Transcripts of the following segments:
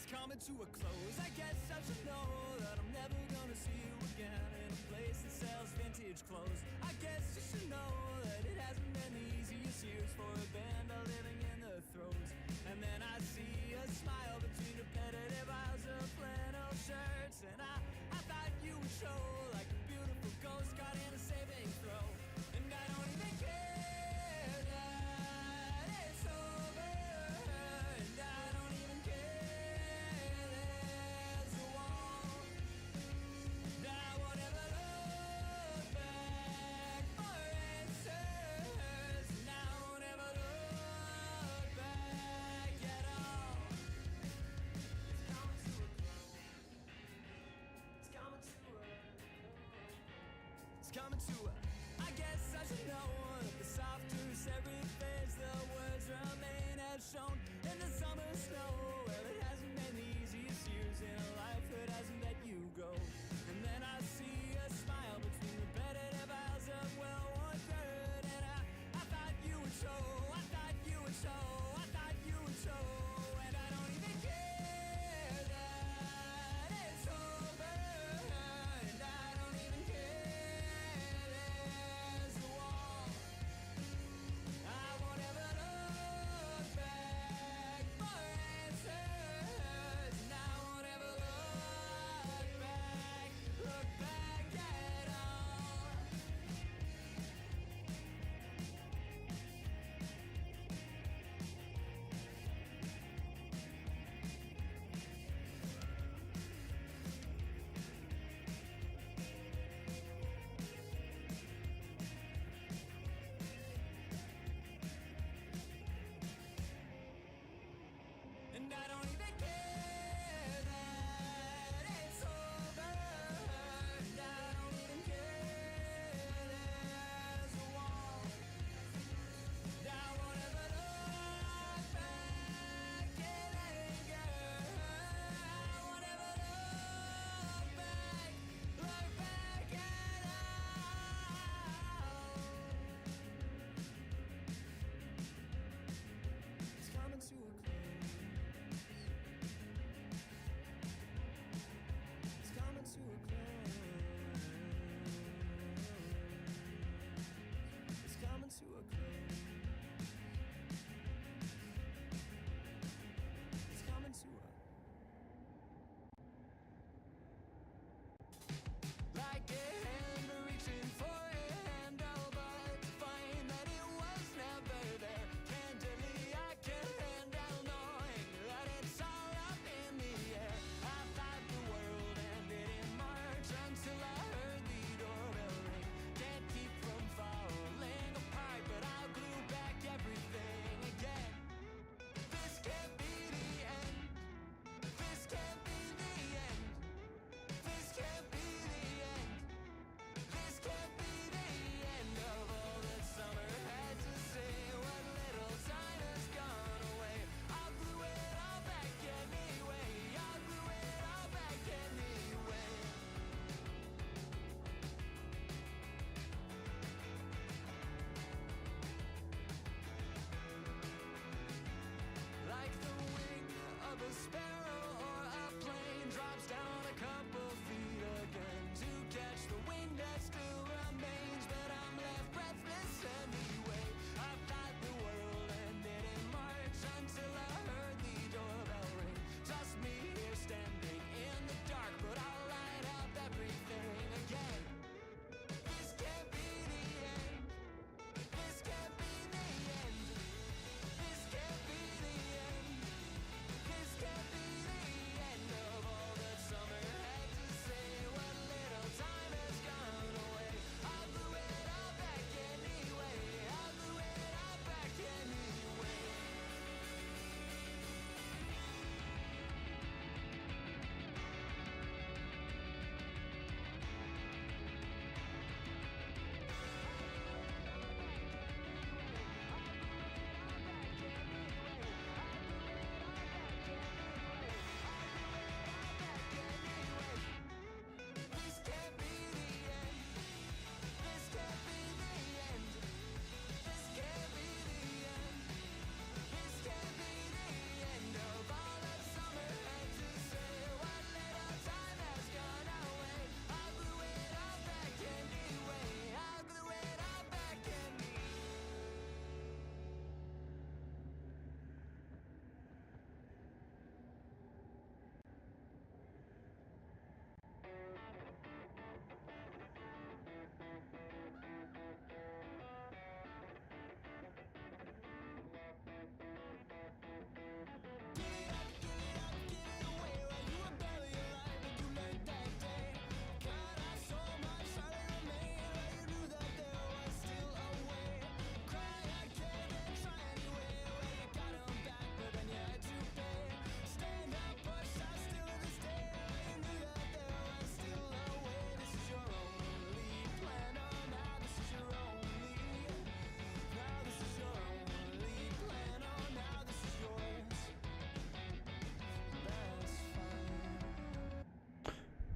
coming to a close. I guess I should know that I'm never gonna see you again in a place that sells vintage clothes. I guess you should know that it hasn't been the easiest years for a band of living in the throes. And then I see a smile between repetitive aisles of flannel shirts, and I thought you would show like a beautiful ghost caught in a saving throw. And I don't even care that it's over, and I don't even care there's a wall. And I won't ever look back for answers, and I won't ever look back at all. It's coming to a It's coming to a I guess I should know that the softer every phase, the words remain as shown in the summer snow. Well, it hasn't been the easiest years in a life that hasn't let you go. And then I see a smile between repetitive aisles of well-worn dirt, and I thought you would show, I thought you would show, I thought you would show. And I don't even care that it's over, and I don't even care there's a wall. I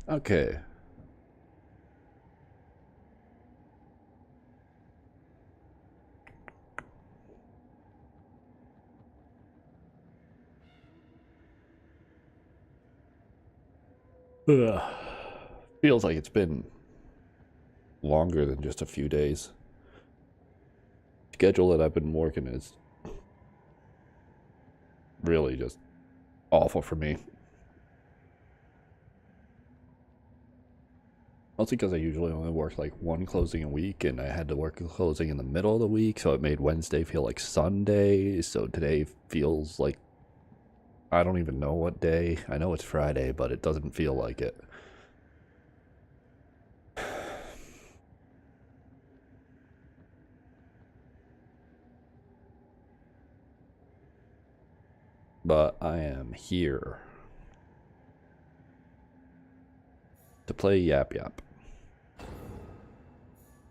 Okay. Ugh. Feels like it's been longer than just a few days. Schedule that I've been working is really just awful for me. Mostly because I usually only work like one closing a week, and I had to work a closing in the middle of the week, so it made Wednesday feel like Sunday. So today feels like I don't even know what day. I know it's Friday, but it doesn't feel like it. But I am here to play Yapyap.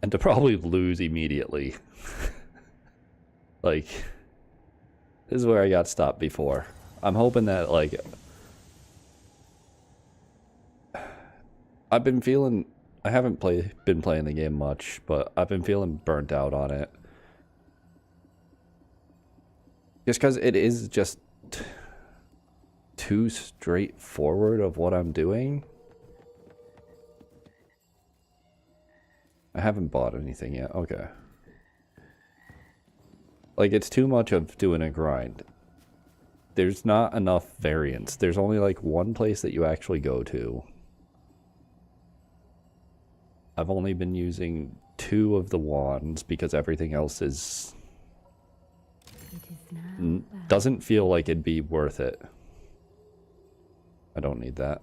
And to probably lose immediately. Like, this is where I got stopped before. I'm hoping that, like, I've been feeling, I haven't been playing the game much, but I've been feeling burnt out on it. Just because it is just too straightforward of what I'm doing. I haven't bought anything yet. Okay. Like, it's too much of doing a grind. There's not enough variance. There's only like one place that you actually go to. I've only been using 2 of the wands because everything else is doesn't feel like it'd be worth it. I don't need that.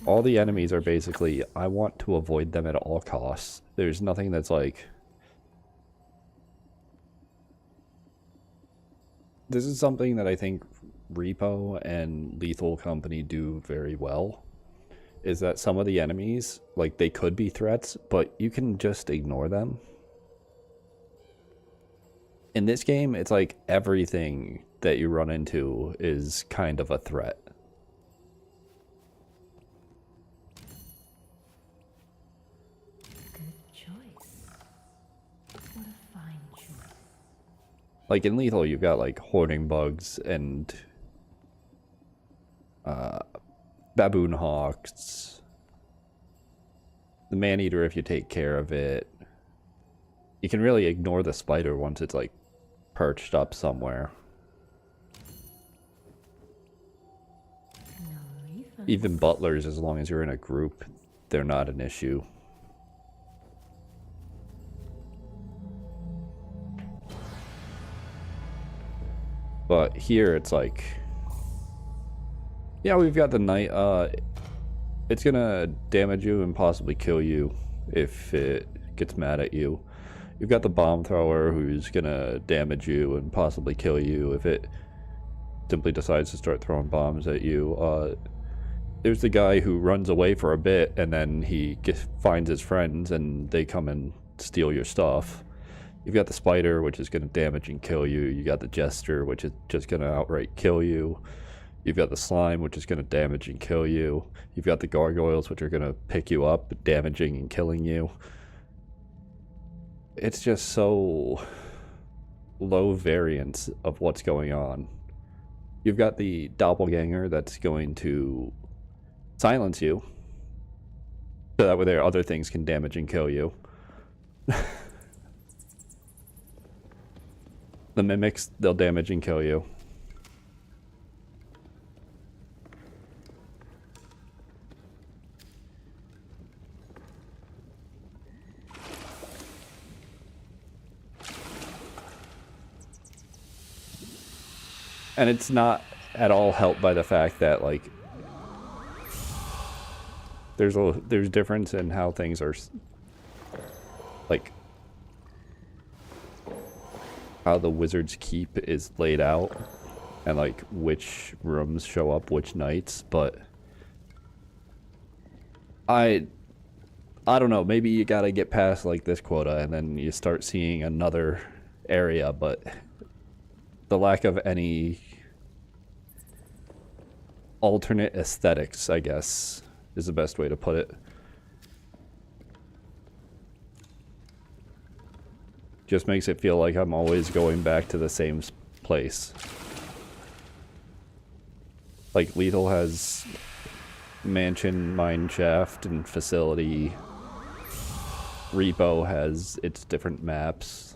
All the enemies are basically, I want to avoid them at all costs. There's nothing that's like... This is something that I think Repo and Lethal Company do very well. Is that some of the enemies, like, they could be threats, but you can just ignore them. In this game, it's like everything that you run into is kind of a threat. Like in Lethal, you've got like hoarding bugs and baboon hawks. The man-eater if you take care of it. You can really ignore the spider once it's like perched up somewhere. Even butlers, as long as you're in a group, they're not an issue. But here it's like, yeah, we've got the knight. It's gonna damage you and possibly kill you if it gets mad at you. You've got the bomb thrower who's gonna damage you and possibly kill you if it simply decides to start throwing bombs at you. There's the guy who runs away for a bit and then he finds his friends and they come and steal your stuff. You've got the spider, which is going to damage and kill you. You got the jester, which is just going to outright kill you. You've got the slime, which is going to damage and kill you. You've got the gargoyles, which are going to pick you up, damaging and killing you. It's just so low variance of what's going on. You've got the doppelganger that's going to silence you, so that way there other things can damage and kill you. The mimics, they'll damage and kill you. And it's not at all helped by the fact that, like, there's difference in how things are, like, how the wizard's keep is laid out and like which rooms show up which nights, but I don't know, maybe you gotta get past like this quota and then you start seeing another area, but the lack of any alternate aesthetics, I guess, is the best way to put it. Just makes it feel like I'm always going back to the same place. Like, Lethal has mansion, mine shaft, and facility. Repo has its different maps.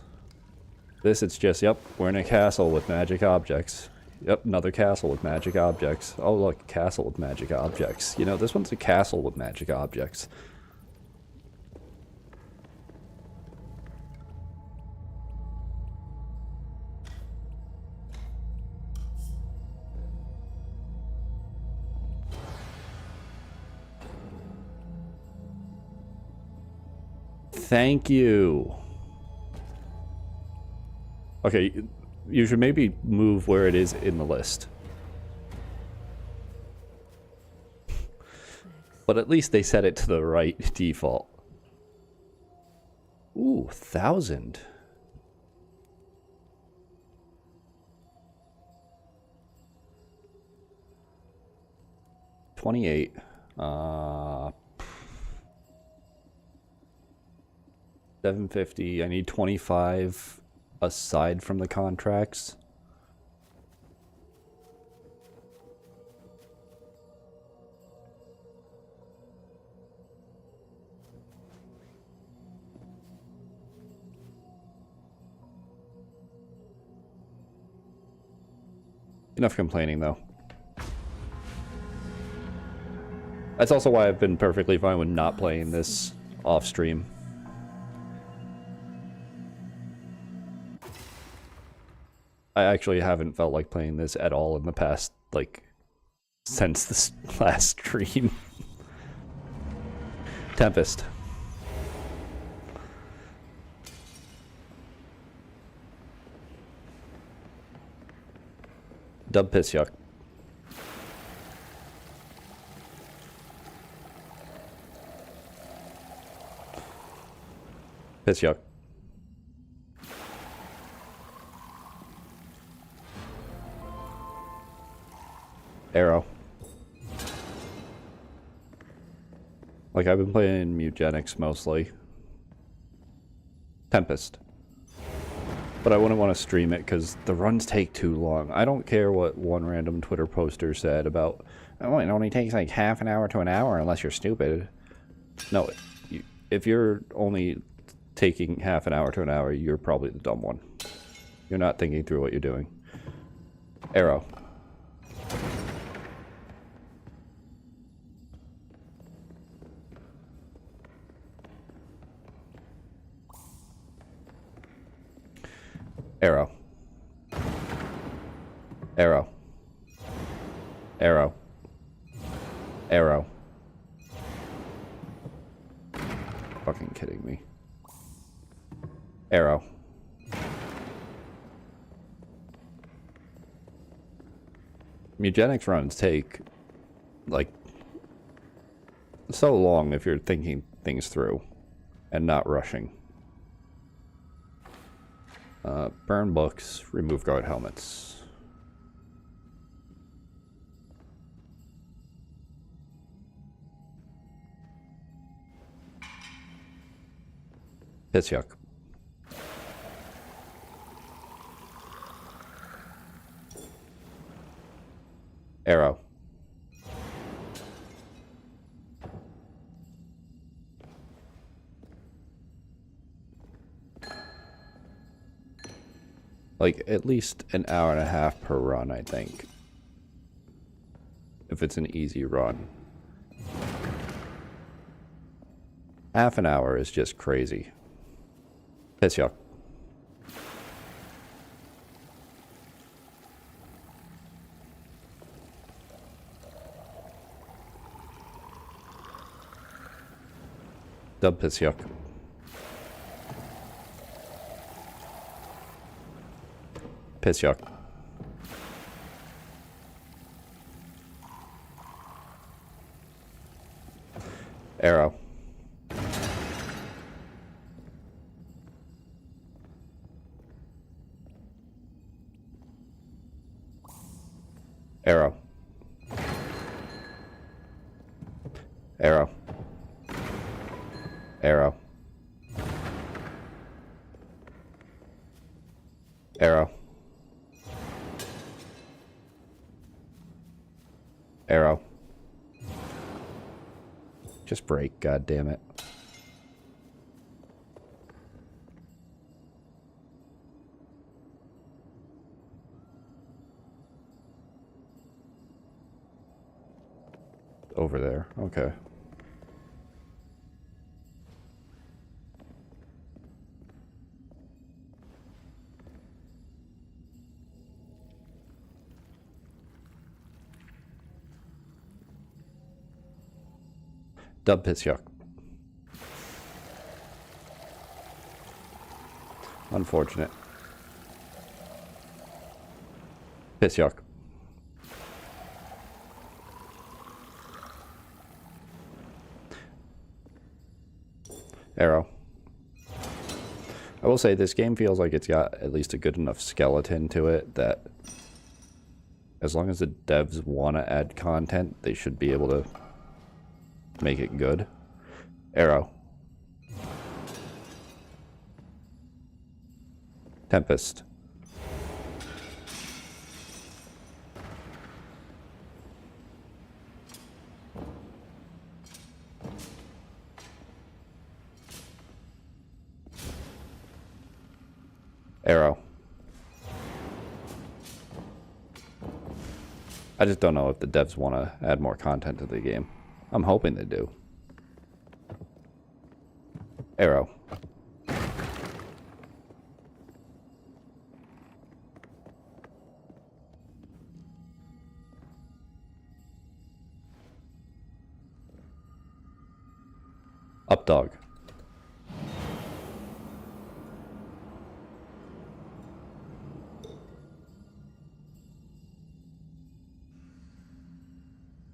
This, it's just, yep, we're in a castle with magic objects. Yep, another castle with magic objects. Oh, look, castle with magic objects. You know, this one's a castle with magic objects. Thank you. Okay, you should maybe move where it is in the list. But at least they set it to the right default. Ooh, 1,000. $28. 750. I need 25 aside from the contracts. Enough complaining, though. That's also why I've been perfectly fine with not playing this off stream. I actually haven't felt like playing this at all in the past, like, since this last stream. Tempest. Dub Piss Yuck. Piss Yuck. Arrow. Like, I've been playing Mewgenics mostly. Tempest. But I wouldn't want to stream it because the runs take too long. I don't care what one random Twitter poster said about, oh, it only takes like half an hour to an hour unless you're stupid. No, if you're only taking half an hour to an hour, you're probably the dumb one. You're not thinking through what you're doing. Arrow. Arrow. Arrow. Arrow. Arrow. Fucking kidding me. Arrow. Mewgenics runs take, like, so long if you're thinking things through and not rushing. Burn books, remove guard helmets. Piss Yuck. Arrow. Like, at least an hour and a half per run, I think. If it's an easy run. Half an hour is just crazy. Piss Yuck. Dub Piss Yuck. Piss Yuck. Arrow. Arrow. Arrow. Arrow. Arrow. Arrow. Just break, god damn it. Over there. Okay. Dub piss yuck. Unfortunate. Piss yuck. Arrow. I will say this game feels like it's got at least a good enough skeleton to it that as long as the devs want to add content, they should be able to make it good. Arrow. Tempest. Arrow. I just don't know if the devs want to add more content to the game. I'm hoping they do. Arrow. Up dog.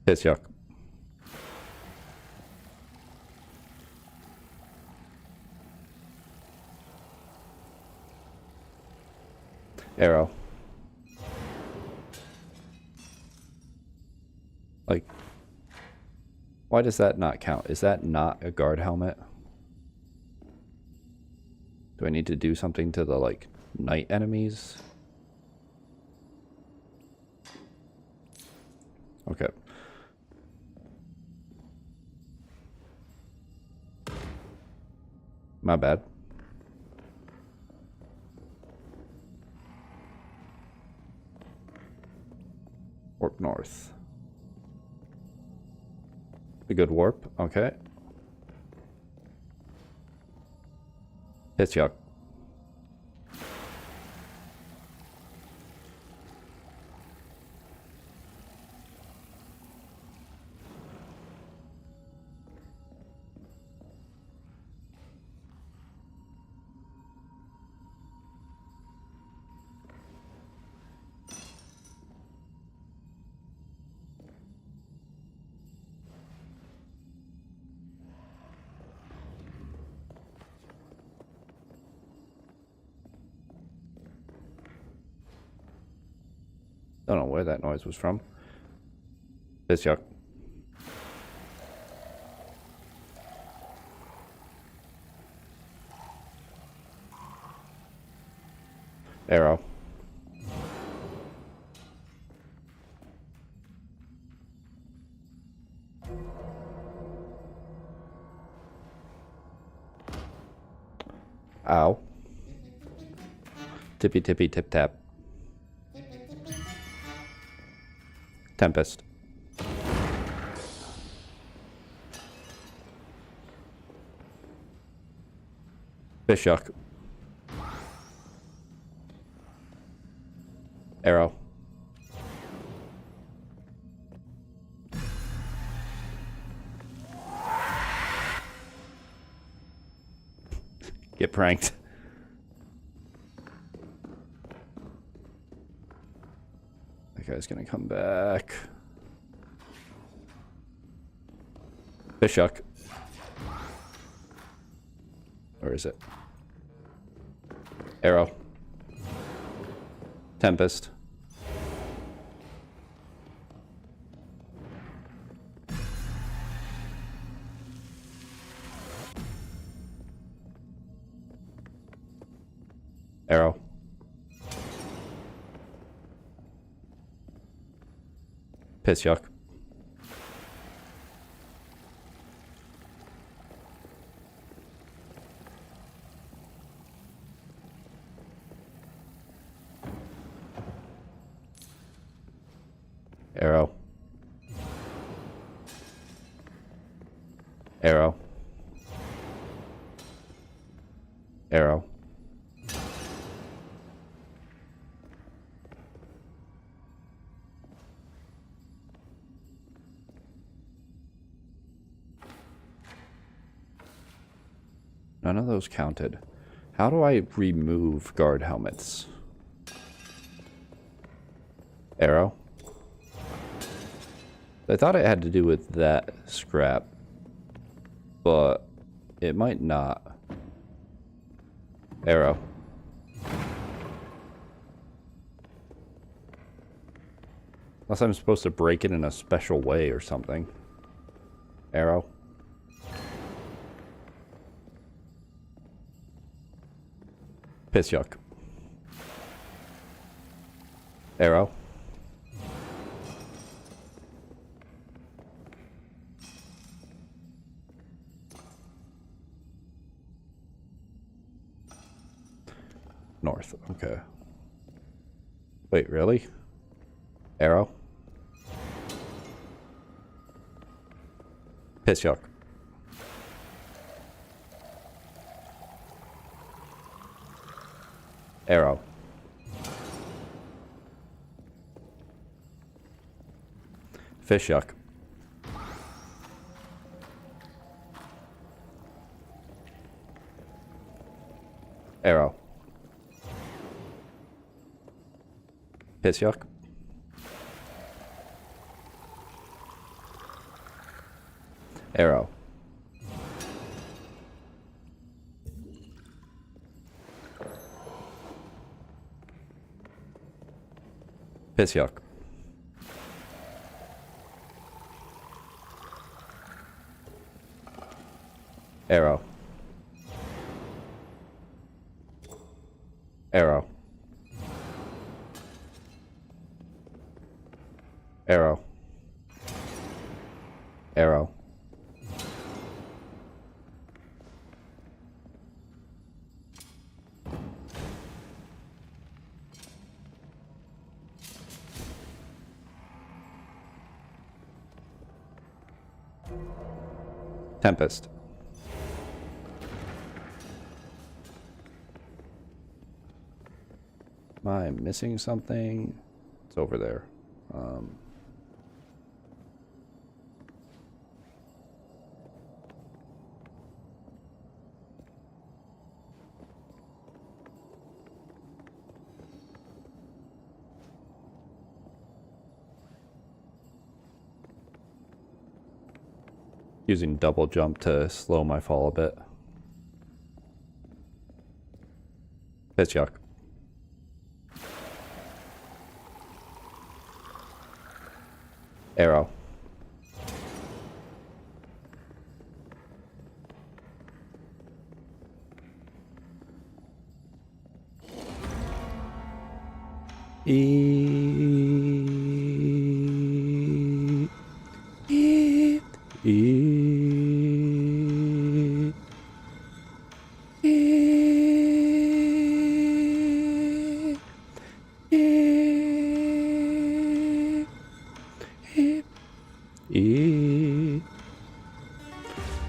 Piss yuck. Arrow. Like, why does that not count? Is that not a guard helmet? Do I need to do something to the, like, night enemies? Okay. My bad. Warp north. A good warp, okay. Piss yuck. Don't know where that noise was from. Piss yuck. Arrow. Ow. Tippy tippy tip tap. Tempest. Fish yuck. Arrow. Get pranked. That guy's gonna come back. Fish yuck. Where is it? Arrow. Tempest. Arrow. Piss yuck. Arrow. Arrow. Arrow. None of those counted. How do I remove guard helmets? Arrow. I thought it had to do with that scrap, but it might not. Arrow. Unless I'm supposed to break it in a special way or something. Arrow. Piss yuck. Arrow. North. Okay. Wait, really? Arrow. Piss yuck. Arrow. Fish yuck. Arrow. Piss yuck. Arrow. Piss yuck. Arrow. Arrow. Arrow. Arrow. Tempest. Am I missing something? It's over there. Using double jump to slow my fall a bit. Piss yuck. Arrow.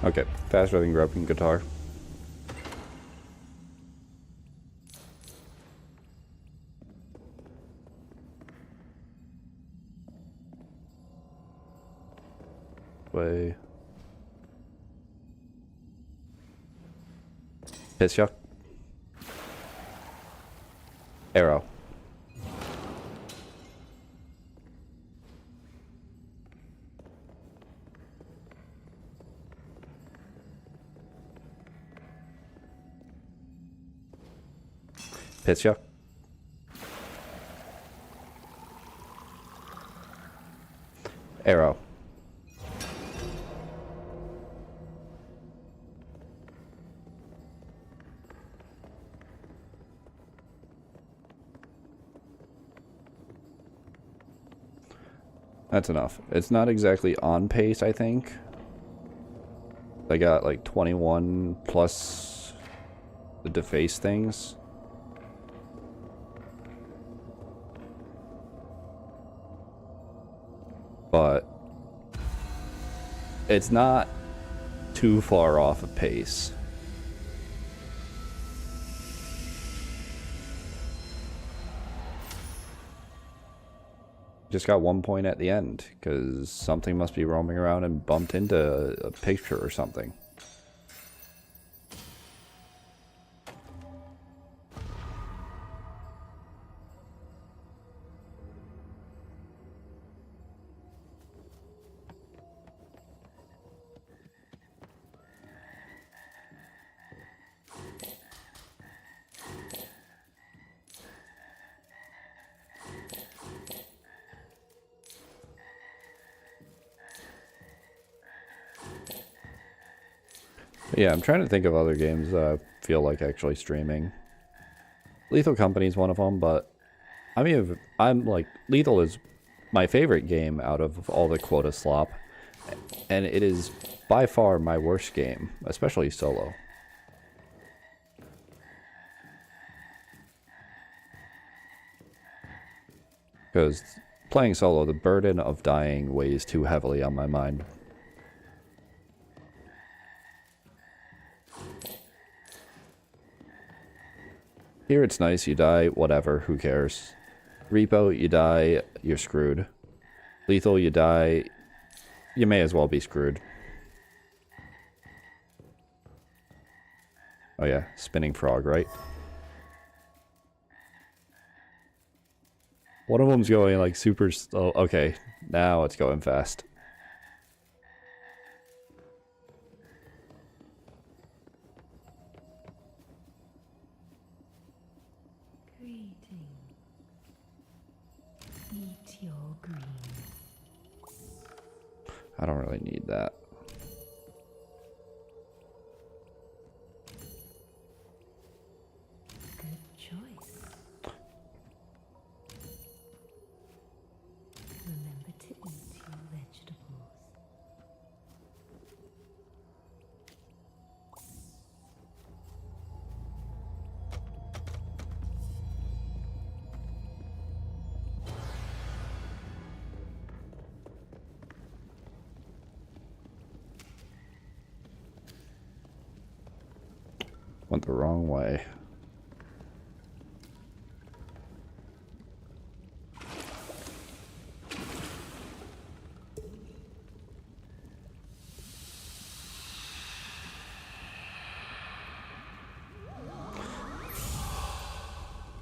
Okay, faster than groping guitar. Way. Piss yuck. Arrow. Piss yuck. Arrow. That's enough. It's not exactly on pace, I think. I got like 21 plus the deface things. But it's not too far off of pace. Just got 1 point at the end because something must be roaming around and bumped into a picture or something. Yeah, I'm trying to think of other games that I feel like actually streaming. Lethal Company is one of them, but I mean, I'm like, Lethal is my favorite game out of all the quota slop, and it is by far my worst game, especially solo. Because playing solo, the burden of dying weighs too heavily on my mind. Here it's nice, you die, whatever, who cares. Repo, you die, you're screwed. Lethal, you die, you may as well be screwed. Oh yeah, spinning frog, right? One of them's going like super slow. Okay, now it's going fast. I don't really need that. Good choice. Remember to eat your vegetables. Went the wrong way.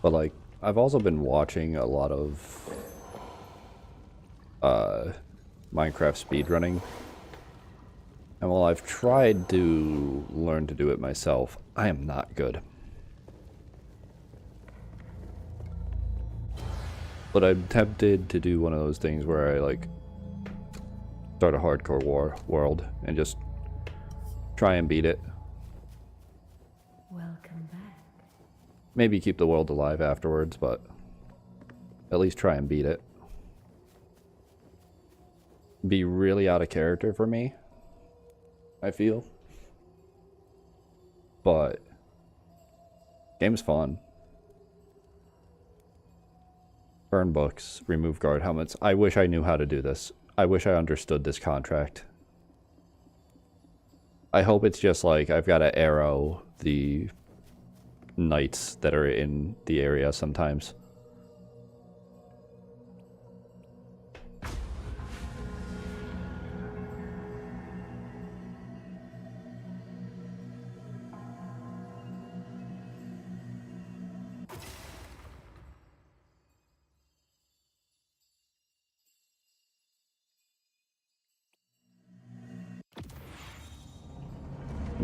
But like, I've also been watching a lot of Minecraft speedrunning. And while I've tried to learn to do it myself, I am not good. But I'm tempted to do one of those things where I like start a hardcore world and just try and beat it. Welcome back. Maybe keep the world alive afterwards, but at least try and beat it. Be really out of character for me, I feel. But game's fun. Burn books, remove guard helmets. I wish I knew how to do this. I wish I understood this contract. I hope it's just like I've got to arrow the knights that are in the area sometimes.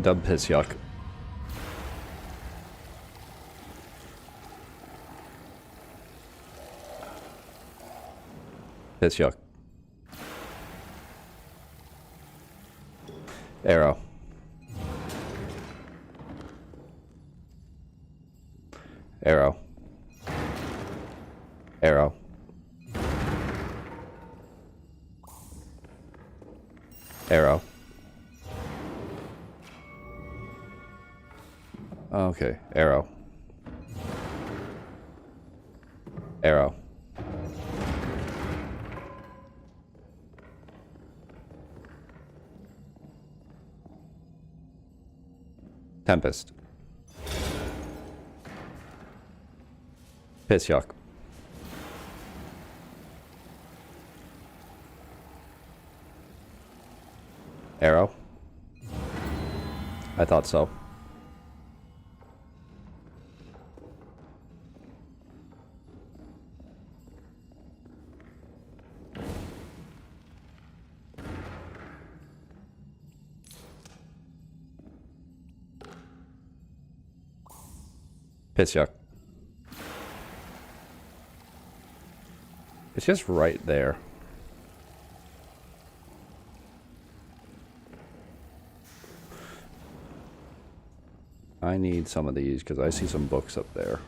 Dub piss yuck. Piss yuck. Arrow. Arrow. Arrow. Arrow. Okay, arrow. Arrow. Tempest. Piss yuck. Arrow. I thought so. Piss yuck. It's just right there. I need some of these because I see some books up there.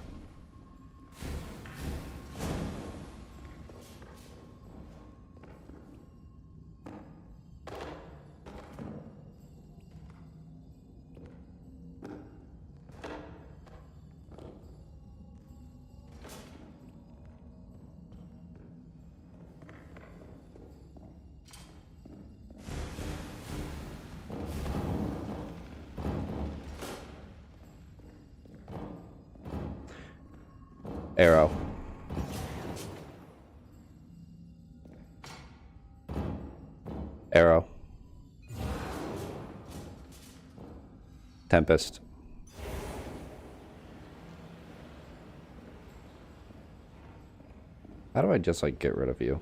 Arrow. Arrow. Tempest. How do I just like get rid of you?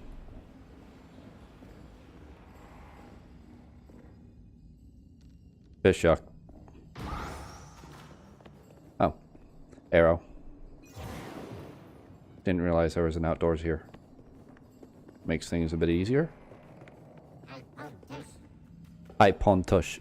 Fish yuck. Oh. Arrow. Didn't realize there was an outdoors here. Makes things a bit easier. I pontush.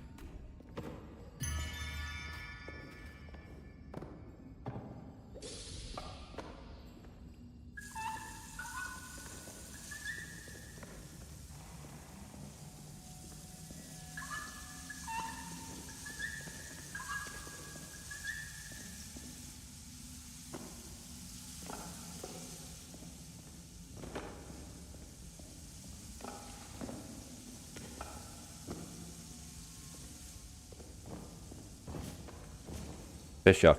Fish yuck.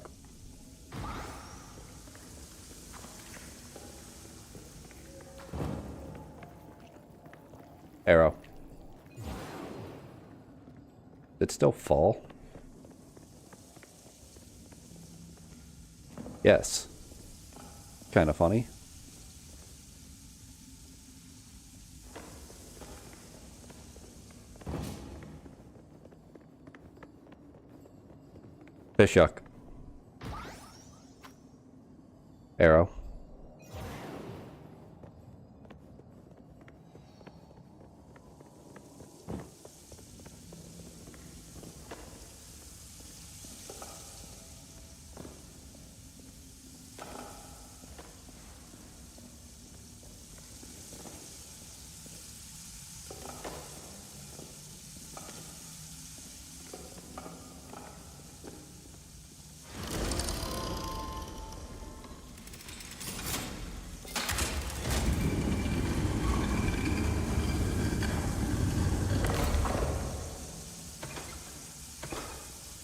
Arrow. Did it still fall? Yes. Kind of funny. Fish yuck. Arrow.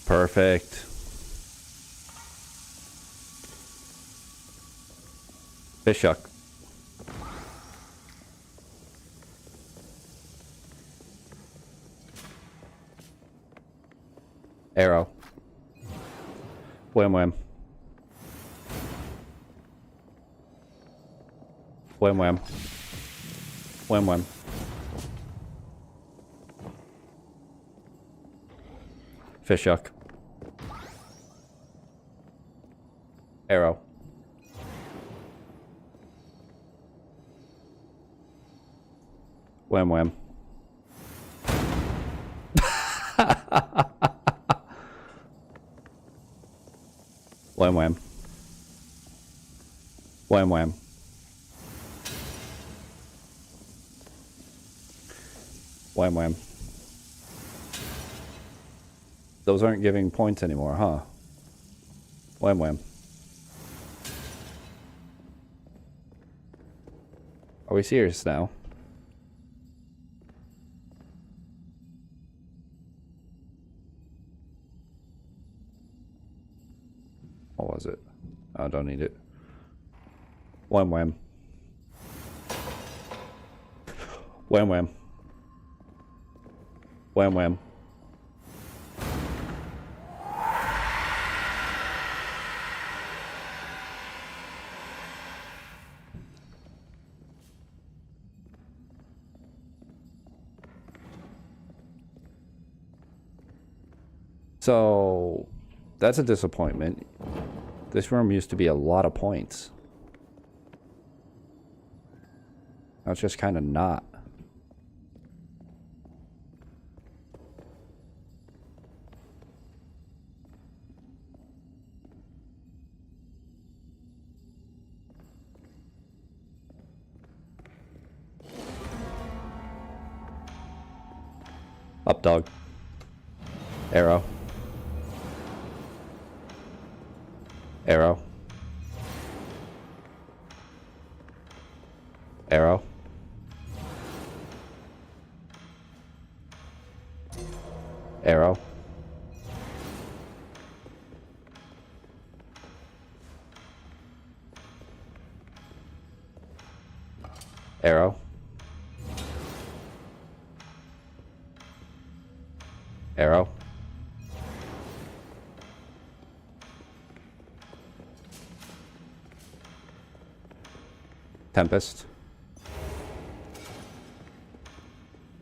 Perfect. Fish yuck. Arrow. Wham wham. Wham wham. Wham wham. Fish yuck. Arrow. Wham wham. Wham wham. Wham wham. Wham wham. Those aren't giving points anymore, huh? Wham wham. Are we serious now? What was it? I don't need it. Wham wham. Wham wham. Wham wham. So, that's a disappointment. This room used to be a lot of points. Now it's just kind of not. Up dog. Arrow. Arrow. Arrow. Arrow. Arrow. Arrow. Tempest.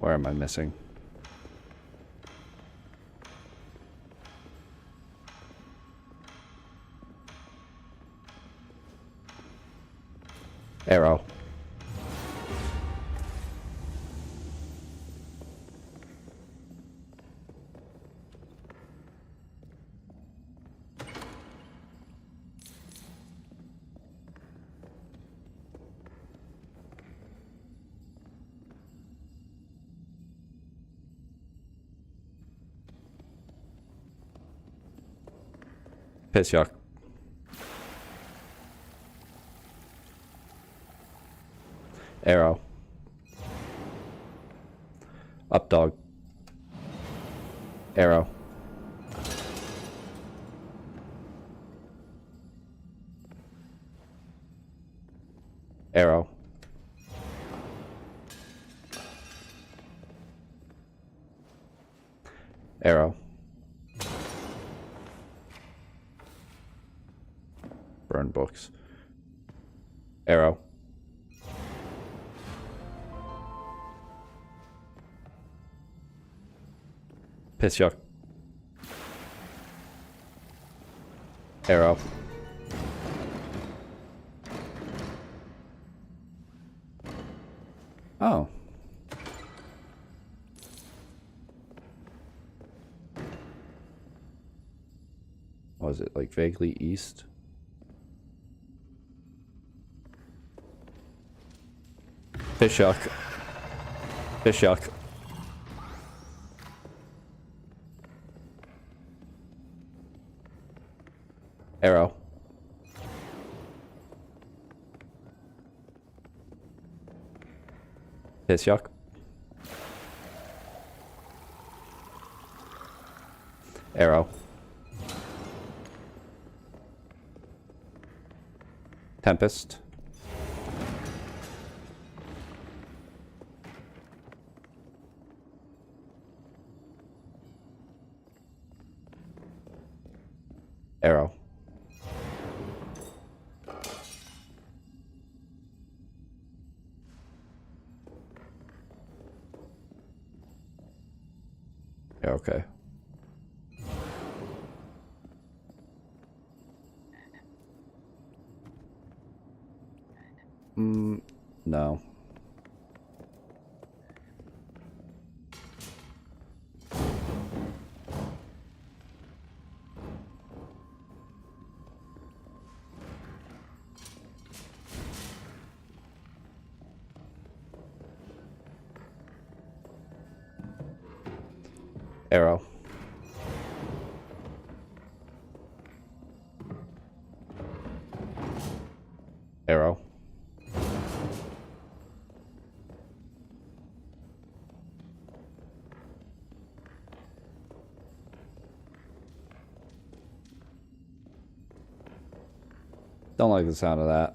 Where am I missing? Arrow. Piss yuck. Arrow. Up dog. Arrow. Arrow. Arrow. Burn books. Arrow. Piss yuck. Arrow. Oh. Was it like vaguely east? Fish yuck. Fish yuck. Arrow. Piss yuck. Arrow. Tempest. Arrow. Yeah, okay. No. Arrow. Arrow. Don't like the sound of that.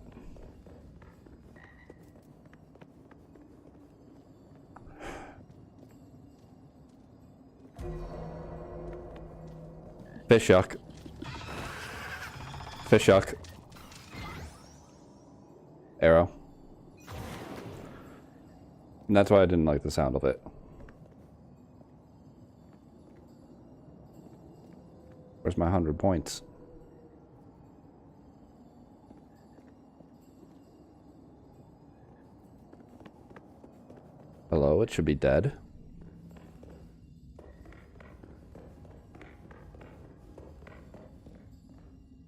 Fish yuck. Fish yuck. Arrow. And that's why I didn't like the sound of it. Where's my 100 points? Hello, it should be dead.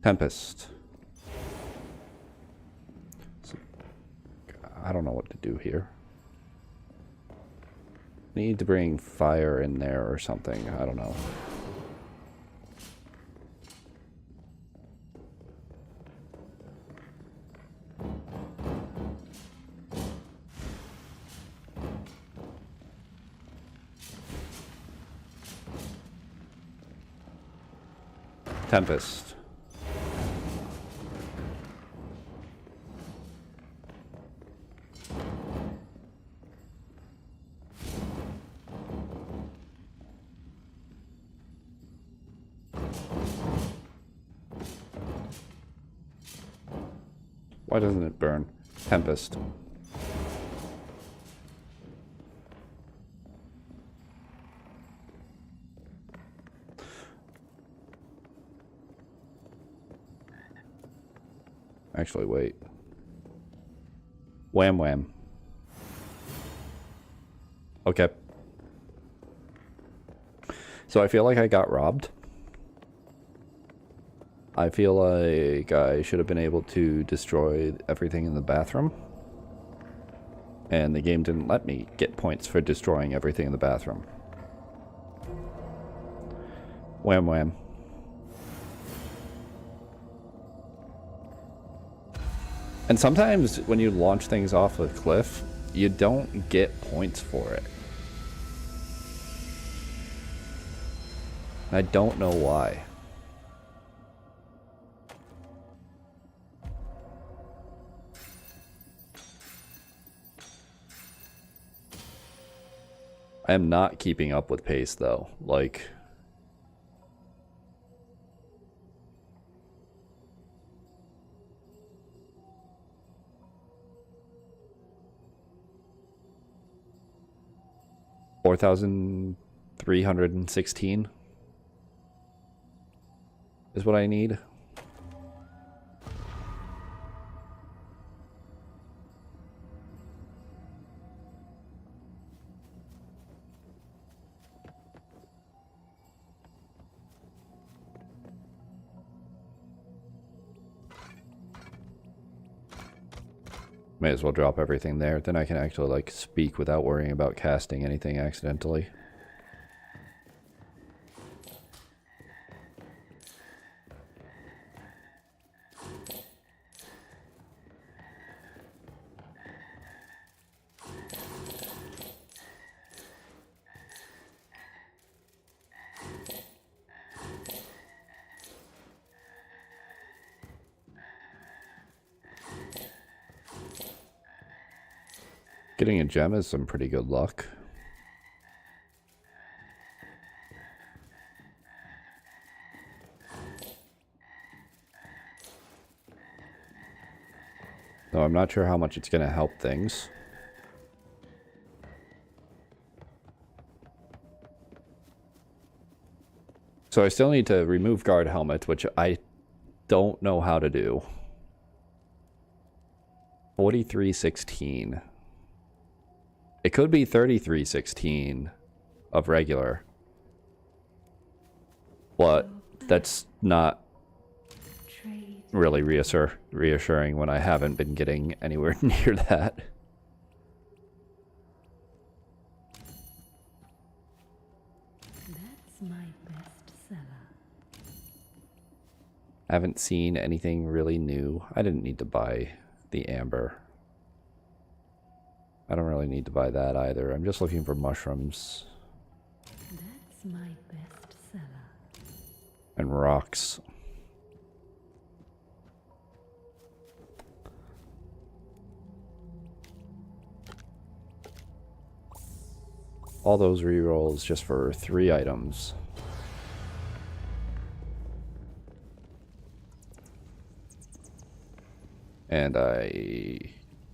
Tempest. I don't know what to do here. Need to bring fire in there or something. I don't know. Tempest. Why doesn't it burn? Tempest. Actually, wait. Wham wham. Okay. So I feel like I got robbed. I feel like I should have been able to destroy everything in the bathroom. And the game didn't let me get points for destroying everything in the bathroom. Wham wham. And sometimes when you launch things off a cliff, you don't get points for it. I don't know why. I am not keeping up with pace though. Like, $4,316 is what I need. May as well drop everything there. Then I can actually, like, speak without worrying about casting anything accidentally. Getting a gem is some pretty good luck. Though I'm not sure how much it's going to help things. So I still need to remove guard helmet, which I don't know how to do. 4316. It could be 3316 of regular. But that's not really reassuring when I haven't been getting anywhere near that. That's my best seller. I haven't seen anything really new. I didn't need to buy the amber. I don't really need to buy that either. I'm just looking for mushrooms. That's my best seller. And rocks. All those rerolls just for 3 items. And I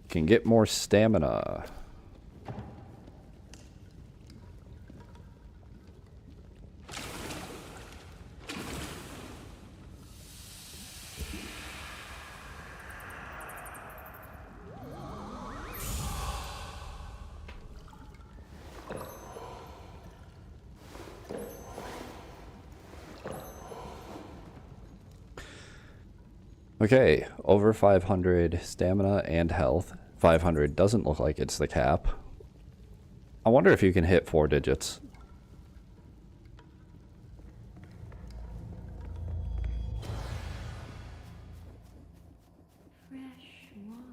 can get more stamina. Okay, over 500 stamina and health. 500 doesn't look like it's the cap. I wonder if you can hit 4 digits. Fresh one.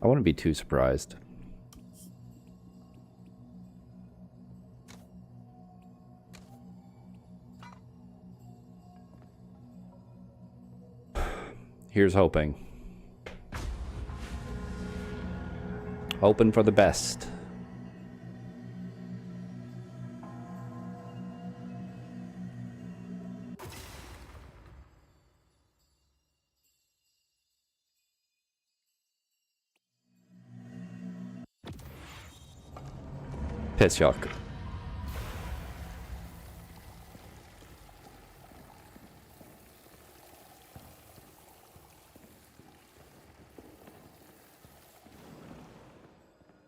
I wouldn't be too surprised. Here's hoping. Hoping for the best. Piss yuck.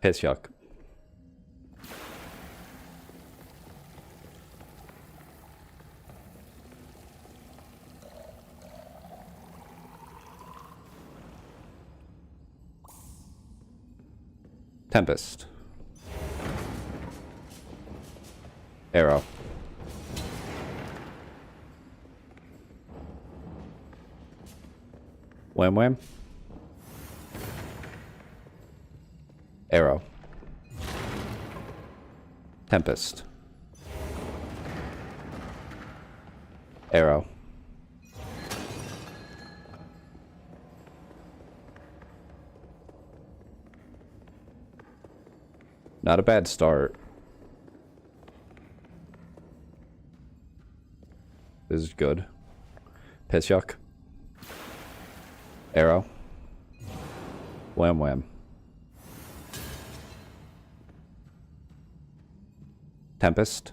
Piss yuck. Tempest. Arrow. Wham wham. Arrow. Tempest. Arrow. Not a bad start. This is good. Piss yuck. Arrow. Wham wham. Tempest.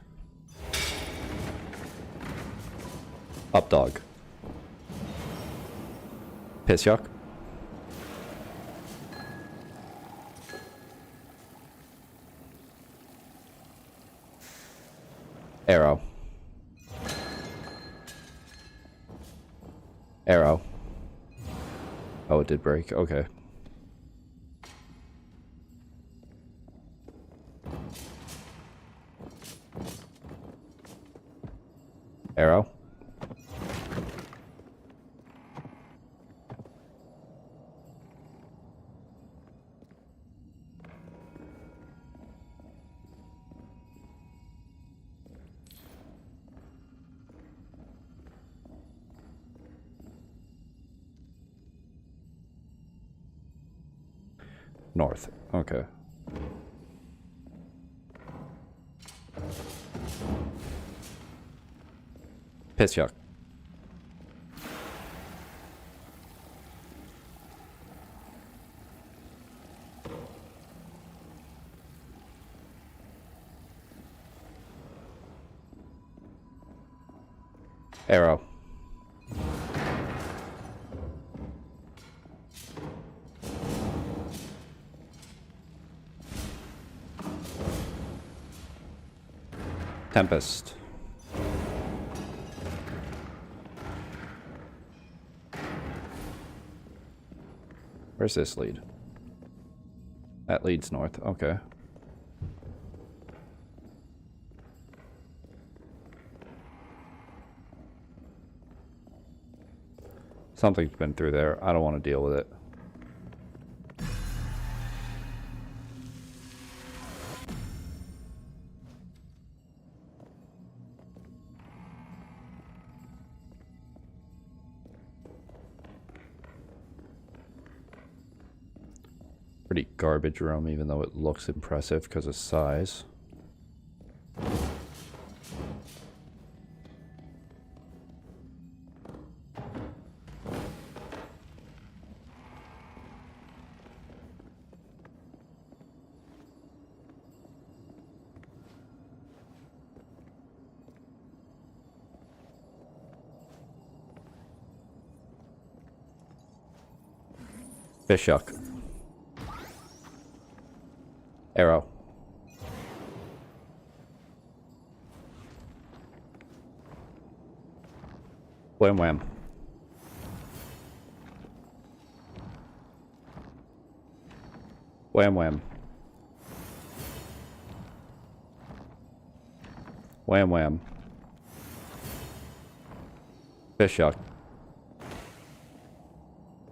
Up dog. Piss yuck. Arrow. Arrow. Oh, it did break. Okay. Arrow. North. Okay. Piss yuck. Arrow. Tempest. Where's this lead? That leads north. Okay. Something's been through there. I don't want to deal with it. Pretty garbage room, even though it looks impressive because of size. Fish hook. Arrow. Wham wham. Wham wham. Wham wham. Fish hook.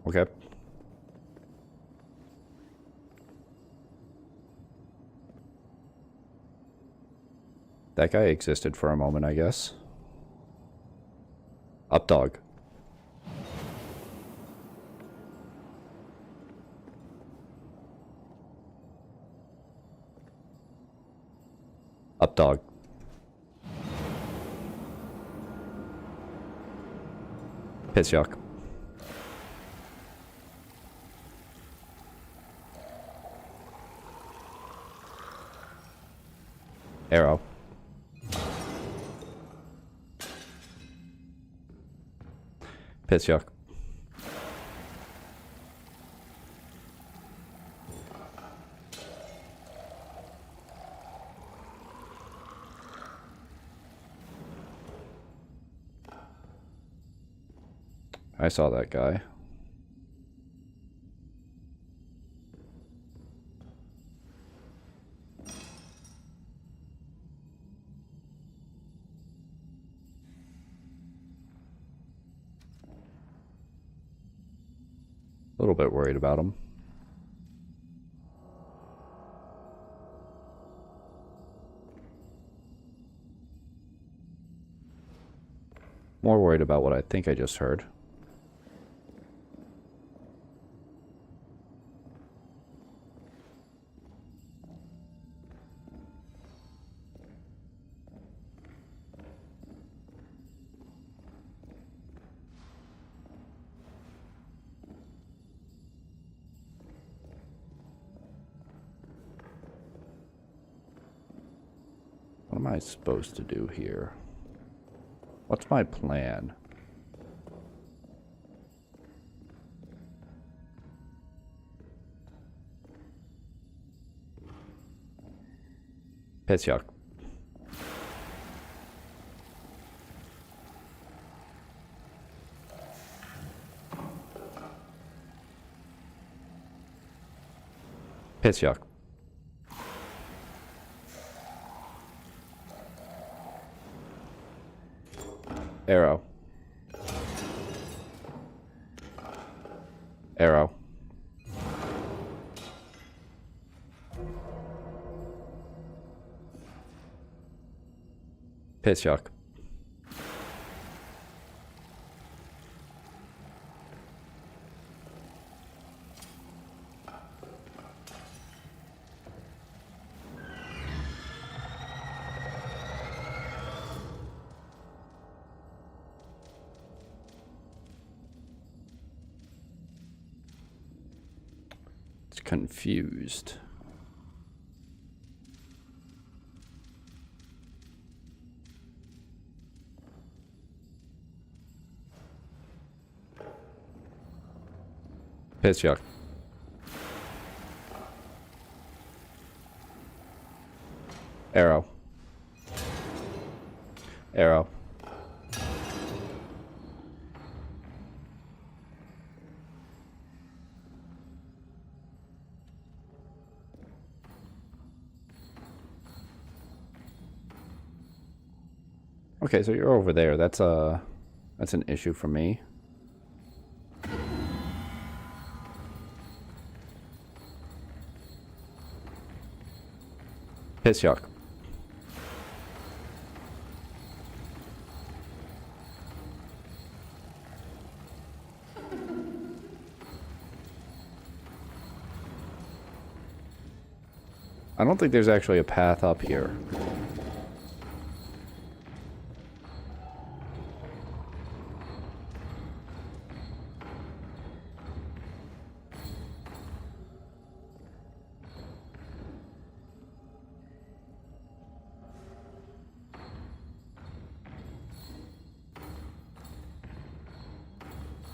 Okay. That guy existed for a moment, I guess. Up dog. Up dog. Piss yuck. Arrow. Piss yuck. I saw that guy. A little bit worried about him. More worried about what I think I just heard. What am I supposed to do here? What's my plan? Piss yuck. Piss yuck. Arrow. Arrow. Piss yuck. Confused. Piss yuck. Arrow. Arrow. Okay, so you're over there. That's an issue for me. Piss yuck. I don't think there's actually a path up here.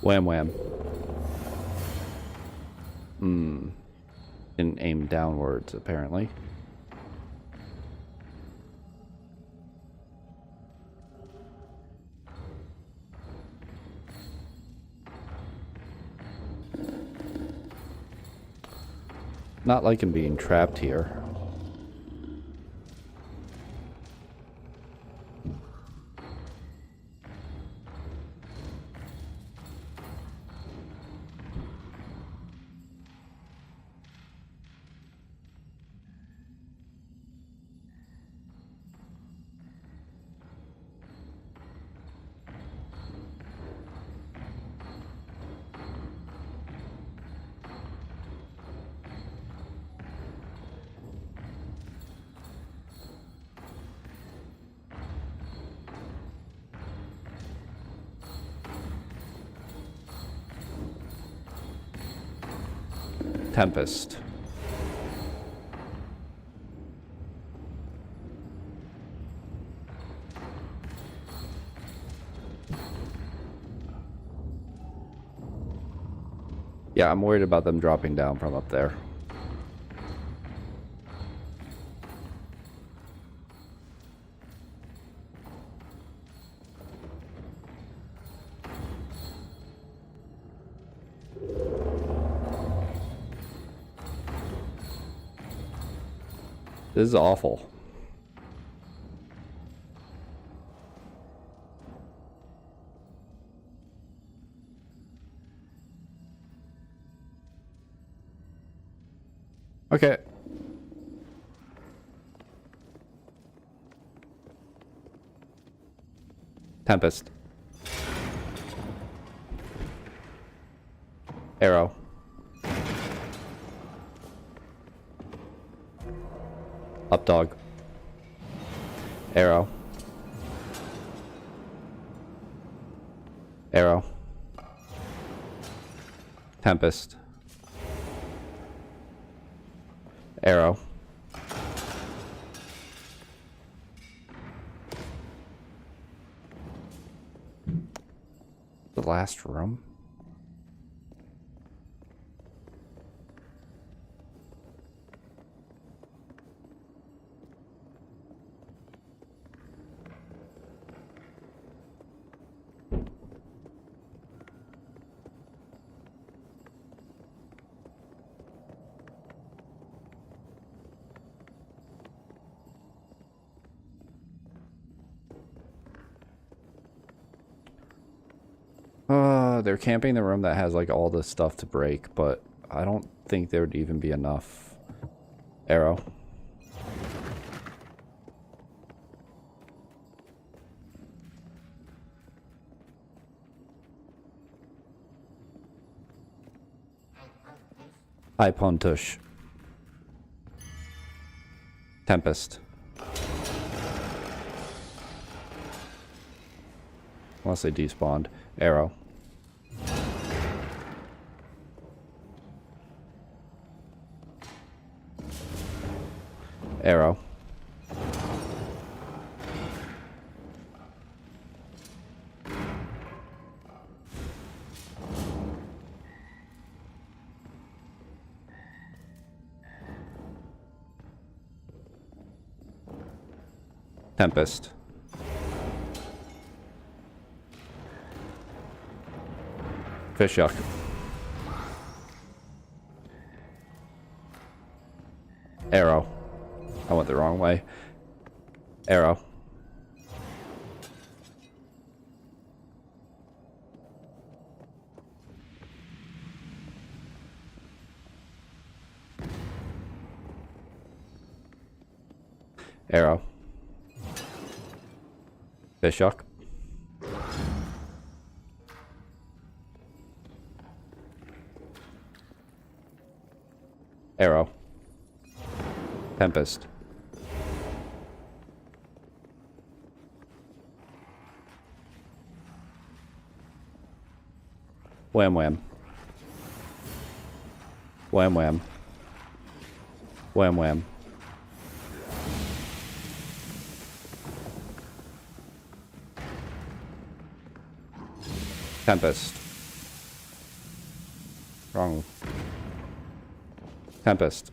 Wham wham. Didn't aim downwards, apparently. Not liking being trapped here. Tempest. Yeah, I'm worried about them dropping down from up there. This is awful. Okay. Tempest. Arrow. Up dog. Arrow. Arrow. Tempest. Arrow. The last room. They're camping the room that has like all this stuff to break, but I don't think there would even be enough. Arrow. High Pontush. Tempest. Unless they despawned. Arrow. Arrow. Tempest. Fish yuck. Arrow. I went the wrong way. Arrow. Arrow. Fish yuck. Arrow. Tempest. Wham wham. Wham wham. Wham wham. Tempest. Wrong. Tempest.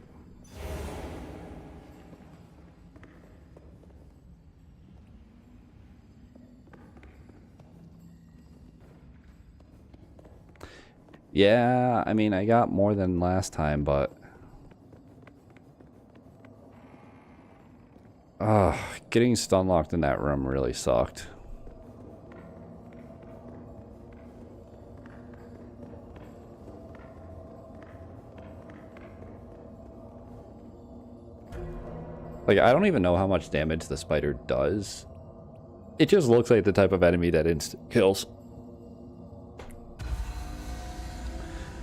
Yeah, I mean, I got more than last time, but... getting stun locked in that room really sucked. Like, I don't even know how much damage the spider does. It just looks like the type of enemy that instant kills.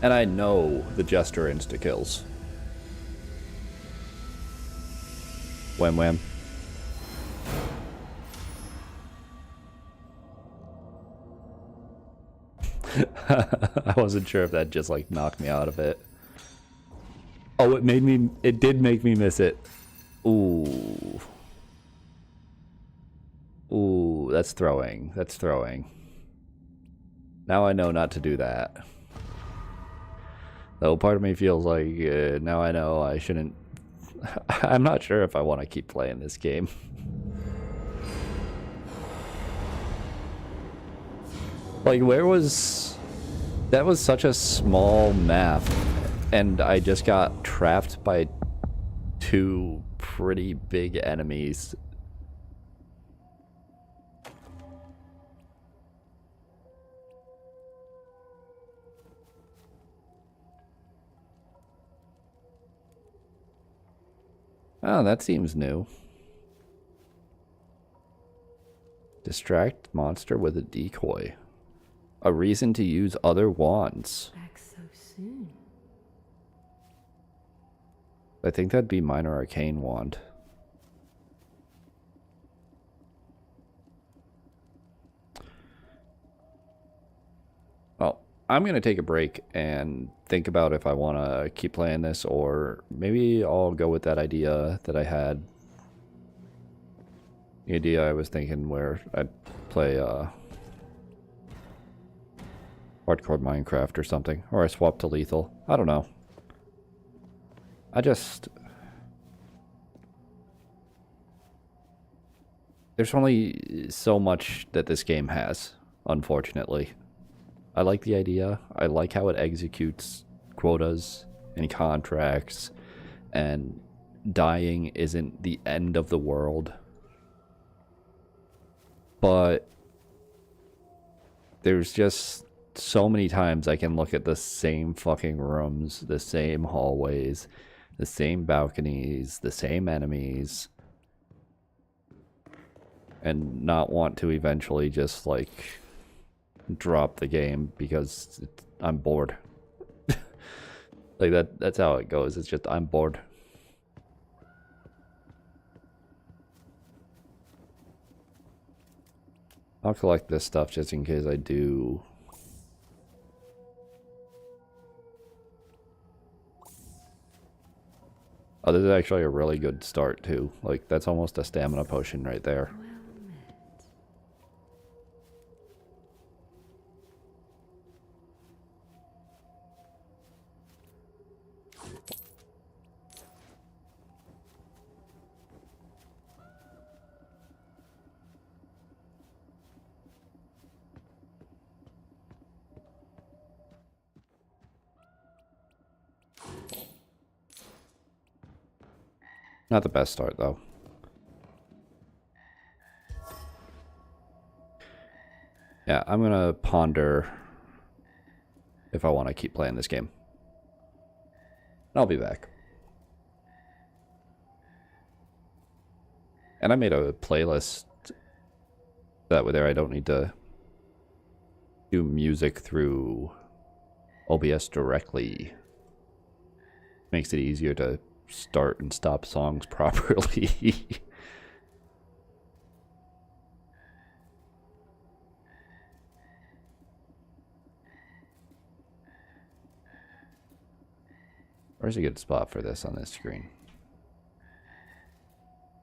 And I know the Jester insta-kills. Wham wham. I wasn't sure if that just like knocked me out of it. Oh, it did make me miss it. Ooh. Ooh, that's throwing. That's throwing. Now I know not to do that. Though part of me feels like now I know I shouldn't. I'm not sure if I want to keep playing this game. Like, where was... That was such a small map, and I just got trapped by two pretty big enemies. Oh, that seems new. Distract monster with a decoy. A reason to use other wands. Back so soon. I think that'd be minor arcane wand. Well, I'm going to take a break and think about if I want to keep playing this, or maybe I'll go with that idea that I had. The idea I was thinking where I'd play hardcore Minecraft or something, or I swap to lethal. I don't know. There's only so much that this game has, unfortunately. I like the idea. I like how it executes quotas and contracts, and dying isn't the end of the world. But there's just so many times I can look at the same fucking rooms, the same hallways, the same balconies, the same enemies, and not want to eventually just like drop the game because I'm bored. Like that's how it goes. It's just I'm bored. I'll collect this stuff just in case I do. Oh, this is actually a really good start too. Like, that's almost a stamina potion right there. Well met. Not the best start, though. Yeah, I'm gonna ponder if I want to keep playing this game. I'll be back. And I made a playlist that way there I don't need to do music through OBS directly. Makes it easier to start and stop songs properly. Where's a good spot for this on this screen?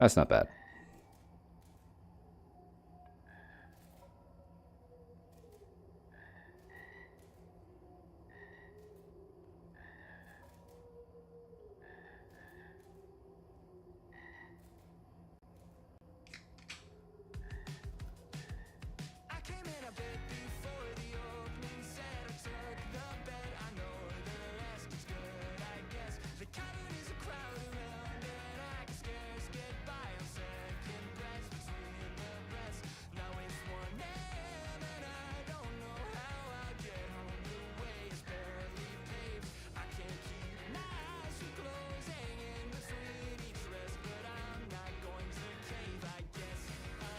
That's not bad. I came in a bit before the opening set. I took the bet. I know the rest is good, I guess. The cavern is a crowd around, and I can scarce get by on second breaths between the breaths. Now it's 1 a.m. and I don't know how I'll get home. The way is barely paved. I can't keep my eyes from closing in between each rest, but I'm not going to cave. I guess I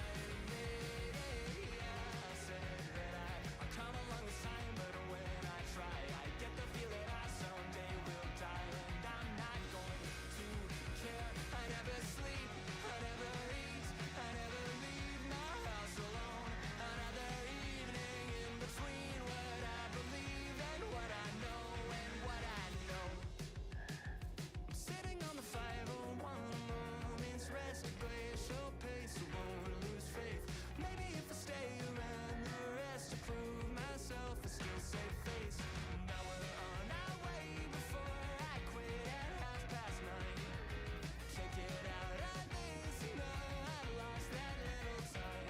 made it. Yeah, I said that I'll come along this time, but when I try, I get the feel that I someday will die, and I'm not going to care. I never sleep, I never eat, I never leave my house alone. Another evening in between what I believe and what I know and what I know. I'm sitting on the 501 moment's rest, a glacial pace, I won't lose faith. Maybe if I stay around the rest to prove myself, I still save face. Now we're on our way before I quit at 9:30. Can't get out of this, no, I've lost that little time.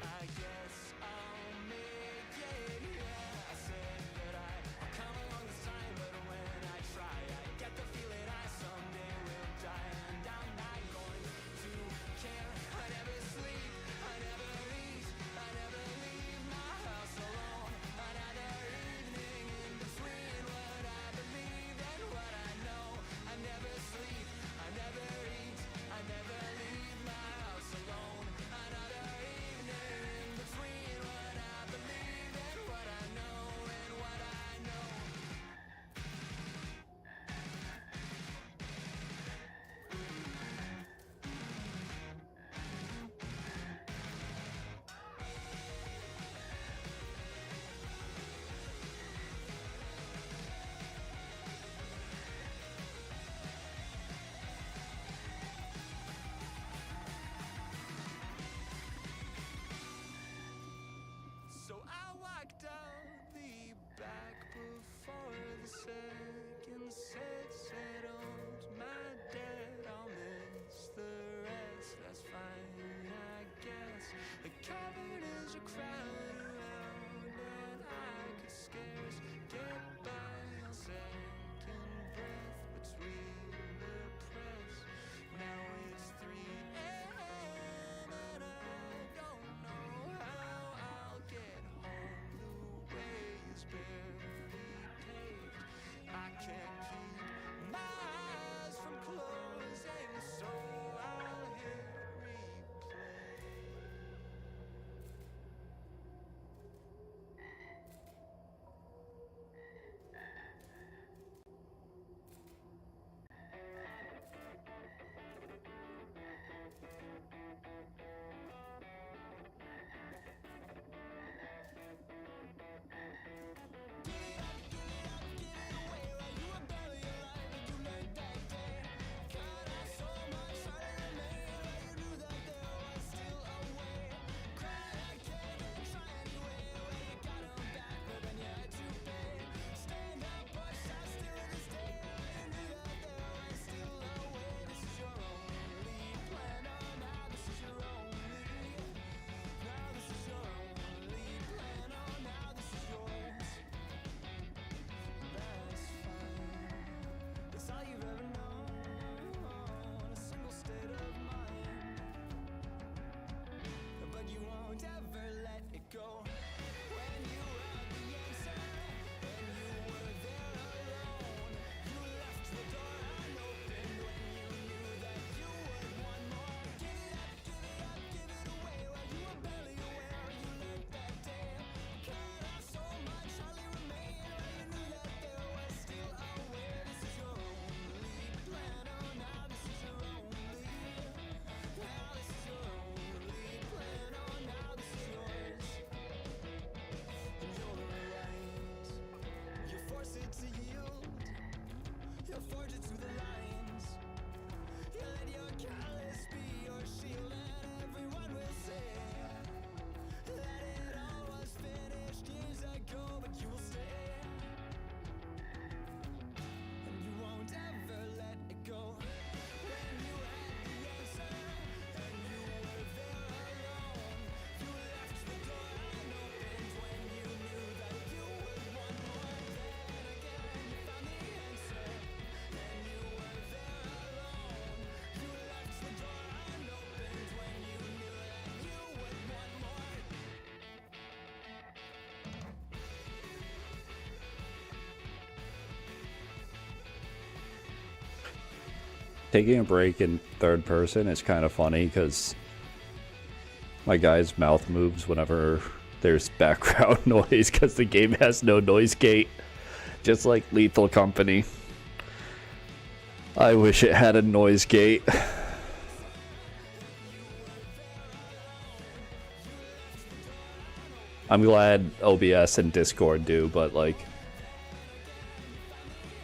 I guess I'll make it, yeah. I said that I'll come along this time, but when I try, I get the feeling I someday will die, and I'm not going to care. I never sleep, I never eat, I never leave my house alone. Another evening in between what I believe and what I know. I never sleep, I never eat, I never leave my house alone. Another evening in between what I believe and what I know and what I know. So I walked out the back before the second set settled my debt. I'll miss the rest, that's fine, I guess. The cavern is a crowd around, and I could scarce get by on second breath between the press. Now it's 3 a.m. and I don't know how I'll get home. The way is barely paved. taking a break in third person is kind of funny because my guy's mouth moves whenever there's background noise because the game has no noise gate, just like Lethal Company. I wish it had a noise gate. I'm glad OBS and Discord do, but like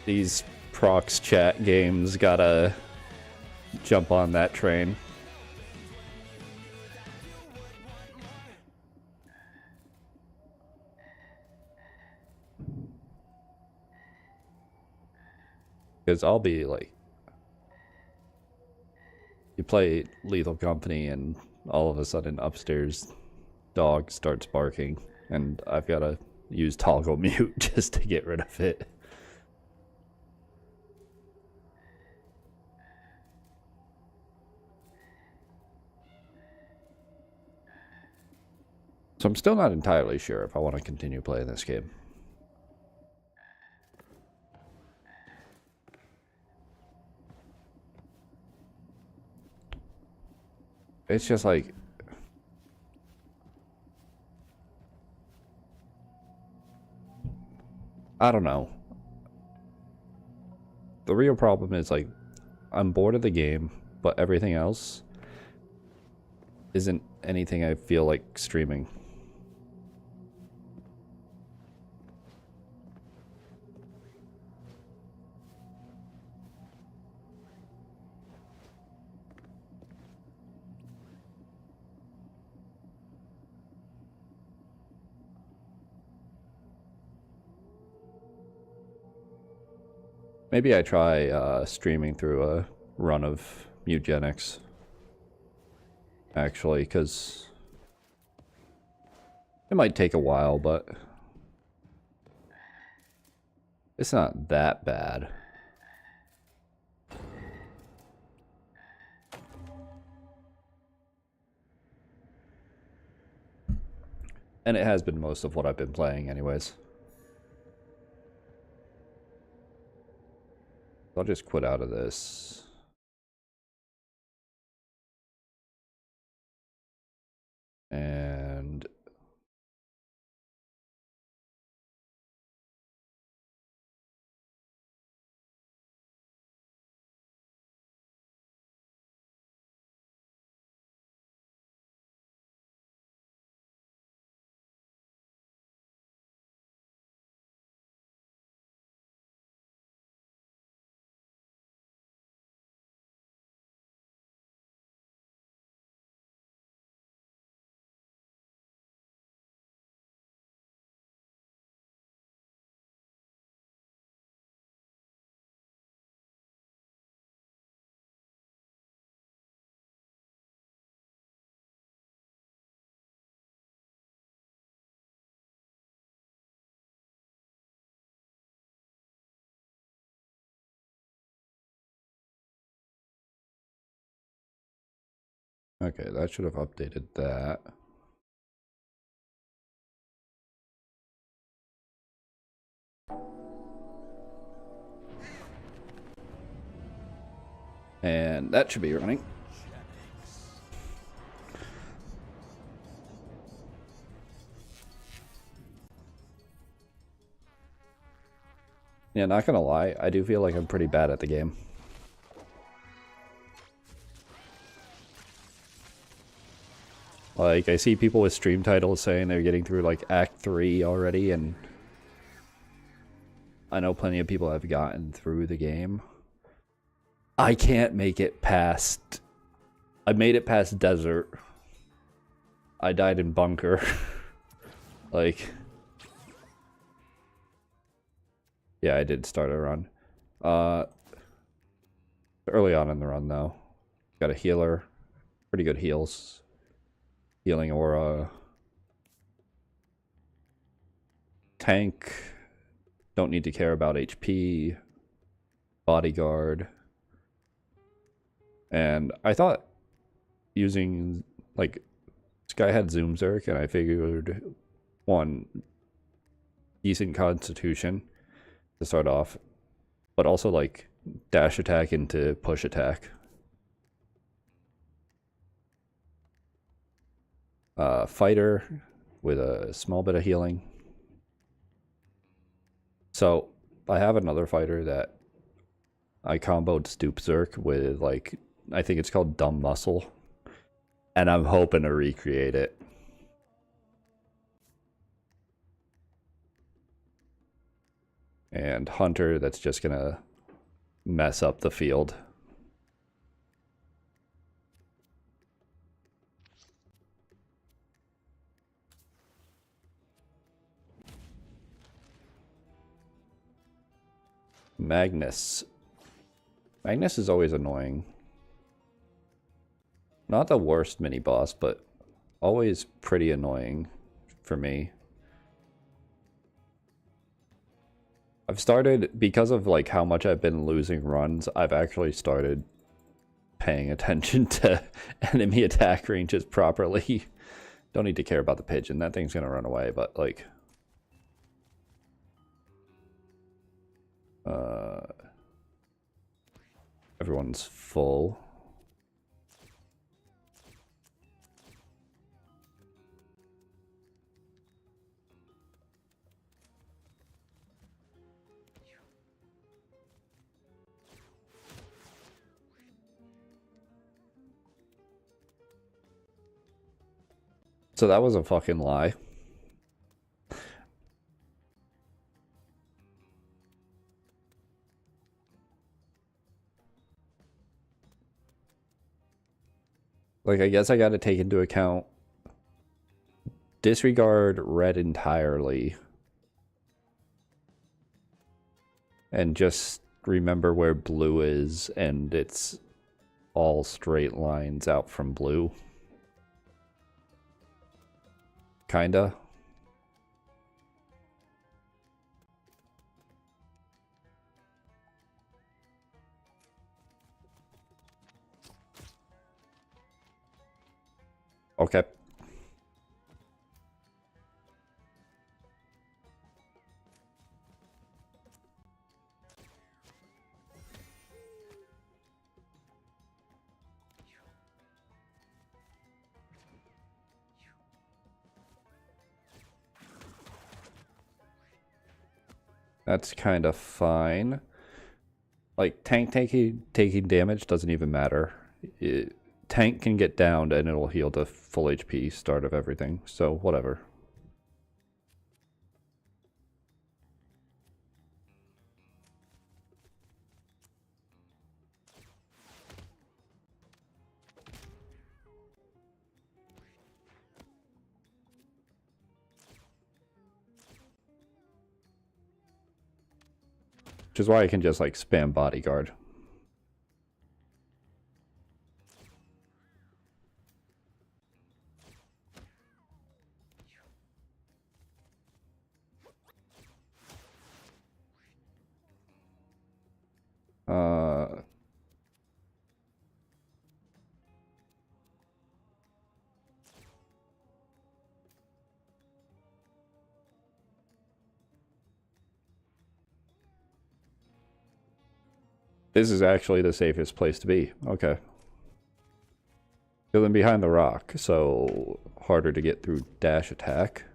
these prox chat games gotta jump on that train. Because I'll be like, you play Lethal Company and all of a sudden upstairs dog starts barking and I've got to use toggle mute just to get rid of it. So I'm still not entirely sure if I want to continue playing this game. It's just like, I don't know. The real problem is like, I'm bored of the game, but everything else isn't anything I feel like streaming. Maybe I try streaming through a run of Mewgenics, actually, because it might take a while, but it's not that bad. And it has been most of what I've been playing anyways. I'll just quit out of this. And okay, that should have updated that. And that should be running. Yeah, not gonna lie, I do feel like I'm pretty bad at the game. Like, I see people with stream titles saying they're getting through, like, Act 3 already, and I know plenty of people have gotten through the game. I can't make it past... I made it past Desert. I died in Bunker. Like... Yeah, I did start a run. Early on in the run, though. Got a healer. Pretty good heals. Healing aura. Tank. Don't need to care about HP. Bodyguard. And I thought using, like, this guy had Zoom Zerk, and I figured, one, decent constitution to start off, but also, like, dash attack into push attack. Fighter with a small bit of healing. So I have another fighter that I comboed Stoop Zerk with, like, I think it's called Dumb Muscle, and I'm hoping to recreate it. And Hunter, that's just gonna mess up the field. Magnus. Magnus is always annoying. Not the worst mini boss, but always pretty annoying for me. I've started, because of like how much I've been losing runs, I've actually started paying attention to enemy attack ranges properly. Don't need to care about the pigeon, that thing's gonna run away, but like... everyone's full. So that was a fucking lie. Like, I guess I gotta take into account disregard red entirely and just remember where blue is, and it's all straight lines out from blue. Kinda. Okay. That's kind of fine. Like, tank taking damage doesn't even matter. Tank can get downed and it'll heal to full HP start of everything, so whatever. Which is why I can just like spam bodyguard. This is actually the safest place to be. Okay. Feeling behind the rock, so harder to get through dash attack.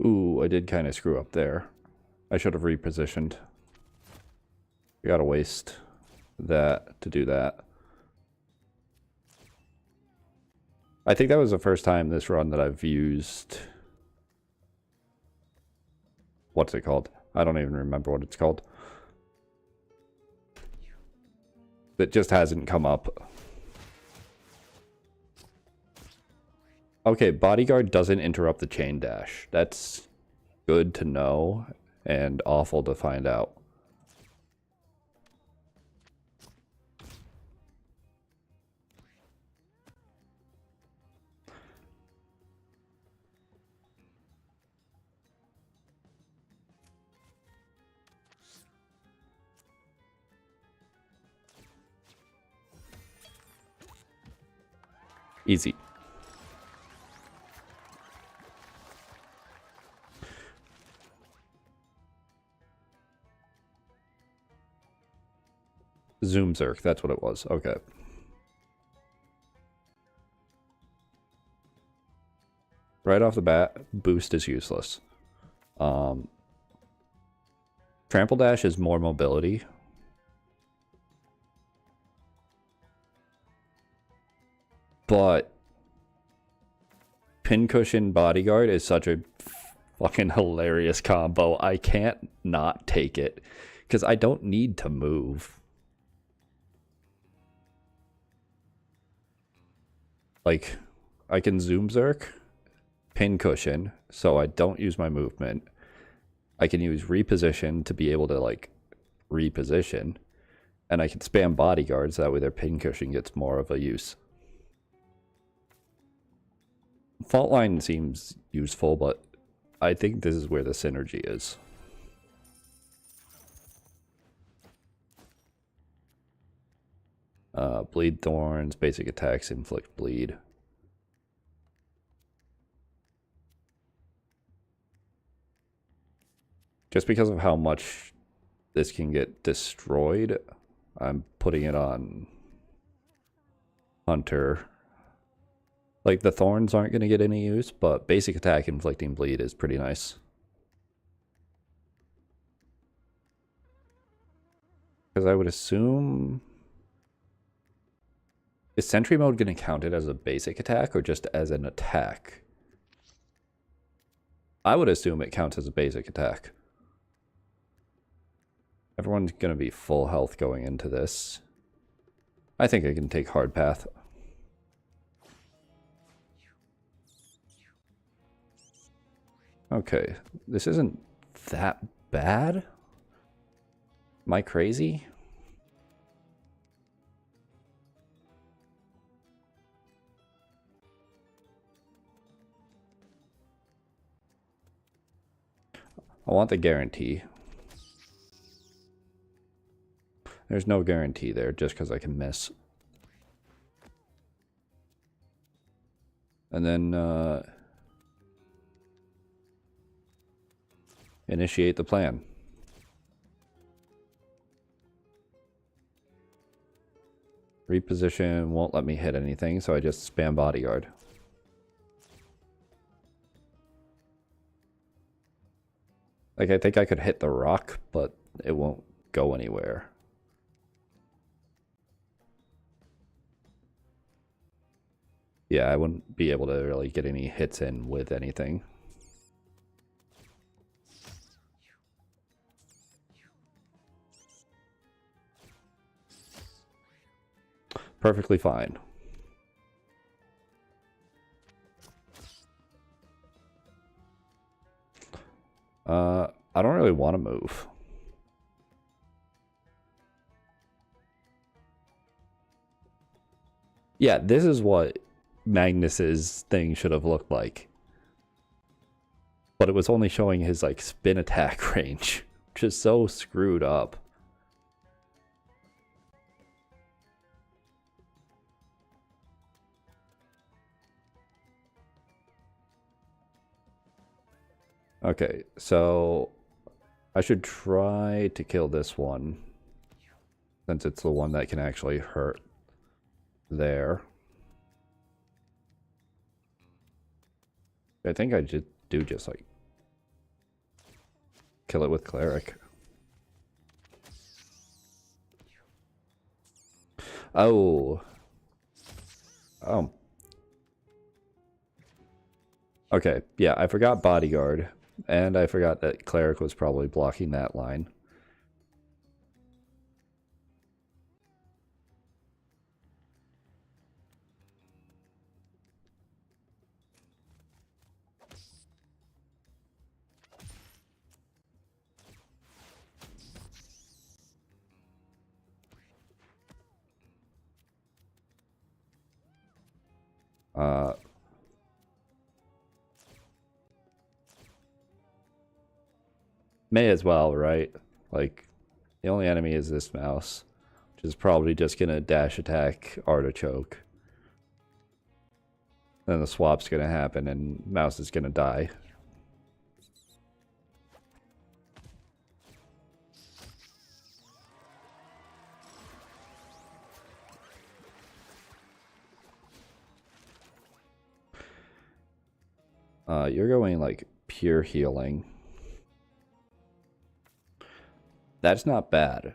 Ooh, I did kind of screw up there. I should have repositioned. I gotta waste that to do that. I think that was the first time this run that I've used... What's it called? I don't even remember what it's called. It just hasn't come up. Okay, bodyguard doesn't interrupt the chain dash. That's good to know. and awful to find out. Easy. Zoom Zerk, that's what it was. Okay. Right off the bat, boost is useless. Trample Dash is more mobility. But Pincushion Bodyguard is such a fucking hilarious combo. I can't not take it because I don't need to move. Like, I can Zoom Zerk, Pincushion, so I don't use my movement. I can use Reposition to be able to, like, reposition. And I can spam Bodyguards, that way their Pincushion gets more of a use. Fault Line seems useful, but I think this is where the synergy is. Bleed Thorns, basic attacks inflict bleed. Just because of how much this can get destroyed, I'm putting it on Hunter. Like, the Thorns aren't going to get any use, but basic attack inflicting bleed is pretty nice. Because I would assume... Is Sentry Mode going to count it as a basic attack or just as an attack? I would assume it counts as a basic attack. Everyone's going to be full health going into this. I think I can take Hard Path. Okay, this isn't that bad. Am I crazy? I want the guarantee. There's no guarantee there just because I can miss. And then initiate the plan. Reposition won't let me hit anything, so I just spam Bodyguard. Like, I think I could hit the rock, but it won't go anywhere. Yeah, I wouldn't be able to really get any hits in with anything. Perfectly fine. I don't really want to move. Yeah, this is what Magnus's thing should have looked like. But it was only showing his, like, spin attack range, which is so screwed up. Okay, so I should try to kill this one, since it's the one that can actually hurt there. I think I just do like kill it with Cleric. Oh. Okay, yeah, I forgot Bodyguard. And I forgot that Cleric was probably blocking that line. Uh, may as well, right? Like, the only enemy is this mouse, which is probably just gonna dash attack Artichoke. Then the swap's gonna happen and mouse is gonna die. You're going like pure healing. That's not bad.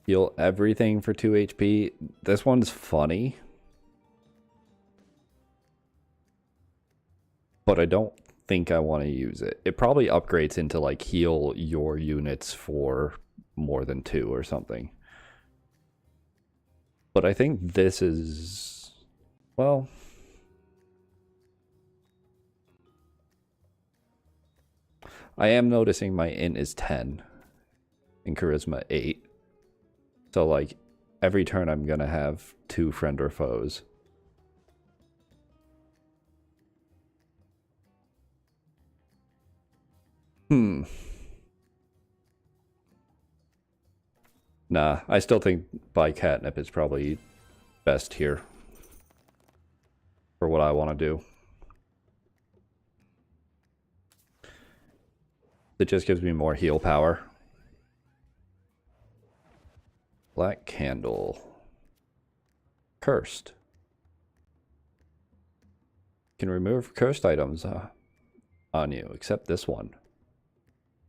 Heal everything for 2 HP. This one's funny. But I don't think I want to use it. It probably upgrades into like heal your units for more than 2 or something. But I think this is, well, I am noticing my int is 10 and charisma 8. So like every turn I'm gonna have 2 friend or foes. Nah, I still think buy catnip is probably best here for what I want to do. It just gives me more heal power. Black candle. Cursed. Can remove cursed items on you, except this one.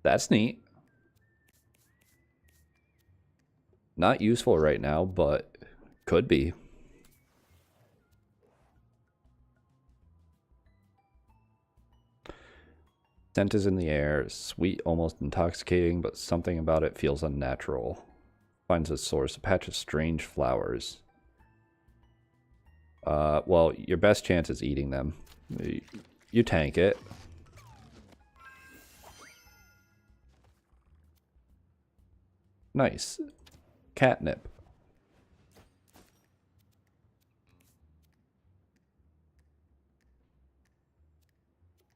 That's neat. Not useful right now, but could be. Scent is in the air, sweet, almost intoxicating, but something about it feels unnatural. Finds a source, a patch of strange flowers. Well, your best chance is eating them. You tank it. Nice. Catnip.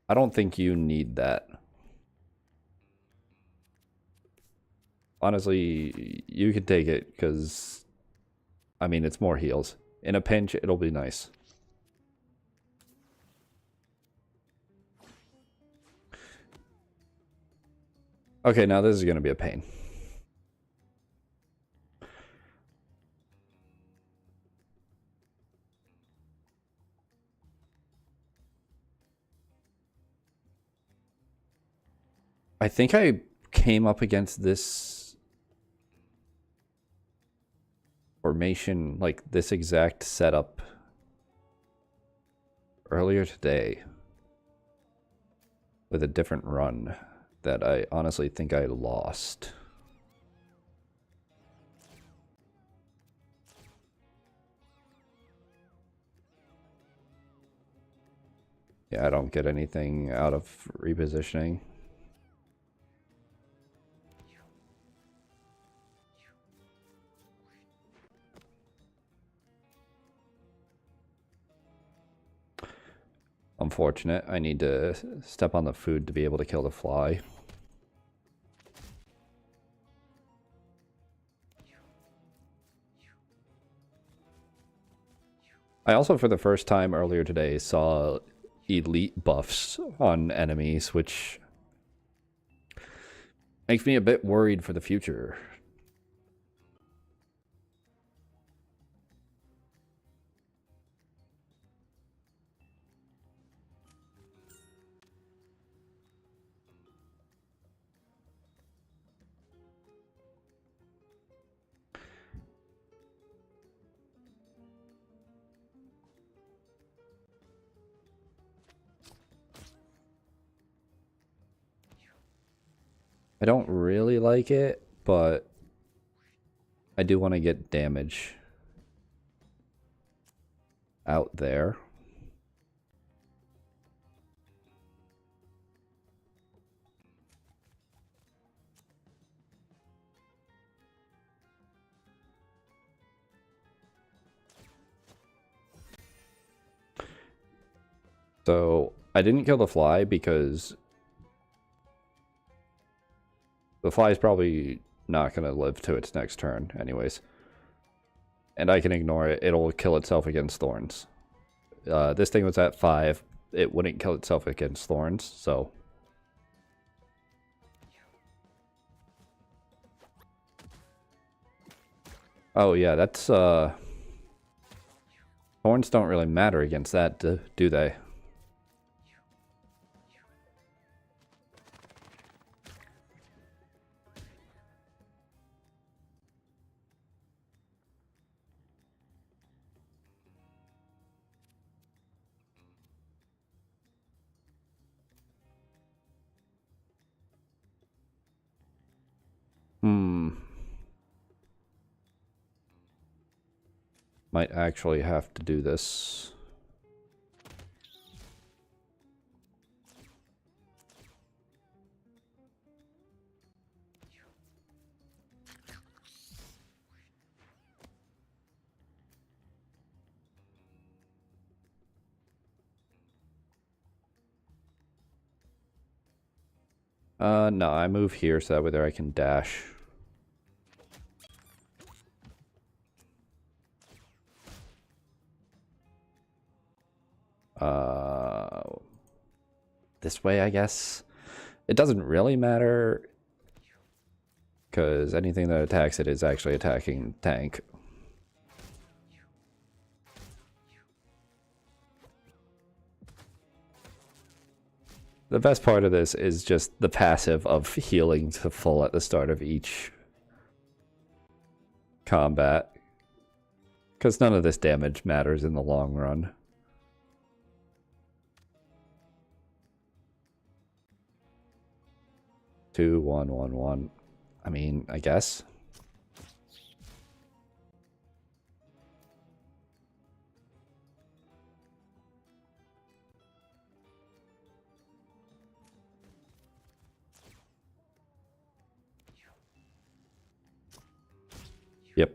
I don't think you need that. Honestly, you can take it because, I mean, it's more heals. In a pinch, it'll be nice. Okay, now this is going to be a pain. I think I came up against this formation, like this exact setup earlier today with a different run that I honestly think I lost. Yeah, I don't get anything out of repositioning. Unfortunate. I need to step on the food to be able to kill the fly. I also, for the first time earlier today, saw elite buffs on enemies, which makes me a bit worried for the future. I don't really like it, but I do want to get damage out there. So I didn't kill the fly because the fly is probably not going to live to its next turn anyways. And I can ignore it. It'll kill itself against thorns. This thing was at 5. It wouldn't kill itself against thorns, so... Oh yeah, that's... Thorns don't really matter against that, do they? Might actually have to do this. No, I move here so that way there I can dash. This way, I guess. It doesn't really matter, because anything that attacks it is actually attacking tank. The best part of this is just the passive of healing to full at the start of each combat, because none of this damage matters in the long run. 2, 1, 1, 1. I mean, I guess. Yep.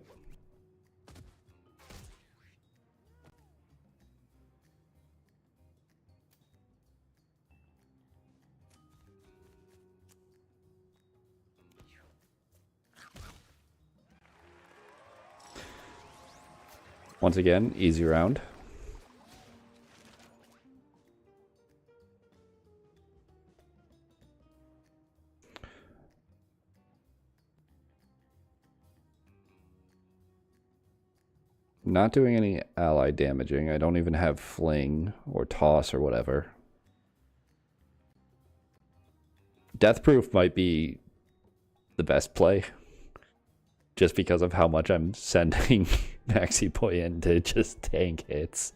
Once again, easy round. Not doing any ally damaging. I don't even have fling or toss or whatever. Deathproof might be the best play, just because of how much I'm sending Maxi Boy in to just tank hits.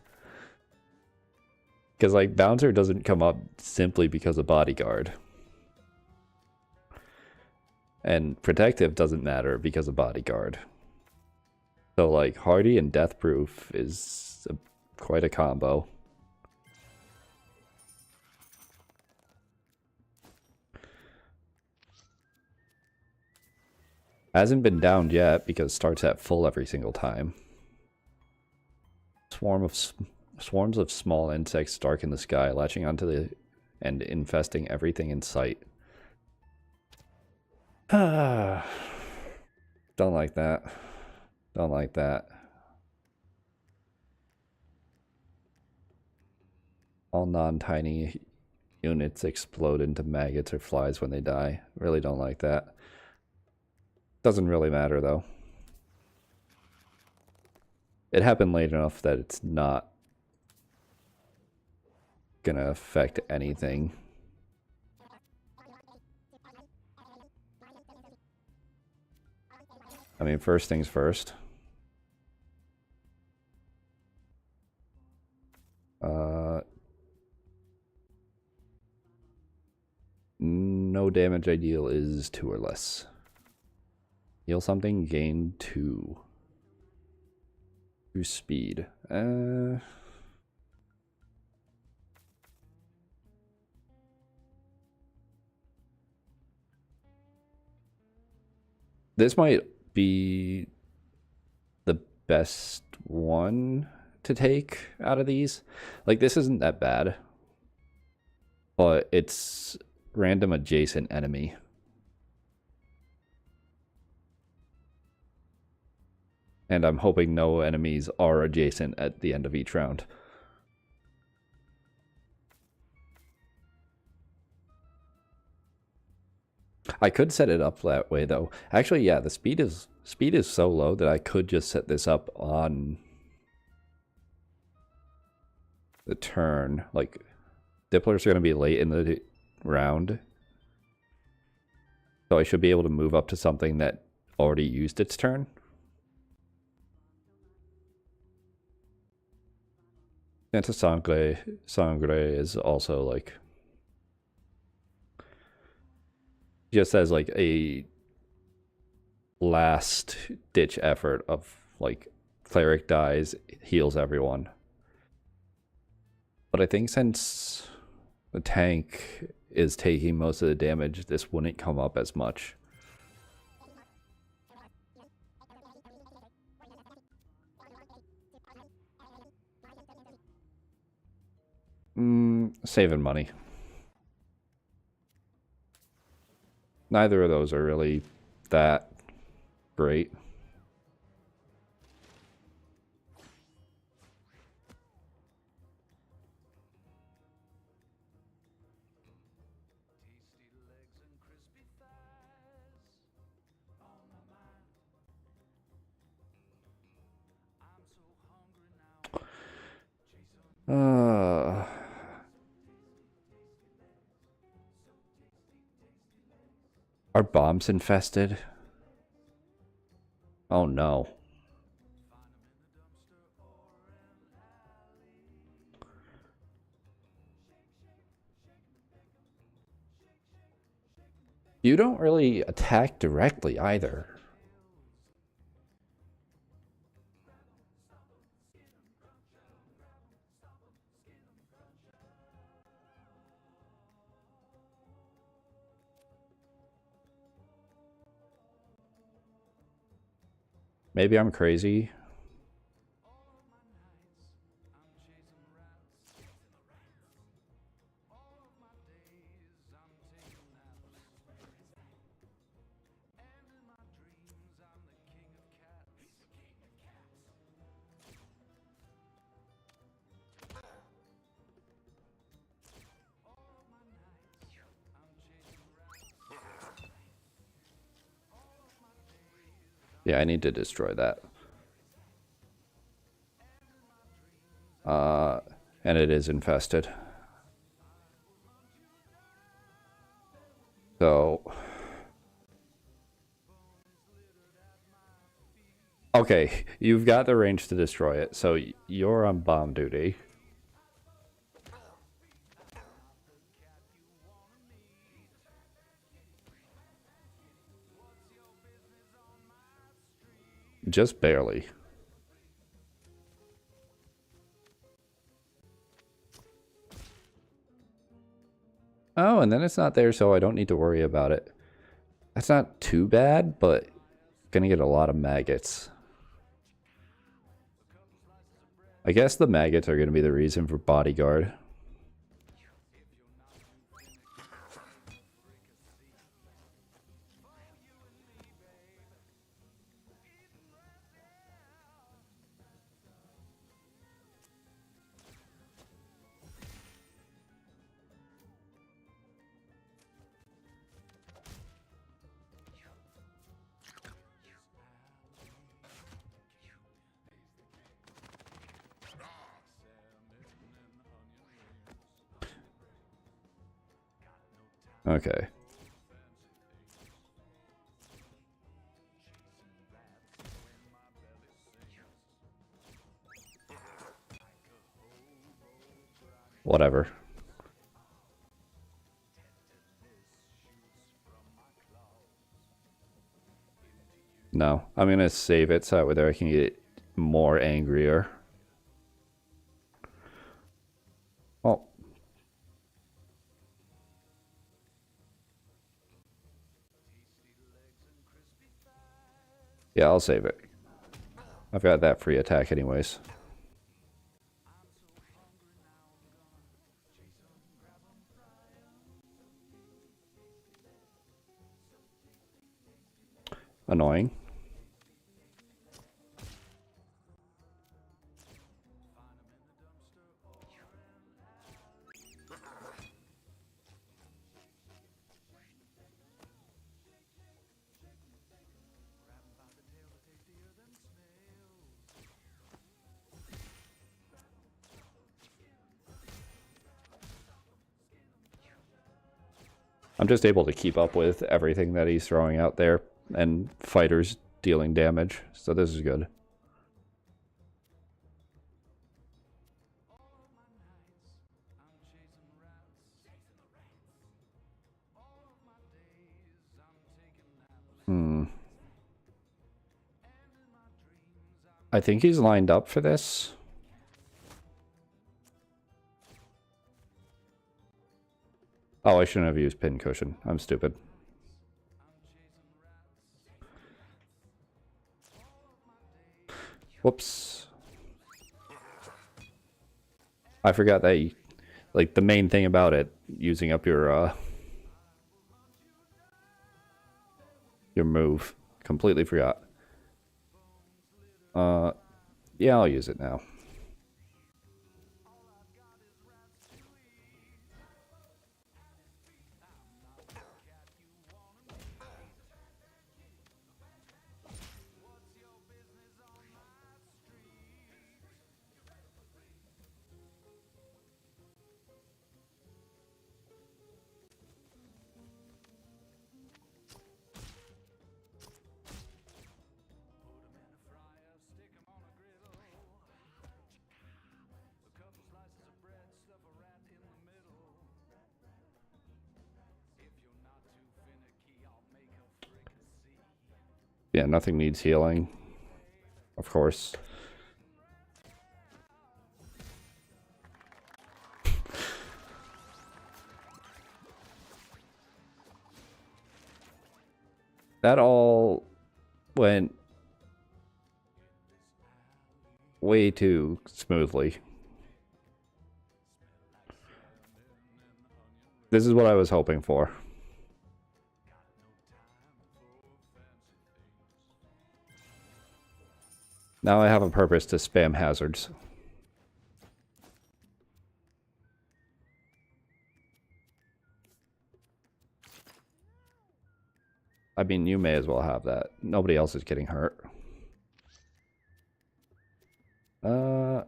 Because, like, Bouncer doesn't come up simply because of Bodyguard. And Protective doesn't matter because of Bodyguard. So, like, Hardy and Deathproof is quite a combo. Hasn't been downed yet because starts at full every single time. Swarms of small insects darken the sky, latching onto the and infesting everything in sight. Don't like that. Don't like that. All non-tiny units explode into maggots or flies when they die. Really don't like that. Doesn't really matter though. It happened late enough that it's not gonna affect anything. I mean, first things first. No damage ideal is 2 or less. Heal something, gain 2. 2 speed. This might be the best one to take out of these. Like, this isn't that bad. but it's random adjacent enemy. And I'm hoping no enemies are adjacent at the end of each round. I could set it up that way though. Actually, yeah, the speed is so low that I could just set this up on the turn. Like, Dipplers are going to be late in the round, so I should be able to move up to something that already used its turn. Santa Sangre is also like, just as like a last ditch effort of like cleric dies, heals everyone. But I think since the tank is taking most of the damage, this wouldn't come up as much. Saving money. Neither of those are really that great. Are bombs infested? Oh no. You don't really attack directly either. Maybe I'm crazy. Yeah, I need to destroy that. And it is infested. So... okay, you've got the range to destroy it, so you're on bomb duty. Just barely. Oh, and then it's not there, so I don't need to worry about it. That's not too bad, but gonna get a lot of maggots. I guess the maggots are gonna be the reason for bodyguard. Okay. Whatever. No, I'm gonna save it so that I can get more angrier. Oh. Yeah, I'll save it. I've got that free attack anyways. annoying. I'm just able to keep up with everything that he's throwing out there, and fighters dealing damage, so this is good. I think he's lined up for this. Oh, I shouldn't have used pincushion. I'm stupid. Whoops. I forgot that you, like, the main thing about it, using up your move. Completely forgot. Yeah, I'll use it now. Yeah, nothing needs healing. Of course. That all went way too smoothly. This is what I was hoping for. Now I have a purpose to spam hazards. I mean, you may as well have that. Nobody else is getting hurt. I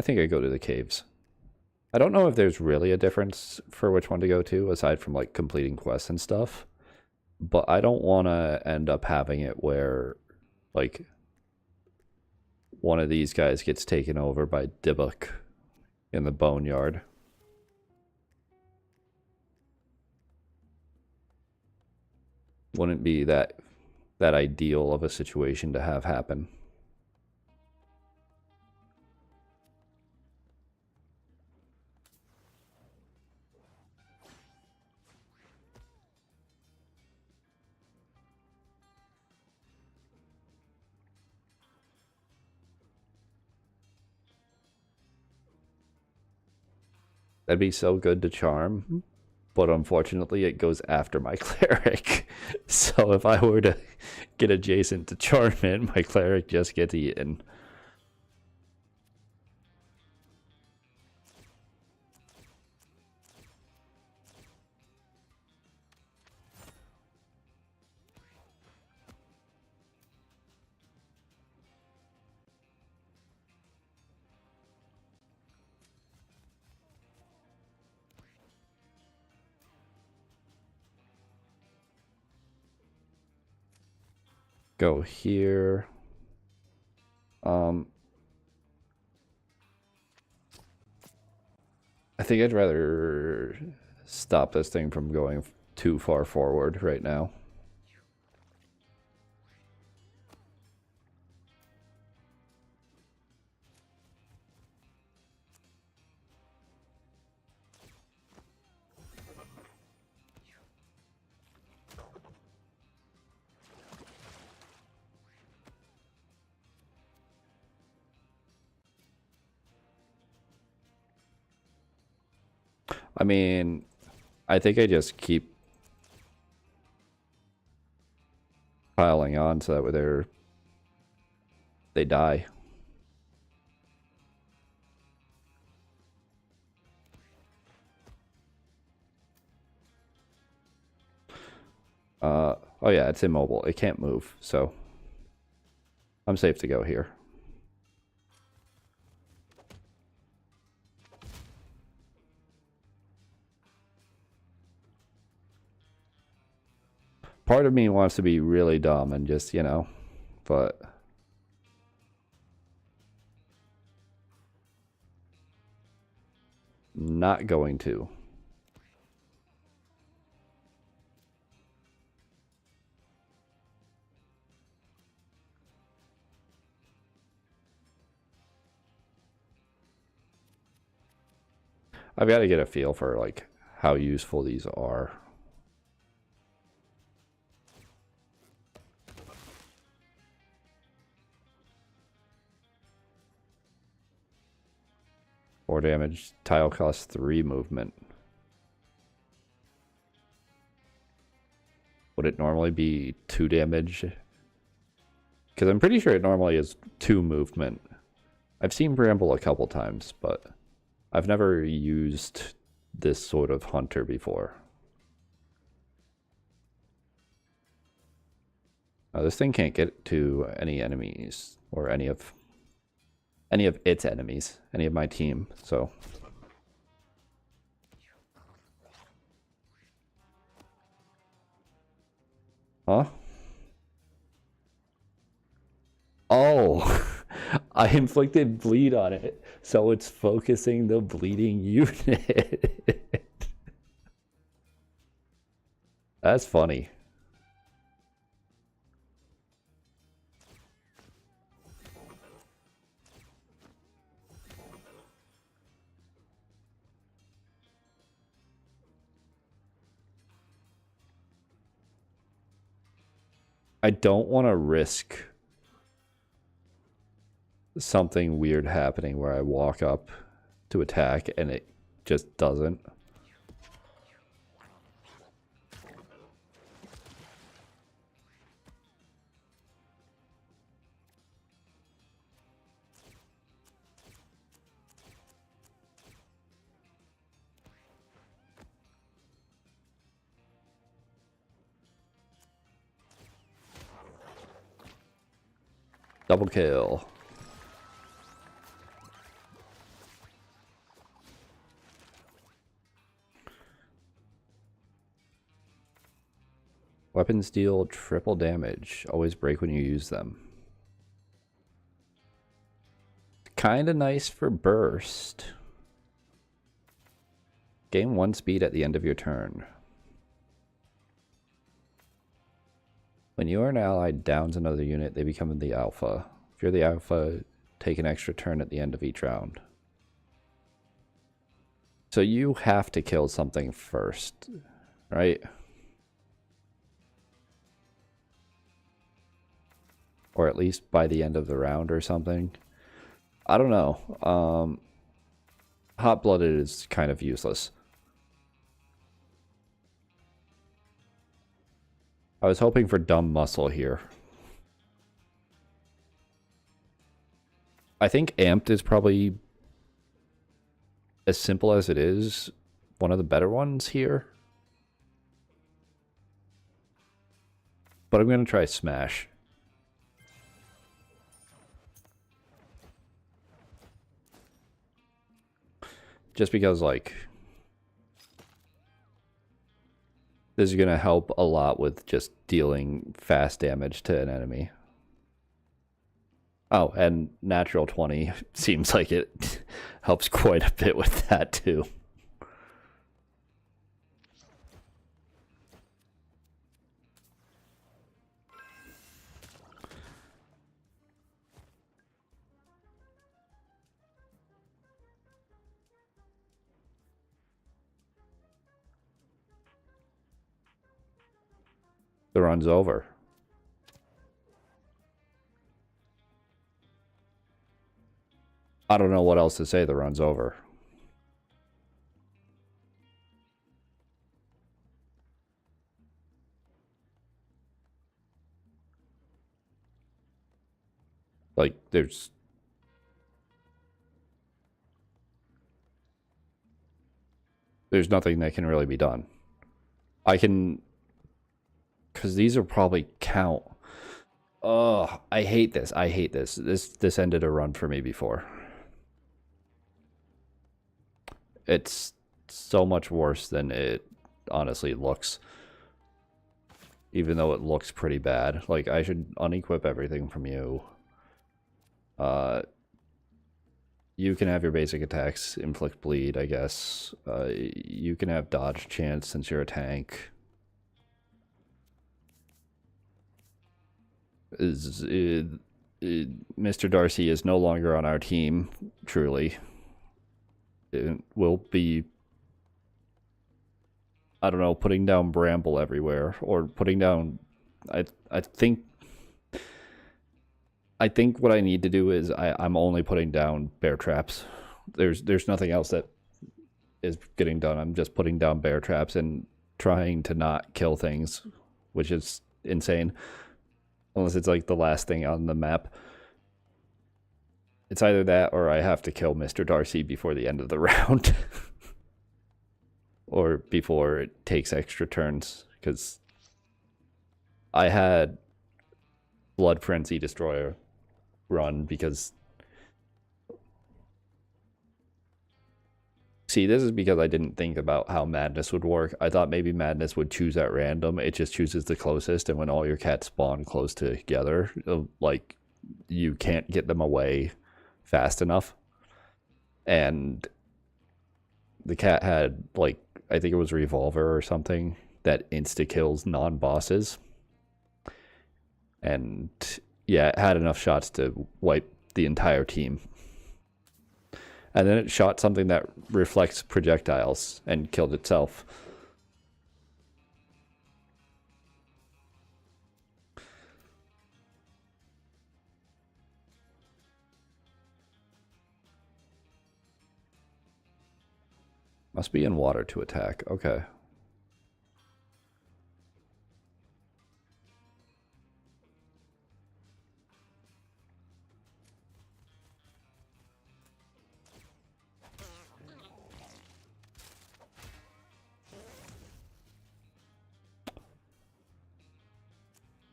think I go to the caves. I don't know if there's really a difference for which one to go to, aside from, like, completing quests and stuff. But I don't want to end up having it where, like, one of these guys gets taken over by Dybbuk in the boneyard. Wouldn't be that ideal of a situation to have happen. That'd be so good to charm, but unfortunately it goes after my cleric. So if I were to get adjacent to charm it, my cleric just gets eaten. Go here. I think I'd rather stop this thing from going too far forward right now. I mean, I think I just keep piling on so that way they die. Oh yeah, it's immobile. It can't move, so I'm safe to go here. Part of me wants to be really dumb and just, you know, but not going to. I've got to get a feel for like how useful these are. Four damage, tile costs 3 movement. Would it normally be 2 damage? Because I'm pretty sure it normally is 2 movement. I've seen Bramble a couple times, but I've never used this sort of hunter before. Now, this thing can't get to any enemies or any of its enemies, any of my team, so. Huh? Oh, I inflicted bleed on it, so it's focusing the bleeding unit. That's funny. I don't want to risk something weird happening where I walk up to attack and it just doesn't. Double kill. Weapons deal triple damage. Always break when you use them. Kinda nice for burst. Gain 1 speed at the end of your turn. When you or an ally downs another unit, they become the alpha. If you're the alpha, take an extra turn at the end of each round. So you have to kill something first, right? Or at least by the end of the round or something. I don't know. Hot-blooded is kind of useless. I was hoping for dumb muscle here. I think amped is probably, as simple as it is, one of the better ones here. But I'm going to try smash. Just because, like, this is going to help a lot with just dealing fast damage to an enemy. Oh, and natural 20 seems like it helps quite a bit with that, too. The run's over. I don't know what else to say. The run's over. Like, there's nothing that can really be done. I can, because these are probably count. Oh, I hate this. I hate this. This ended a run for me before. It's so much worse than it honestly looks. Even though it looks pretty bad. Like, I should unequip everything from you. You can have your basic attacks inflict bleed, I guess. You can have dodge chance since you're a tank. Mr. Darcy is no longer on our team, truly. It will be, I don't know, putting down Bramble everywhere, or putting down, I think what I need to do is I'm only putting down bear traps. There's nothing else that is getting done. I'm just putting down bear traps and trying to not kill things, which is insane. Unless it's like the last thing on the map. It's either that or I have to kill Mr. Darcy before the end of the round. Or before it takes extra turns. Because I had Blood Frenzy Destroyer run because... See, this is because I didn't think about how Madness would work. I thought maybe Madness would choose at random. It just chooses the closest, and when all your cats spawn close together, like, you can't get them away fast enough. And the cat had, like, I think it was Revolver or something that insta-kills non-bosses. And, yeah, it had enough shots to wipe the entire team. And then it shot something that reflects projectiles and killed itself. Must be in water to attack. Okay.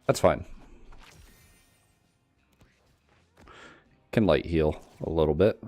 That's fine. Can light heal a little bit.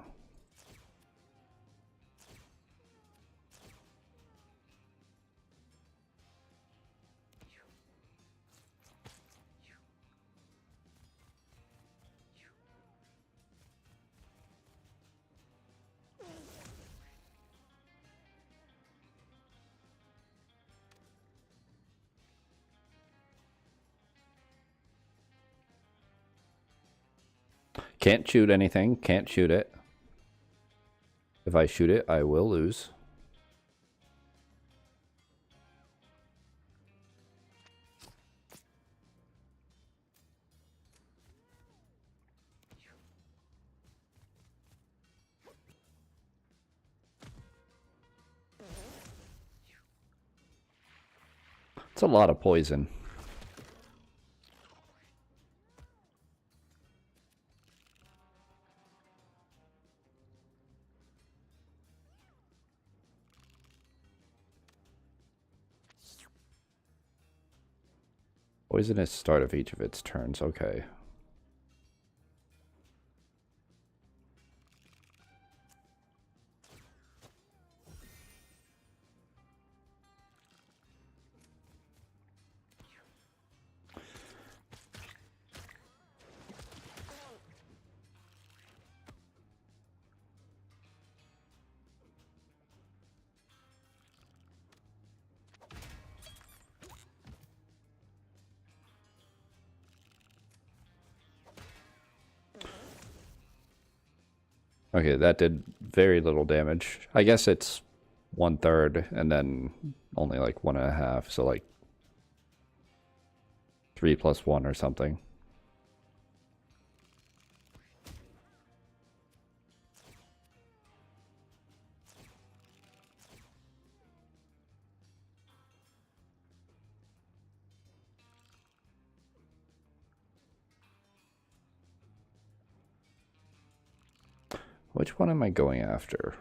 Can't shoot anything. Can't shoot it. If I shoot it, I will lose. It's a lot of poison. Poisonous start of each of its turns. Okay. Okay, that did very little damage. I guess it's 1/3 and then only like 1.5, so like 3 + 1 or something. Which one am I going after?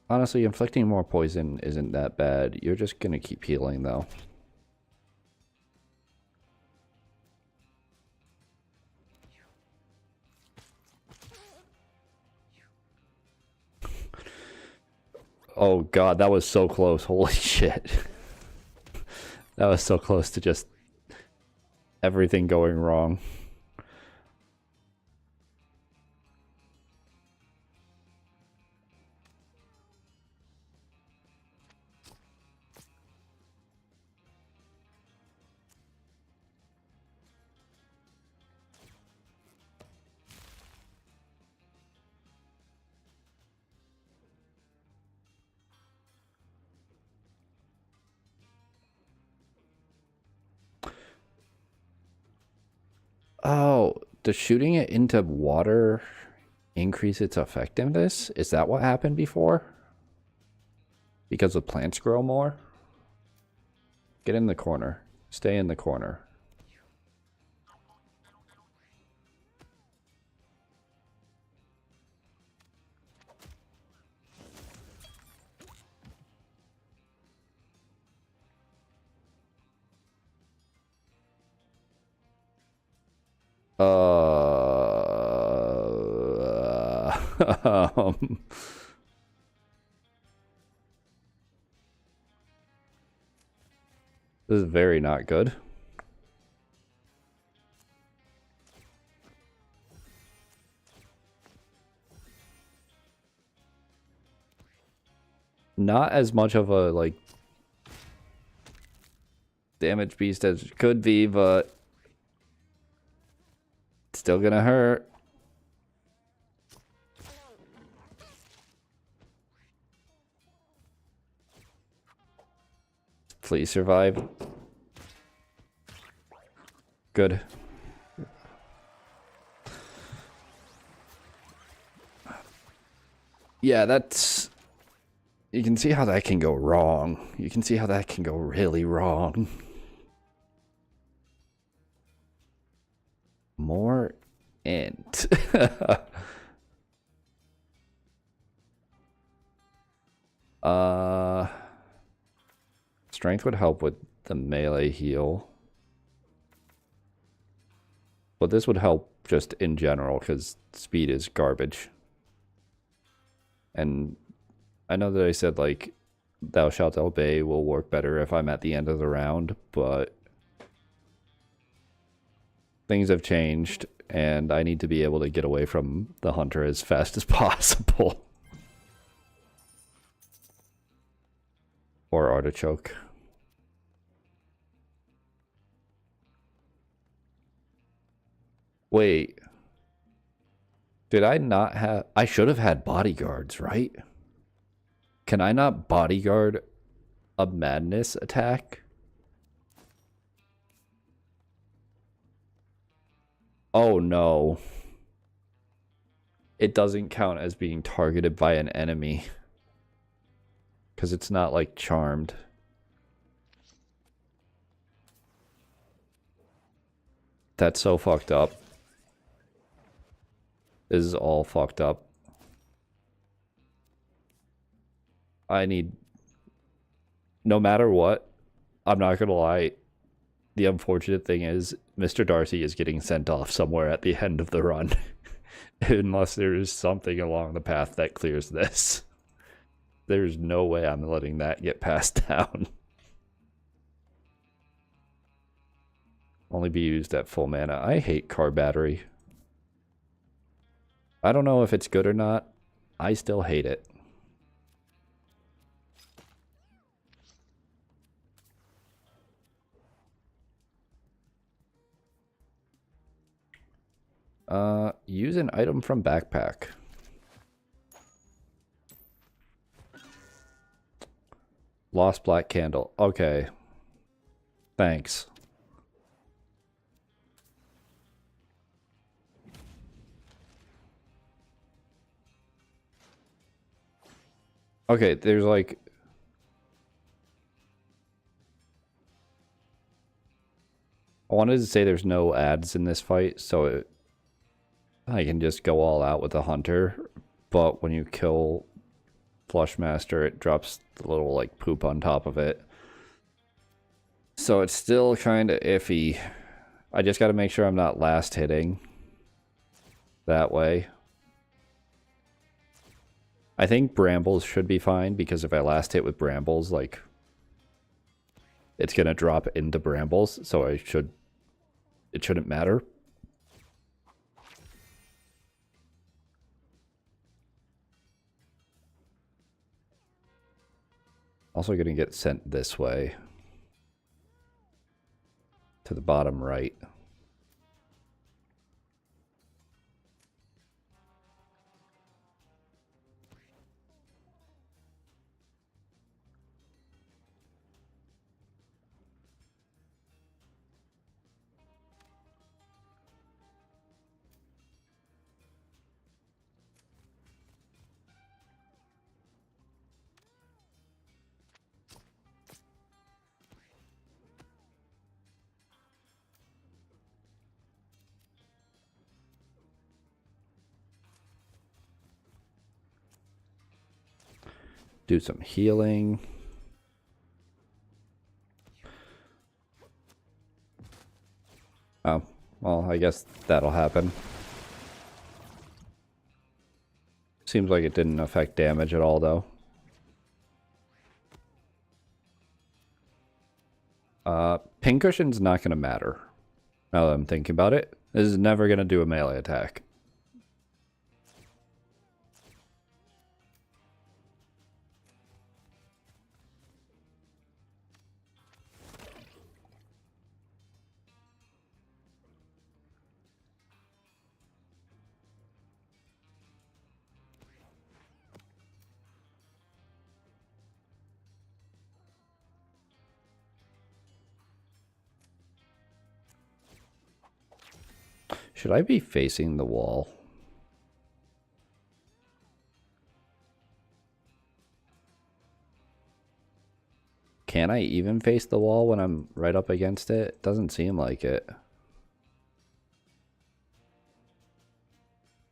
Honestly, inflicting more poison isn't that bad. You're just gonna keep healing, though. Oh god, that was so close. Holy shit. That was so close to just everything going wrong. Oh, does shooting it into water increase its effectiveness? Is that what happened before? Because the plants grow more? Get in the corner. Stay in the corner. Um, this is very not good. Not as much of a, like, damage beast as it could be, but it's still gonna hurt. Please survive. Good. Yeah, that's... You can see how that can go wrong. You can see how that can go really wrong. More int. Strength would help with the melee heal. But this would help just in general, because speed is garbage. And I know that I said, like, Thou Shalt Obey will work better if I'm at the end of the round, but things have changed, and I need to be able to get away from the hunter as fast as possible. Or artichoke. Wait. Did I not have... I should have had bodyguards, right? Can I not bodyguard a madness attack? Oh no. It doesn't count as being targeted by an enemy. Because it's not, like, charmed. That's so fucked up. This is all fucked up. I need... No matter what, I'm not gonna lie, the unfortunate thing is Mr. Darcy is getting sent off somewhere at the end of the run. Unless there is something along the path that clears this. There's no way I'm letting that get passed down. Only be used at full mana. I hate car battery. I don't know if it's good or not. I still hate it. Use an item from backpack. Lost black candle. Okay. Thanks. Okay, there's like... I wanted to say there's no ads in this fight, so I can just go all out with the hunter, but when you kill Flushmaster, it drops the little like poop on top of it. So it's still kind of iffy. I just got to make sure I'm not last hitting that way. I think brambles should be fine, because if I last hit with brambles, like, it's gonna drop into brambles, so it shouldn't matter. Also gonna get sent this way to the bottom right. Do some healing. Oh, well, I guess that'll happen. Seems like it didn't affect damage at all, though. Pincushion's not going to matter. Now that I'm thinking about it, this is never going to do a melee attack. Should I be facing the wall? Can I even face the wall when I'm right up against it? Doesn't seem like it.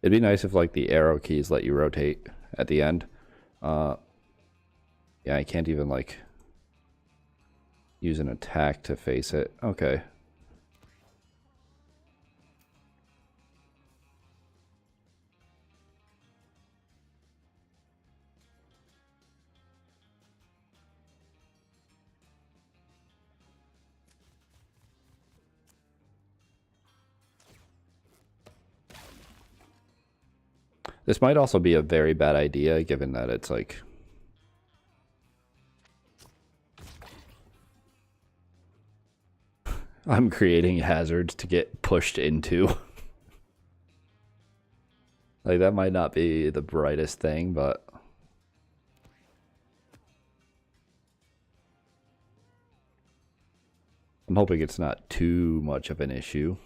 It'd be nice if like the arrow keys let you rotate at the end. Yeah, I can't even like use an attack to face it. Okay. This might also be a very bad idea, given that it's like... I'm creating hazards to get pushed into. Like, that might not be the brightest thing, but... I'm hoping it's not too much of an issue.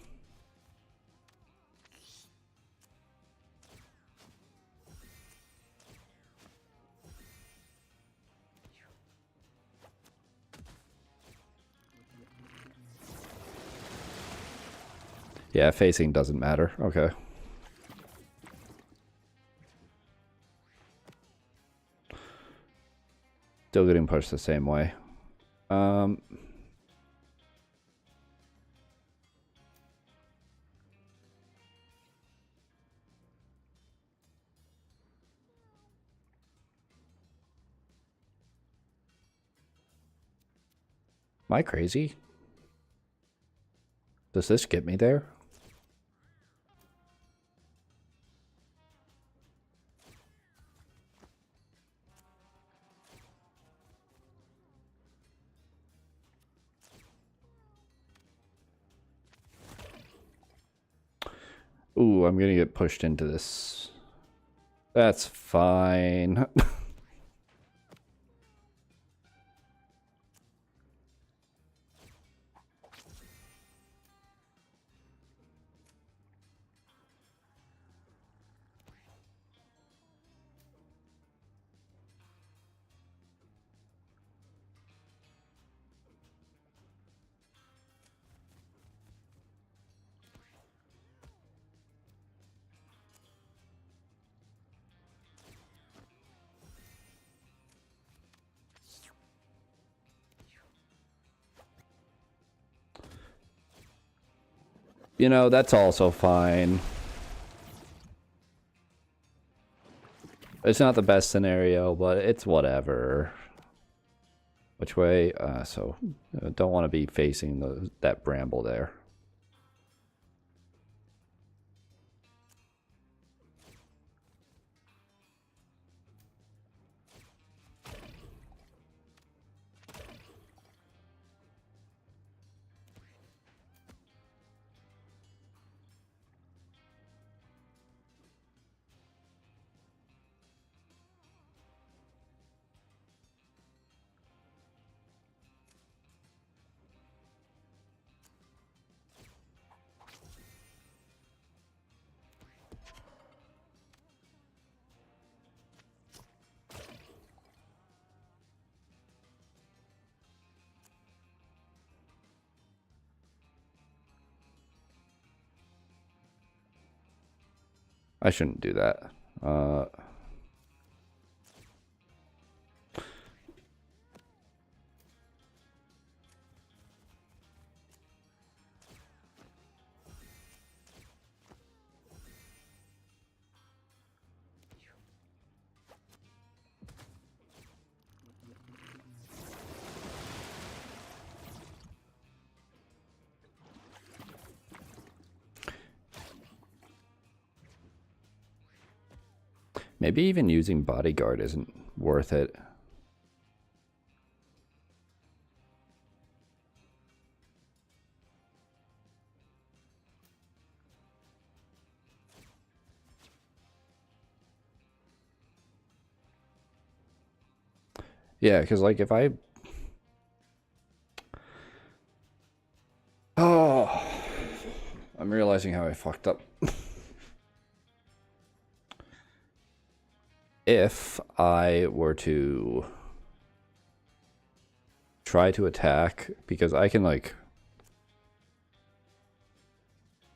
Yeah, facing doesn't matter. Okay. Still getting pushed the same way. Am I crazy? Does this get me there? Ooh, I'm gonna get pushed into this. That's fine. You know, that's also fine. It's not the best scenario, but it's whatever. Which way? So don't want to be facing that bramble there. I shouldn't do that. Maybe even using bodyguard isn't worth it. Yeah, because like if I... Oh, I'm realizing how I fucked up. If I were to try to attack, because I can like...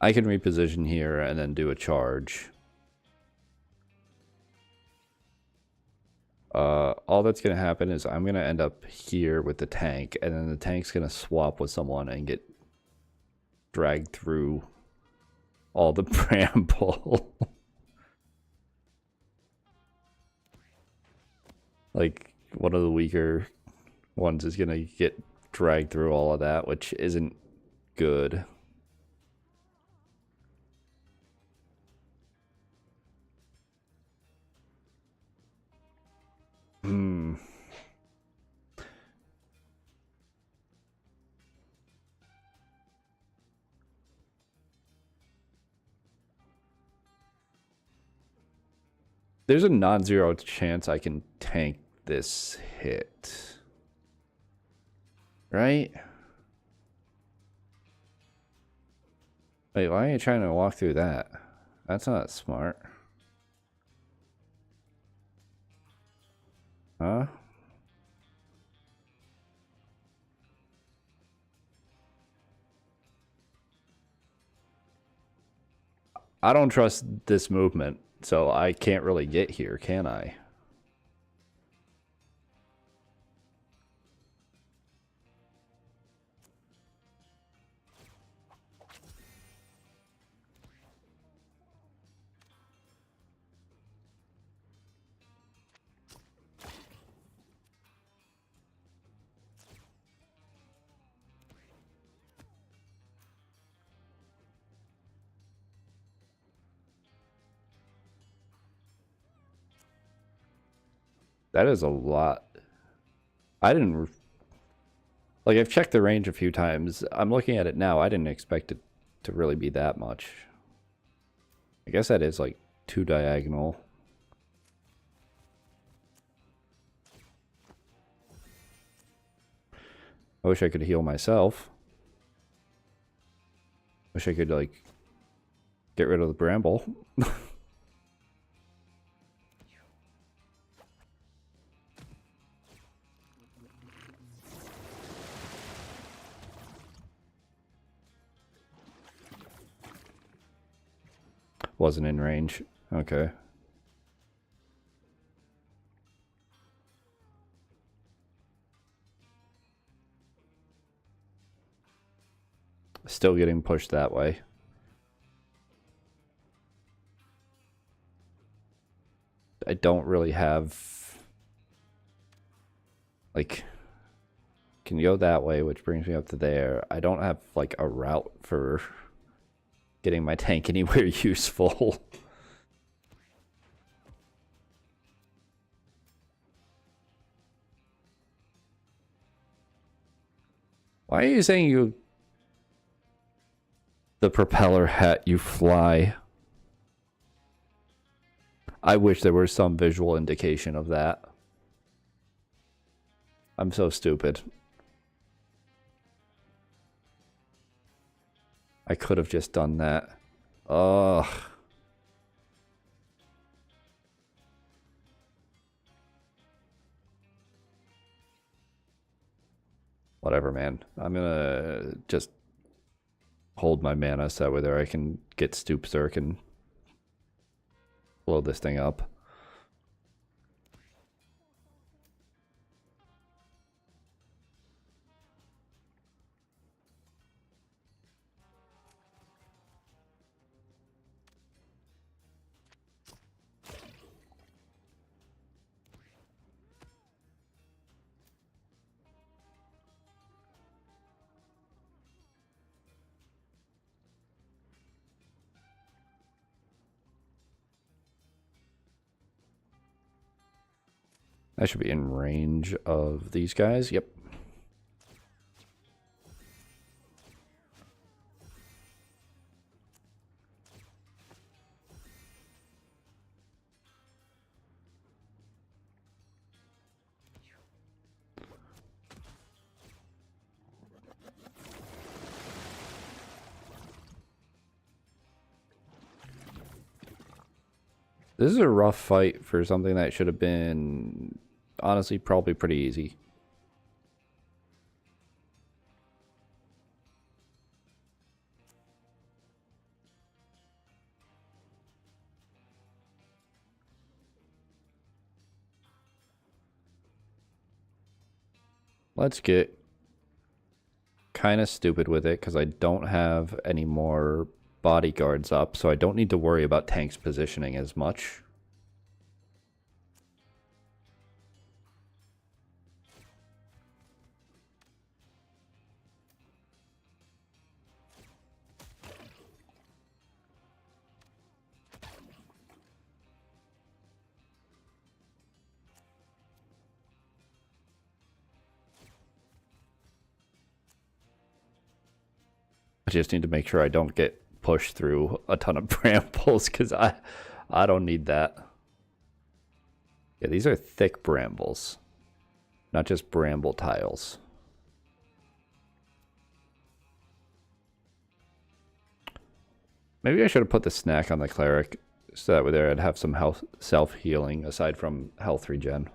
I can reposition here and then do a charge. All that's going to happen is I'm going to end up here with the tank, and then the tank's going to swap with someone and get dragged through all the bramble. Like, one of the weaker ones is going to get dragged through all of that, which isn't good. There's a non-zero chance I can tank this hit. Right? Wait, why are you trying to walk through that? That's not smart. Huh? I don't trust this movement, so I can't really get here, can I? That is a lot. I didn't... Like, I've checked the range a few times. I'm looking at it now. I didn't expect it to really be that much. I guess that is, like, 2 diagonal. I wish I could heal myself. Wish I could, like, get rid of the bramble. Wasn't in range. Okay. Still getting pushed that way. don't really have, like, can go that way, which brings me up to there. I don't have like a route for getting my tank anywhere useful. Why are you saying the propeller hat you fly? I wish there was some visual indication of that. I'm so stupid. I could have just done that. Ugh. Whatever, man. I'm gonna just hold my mana so whether I can get Stoop Zerk and blow this thing up. I should be in range of these guys. Yep. This is a rough fight for something that should have been, honestly, probably pretty easy. Let's get kind of stupid with it because I don't have any more bodyguards up, so I don't need to worry about tanks positioning as much. I just need to make sure I don't get pushed through a ton of brambles because I don't need that. Yeah, these are thick brambles, not just bramble tiles. Maybe I should have put the snack on the cleric so that way there I'd have some health self-healing aside from health regen.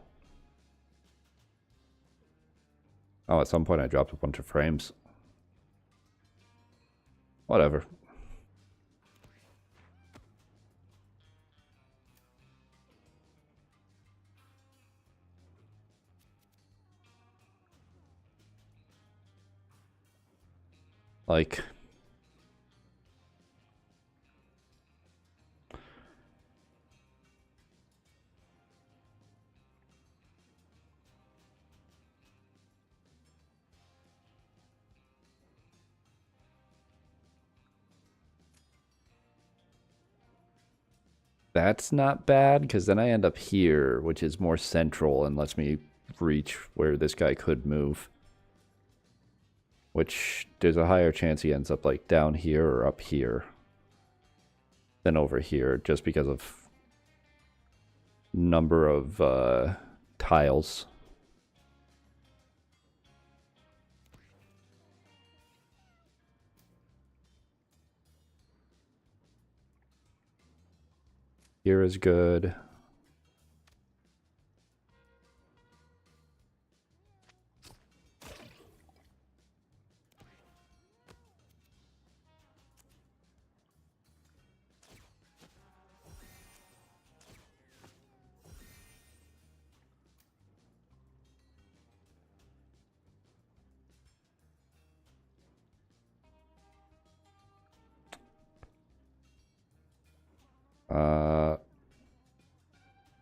Oh, at some point I dropped a bunch of frames. Whatever. Like, that's not bad because then I end up here, which is more central and lets me reach where this guy could move. Which there's a higher chance he ends up like down here or up here than over here just because of number of tiles. Here is good.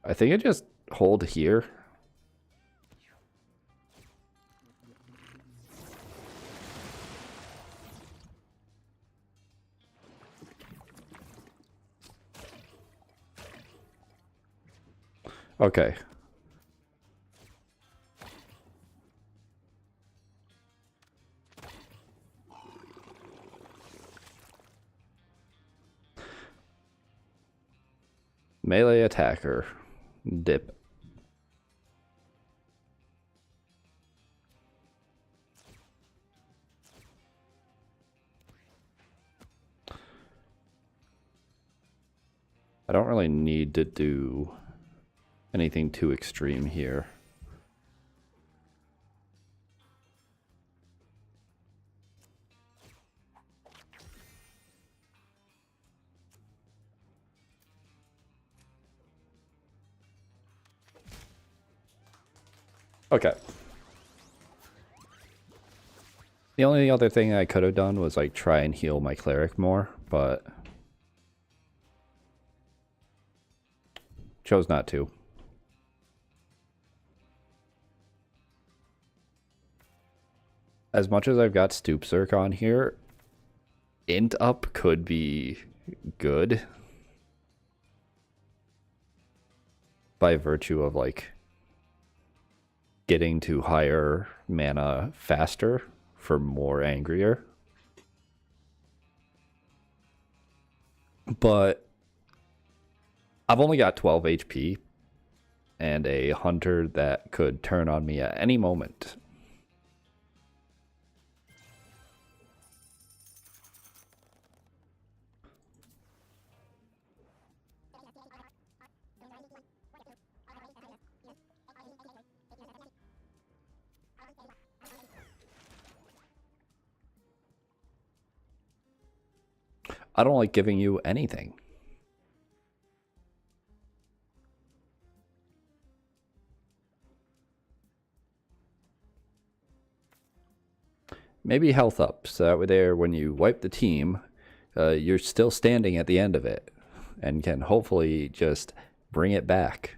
I think I just hold here. Okay. Melee attacker. Dip. I don't really need to do anything too extreme here. Okay. The only other thing I could have done was like try and heal my cleric more, but chose not to. As much as I've got Stoop Circ on here, Int up could be good by virtue of like getting to higher mana faster for more angrier. But I've only got 12 HP and a hunter that could turn on me at any moment. I don't like giving you anything. Maybe health up, so that way there, when you wipe the team, you're still standing at the end of it, and can hopefully just bring it back.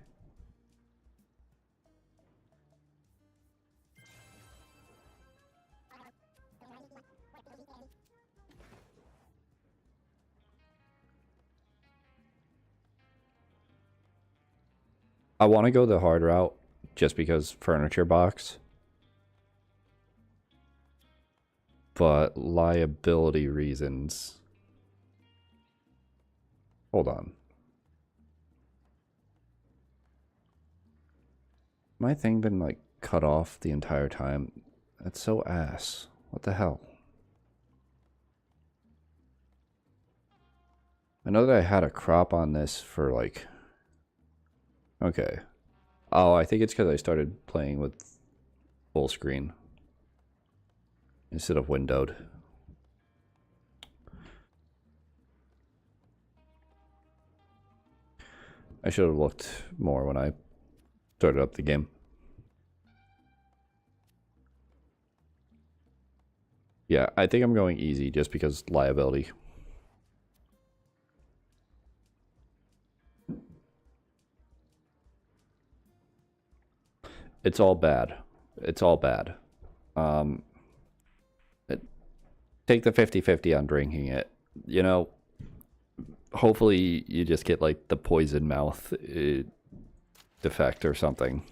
I want to go the hard route, just because furniture box. But liability reasons. Hold on. My thing been like cut off the entire time. That's so ass. What the hell? I know that I had a crop on this for like... Okay. Oh, I think it's because I started playing with full screen instead of windowed. I should have looked more when I started up the game. Yeah, I think I'm going easy just because liability. It's all bad. It's all bad. Take the 50-50 on drinking it. You know, hopefully you just get like the poison mouth defect or something.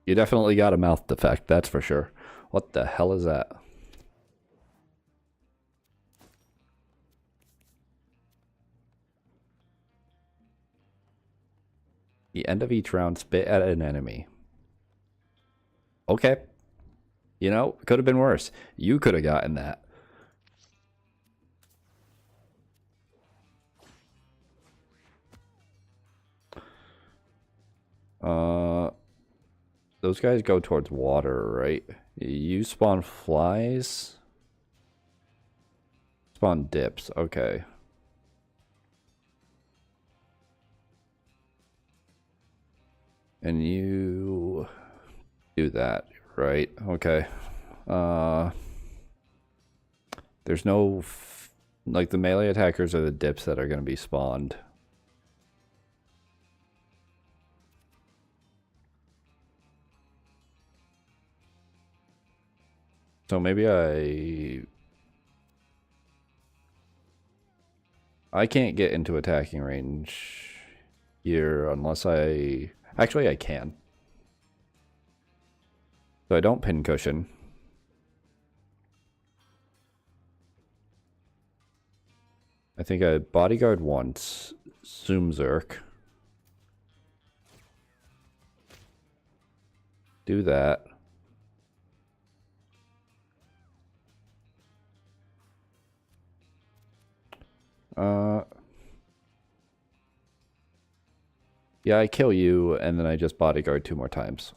You definitely got a mouth defect, that's for sure. What the hell is that? The end of each round, spit at an enemy. Okay. You know, it could have been worse. You could have gotten that. Those guys go towards water, right? You spawn flies? Spawn dips, okay. And you do that, right? Okay. There's no Like, the melee attackers are the dips that are going to be spawned. So maybe I can't get into attacking range here unless I... Actually, I can. So I don't pin cushion. I think I bodyguard once. Zoom Zerk. Do that. Yeah, I kill you, and then I just bodyguard 2 more times.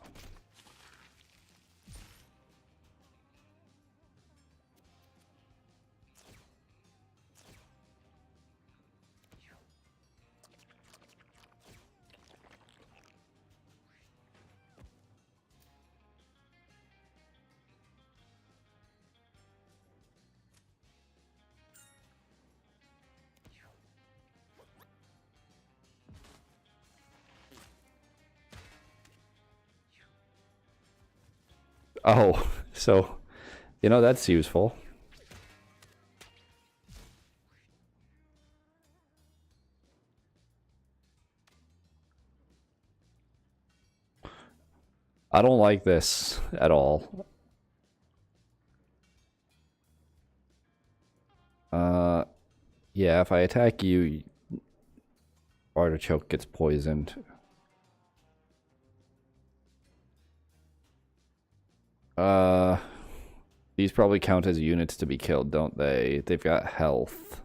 Oh, so, you know, that's useful. I don't like this at all. Yeah, if I attack you, Artichoke gets poisoned. These probably count as units to be killed, don't they? They've got health.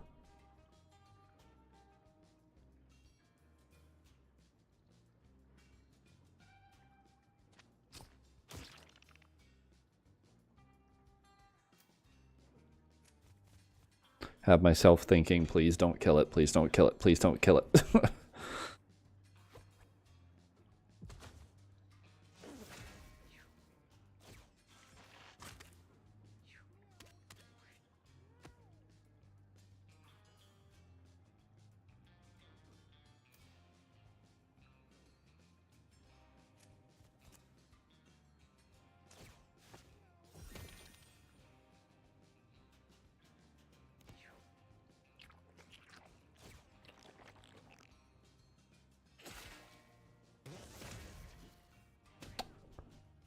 Have myself thinking, please don't kill it, please don't kill it, please don't kill it.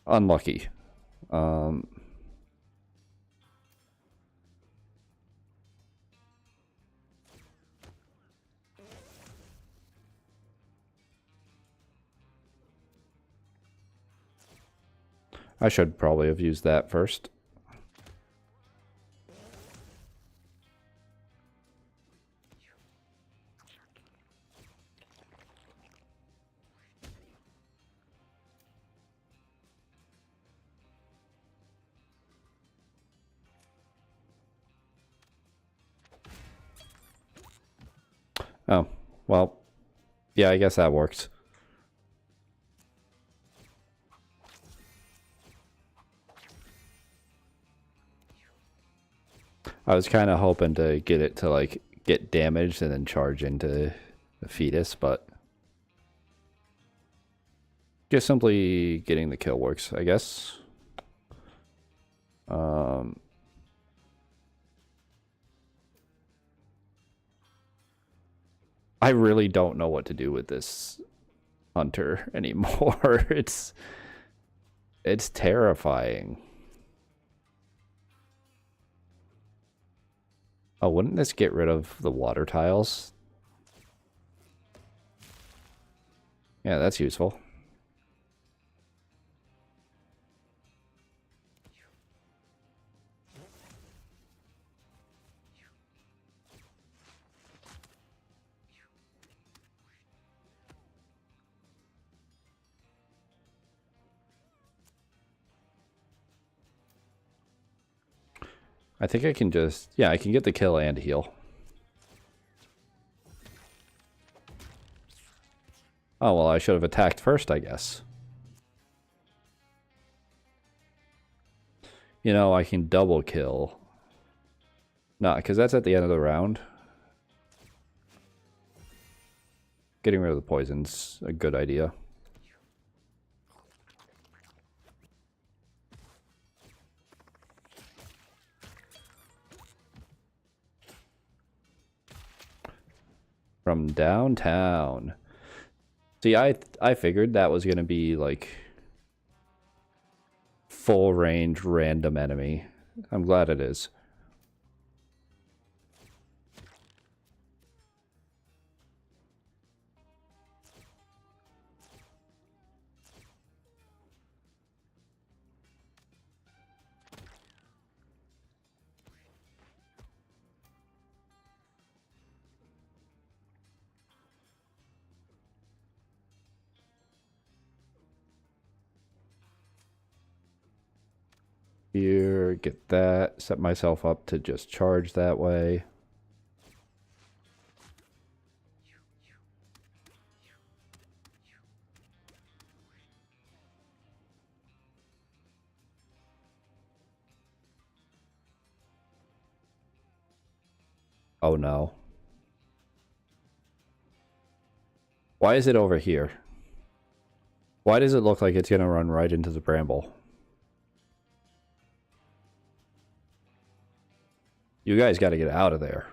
Unlucky. I should probably have used that first. Oh, well, yeah, I guess that works. I was kind of hoping to get it to, like, get damaged and then charge into the fetus, but just simply getting the kill works, I guess. I really don't know what to do with this hunter anymore. It's terrifying. Oh, wouldn't this get rid of the water tiles? Yeah, that's useful. I think I can just... Yeah, I can get the kill and heal. Oh, well, I should have attacked first, I guess. You know, I can double kill. Nah, because that's at the end of the round. Getting rid of the poison's a good idea. From downtown. See, I figured that was gonna be like full range random enemy. I'm glad it is. Here, get that, set myself up to just charge that way. Oh no. Why is it over here? Why does it look like it's gonna run right into the bramble? You guys gotta get out of there.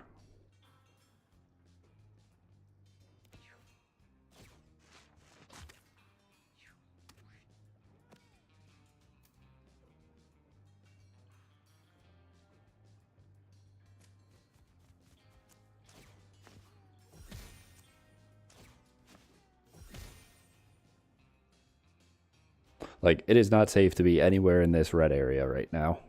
Like, it is not safe to be anywhere in this red area right now.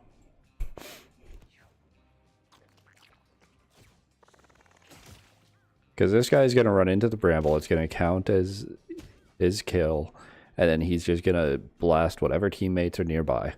Because this guy's going to run into the bramble. It's going to count as his kill. And then he's just going to blast whatever teammates are nearby.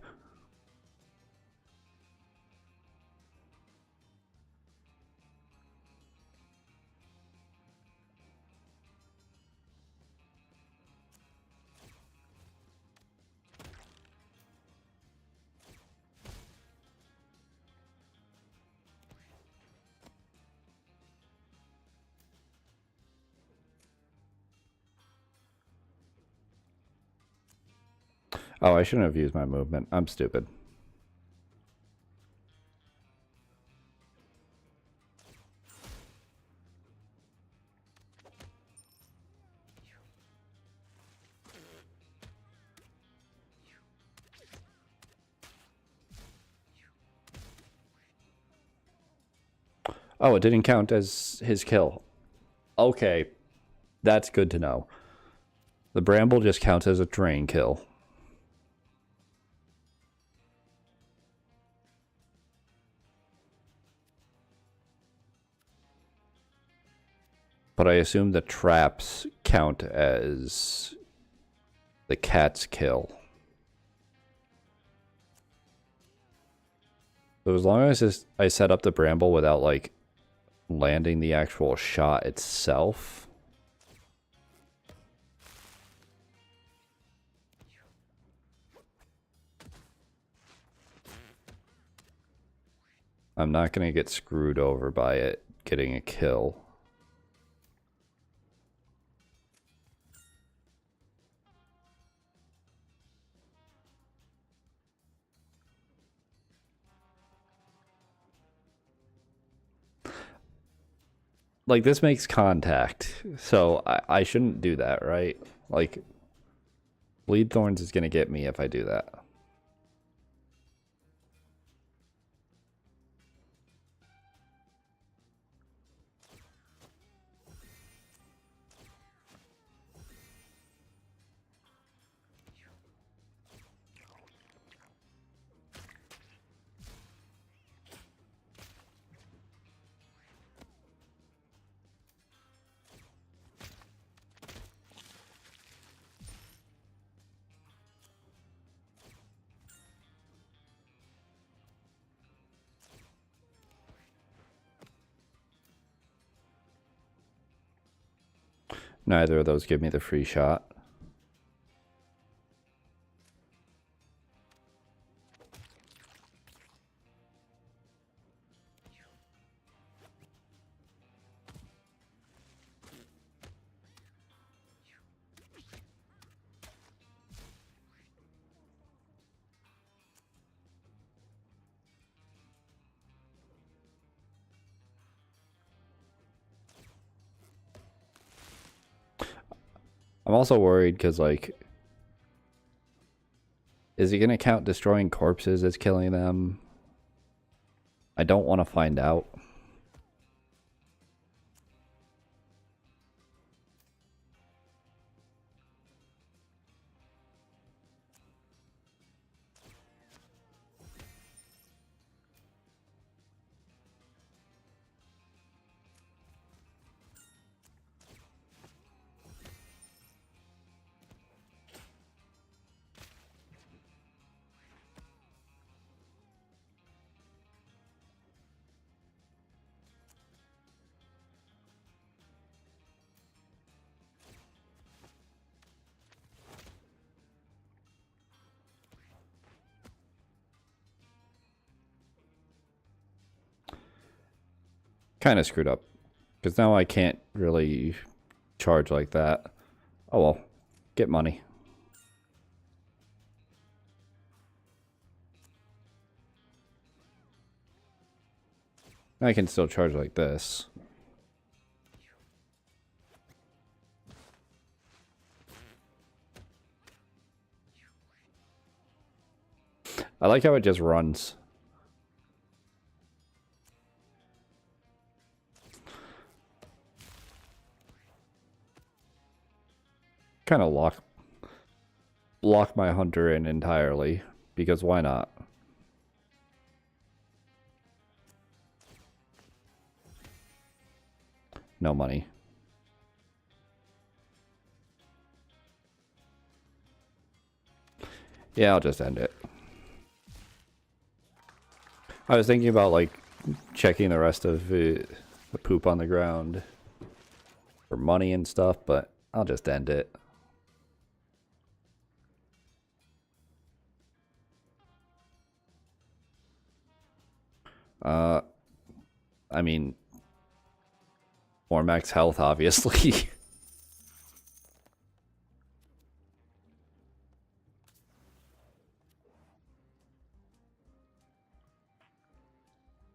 Oh, I shouldn't have used my movement. I'm stupid. Oh, it didn't count as his kill. Okay, that's good to know. The bramble just counts as a drain kill. But I assume the traps count as the cat's kill. So as long as I set up the bramble without, like, landing the actual shot itself. I'm not going to get screwed over by it getting a kill. Like, this makes contact, so I shouldn't do that, right? Like, Bleed Thorns is going to get me if I do that. Neither of those give me the free shot. I'm also worried because, like, is he gonna count destroying corpses as killing them? I don't want to find out. Kind of screwed up. Because now I can't really charge like that. Oh well. Get money. I can still charge like this. I like how it just runs. Kind of lock my hunter in entirely, because why not? No money. Yeah, I'll just end it. I was thinking about, like, checking the rest of the poop on the ground for money and stuff, but I'll just end it. I mean, more max health, obviously.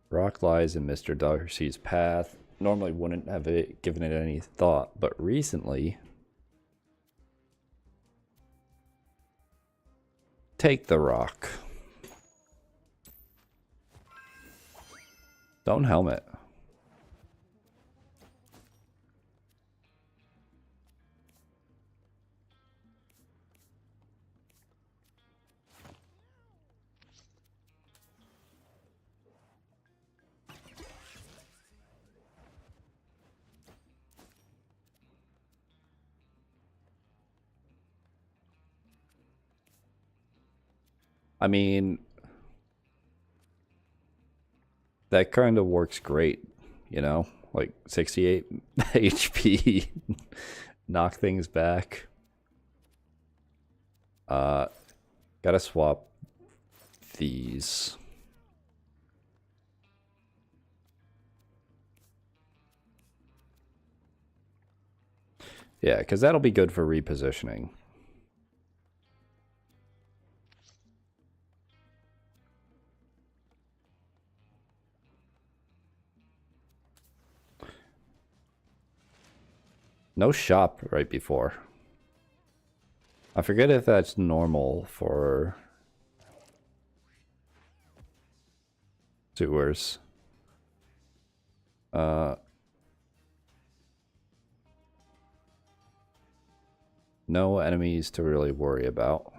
Rock lies in Mr. Darcy's path. Normally wouldn't have given it any thought, but recently... Take the rock. Don't helmet. I mean, that kind of works great, you know? Like 68 HP, knock things back. Gotta swap these. Yeah, because that'll be good for repositioning. No shop right before. I forget if that's normal for sewers. No enemies to really worry about.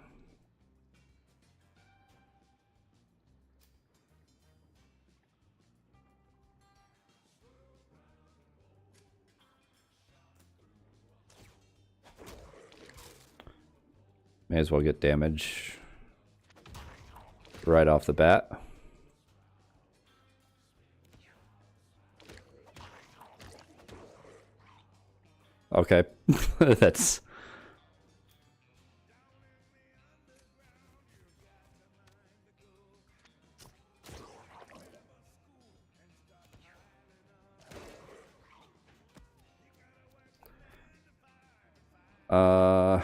May as well get damage right off the bat. Okay, that's... Uh...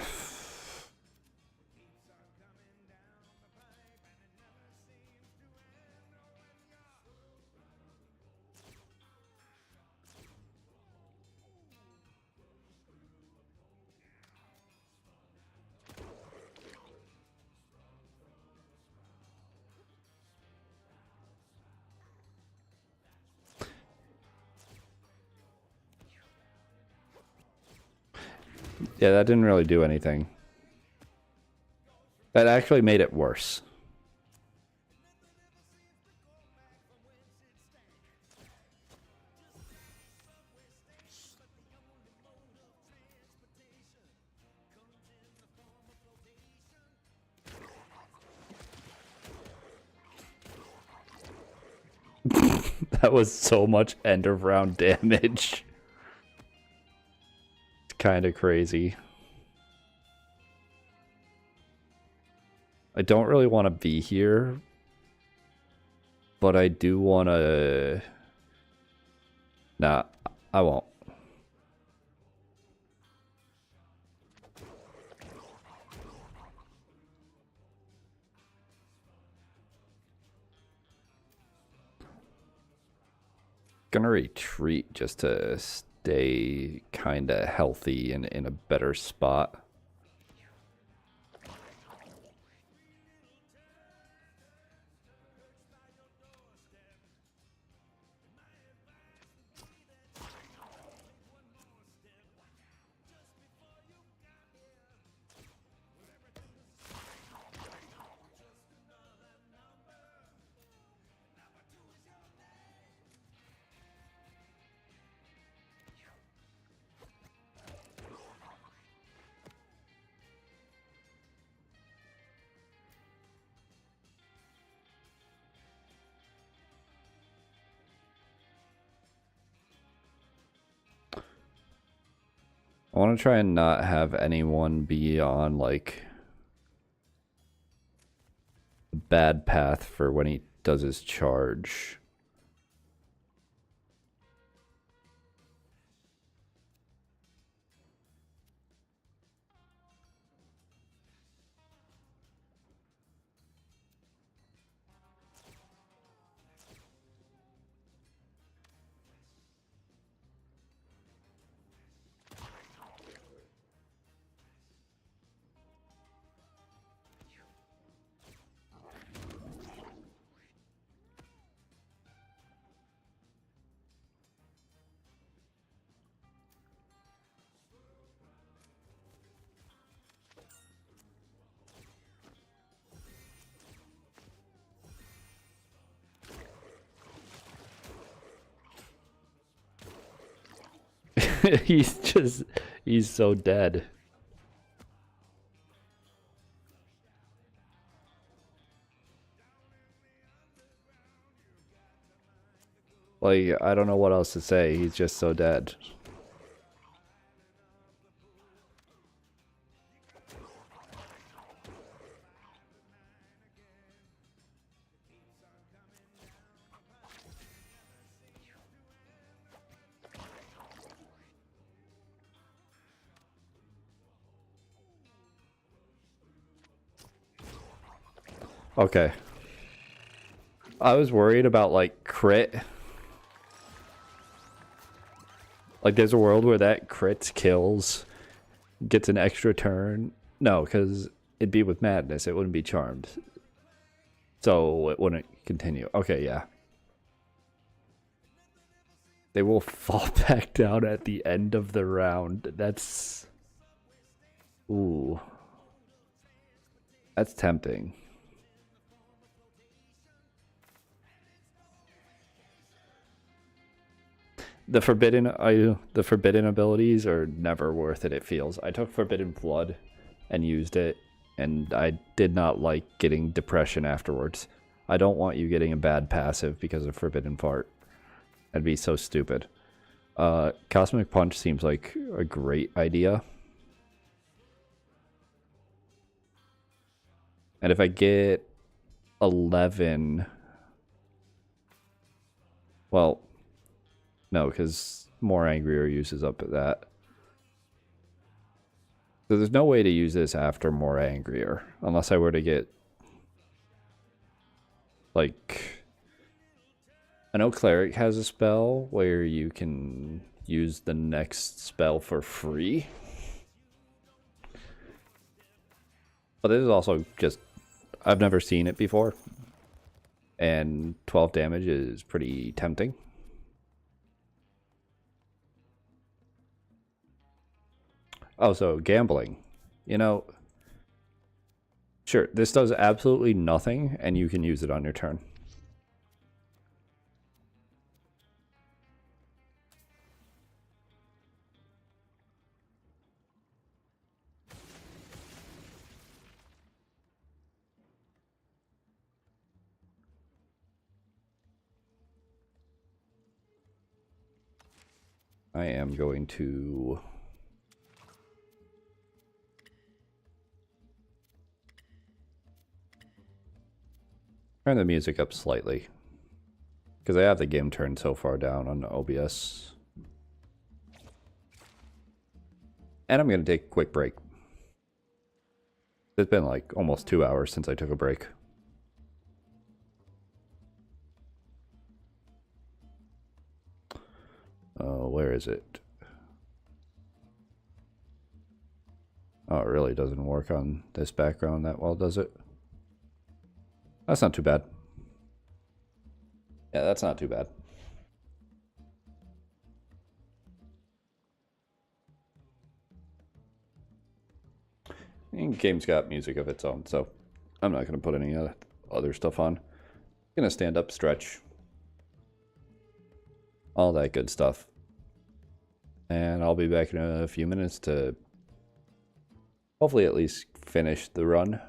Yeah, that didn't really do anything. That actually made it worse. That was so much end of round damage. It's kind of crazy. I don't really want to be here, but I do want to... Nah, I won't. Gonna retreat just to stay kind of healthy and in a better spot. I want to try and not have anyone be on, like, a bad path for when he does his charge. He's so dead. Like, I don't know what else to say. He's just so dead. Okay. I was worried about, like, crit. Like, there's a world where that crits kills, gets an extra turn. No, because it'd be with madness. It wouldn't be charmed. So it wouldn't continue. Okay, yeah. They will fall back down at the end of the round. That's... Ooh. That's tempting. The forbidden abilities are never worth it, it feels. I took Forbidden Blood and used it, and I did not like getting depression afterwards. I don't want you getting a bad passive because of Forbidden Fart. That'd be so stupid. Cosmic Punch seems like a great idea. And if I get 11... Well... No, because More Angrier uses up at that. So there's no way to use this after More Angrier. Unless I were to get... Like... I know Cleric has a spell where you can use the next spell for free. But this is also just... I've never seen it before. And 12 damage is pretty tempting. Oh, so gambling. You know, sure, this does absolutely nothing, and you can use it on your turn. I am going to turn the music up slightly because I have the game turned so far down on OBS. And I'm going to take a quick break. It's been like almost 2 hours since I took a break. Where is it? Oh, it really doesn't work on this background that well, does it? That's not too bad. Yeah, that's not too bad. And game's got music of its own, so I'm not going to put any other stuff on. I'm going to stand up, stretch, all that good stuff. And I'll be back in a few minutes to hopefully at least finish the run.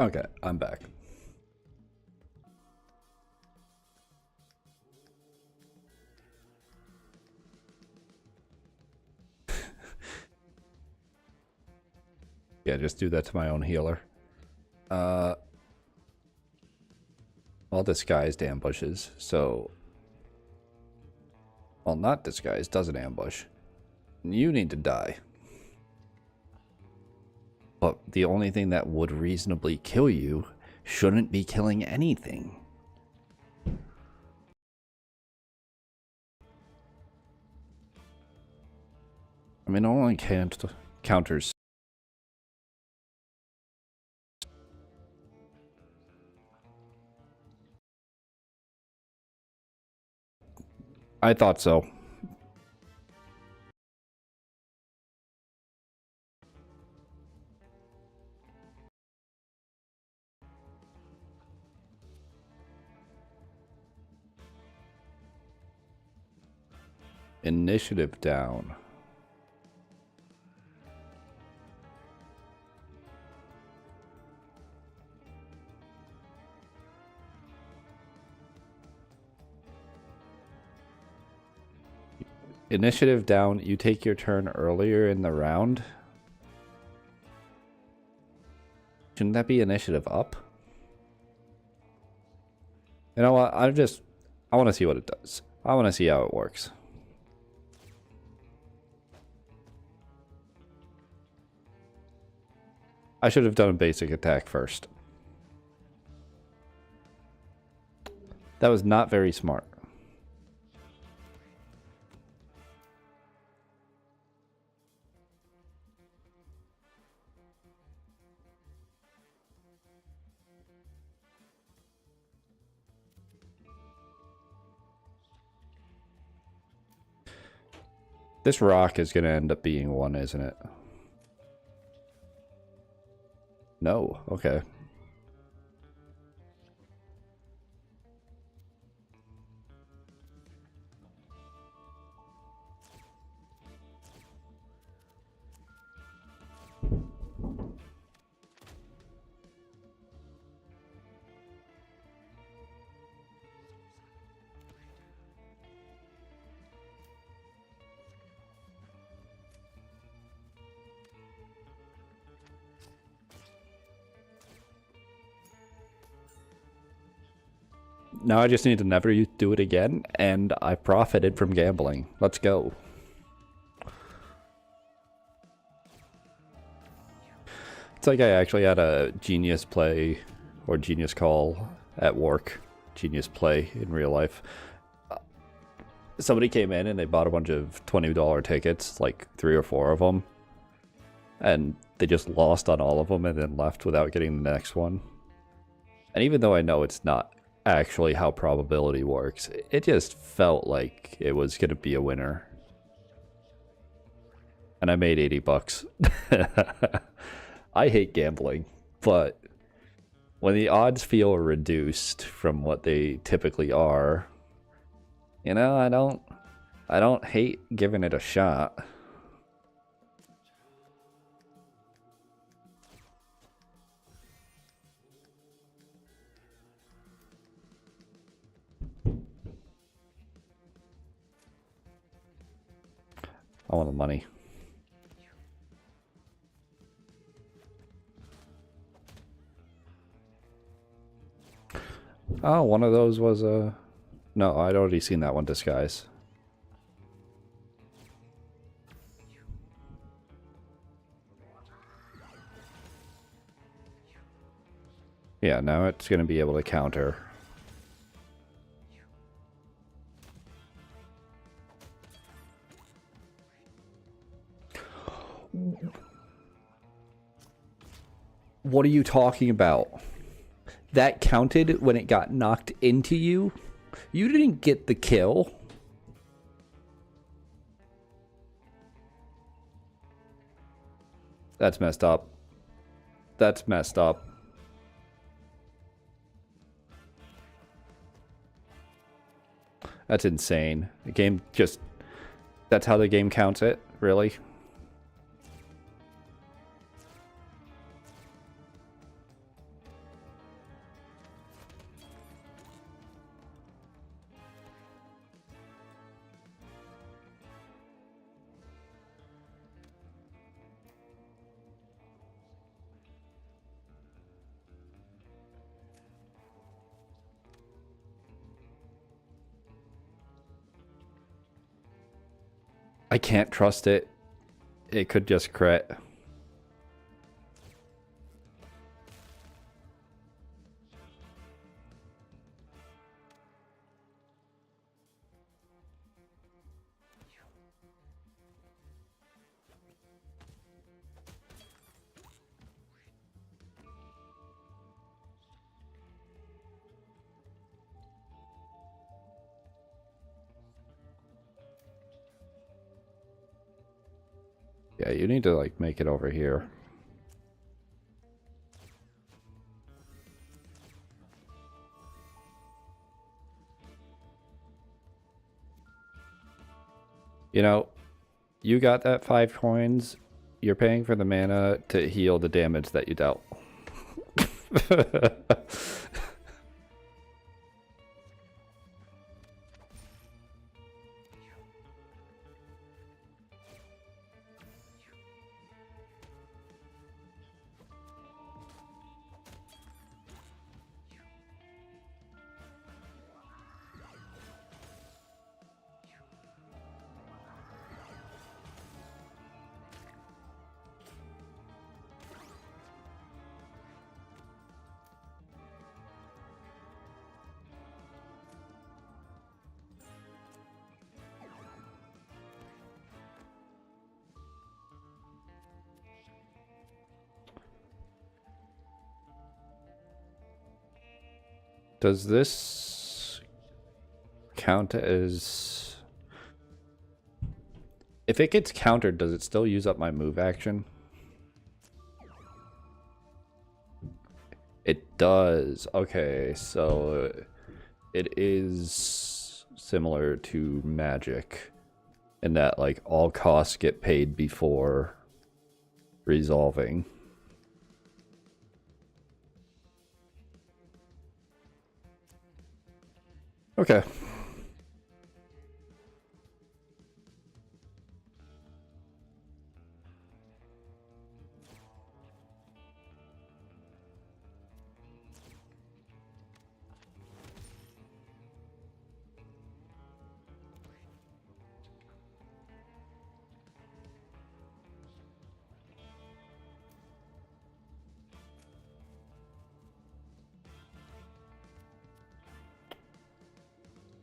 Okay, I'm back. Yeah, just do that to my own healer. Well, disguised ambushes, so... Well, not disguised, doesn't ambush. You need to die. But the only thing that would reasonably kill you shouldn't be killing anything. I mean, it only counters. I thought so. Initiative down. Initiative down, you take your turn earlier in the round. Shouldn't that be initiative up? You know what, I want to see what it does. I want to see how it works. I should have done a basic attack first. That was not very smart. This rock is going to end up being one, isn't it? No, okay. Now I just need to never do it again, and I profited from gambling. Let's go. It's like I actually had a genius play, or genius call at work. Genius play in real life. Somebody came in and they bought a bunch of $20 tickets, like 3 or 4 of them. And they just lost on all of them and then left without getting the next one. And even though I know it's not actually how probability works, it just felt like it was going to be a winner. And I made 80 bucks. I hate gambling, but when the odds feel reduced from what they typically are, you know, I don't hate giving it a shot. I want the money. Oh, one of those was a... No, I'd already seen that one, disguise. Yeah, now it's going to be able to counter. What are you talking about? That counted when it got knocked into you? You didn't get the kill. That's messed up. That's messed up. That's insane. The game just... That's how the game counts it? Really? I can't trust it. It could just crit. Yeah, you need to like make it over here. You know, you got that 5 coins. You're paying for the mana to heal the damage that you dealt. Does this count as... If it gets countered, does it still use up my move action? It does. Okay, so it is similar to Magic in that like all costs get paid before resolving. Okay.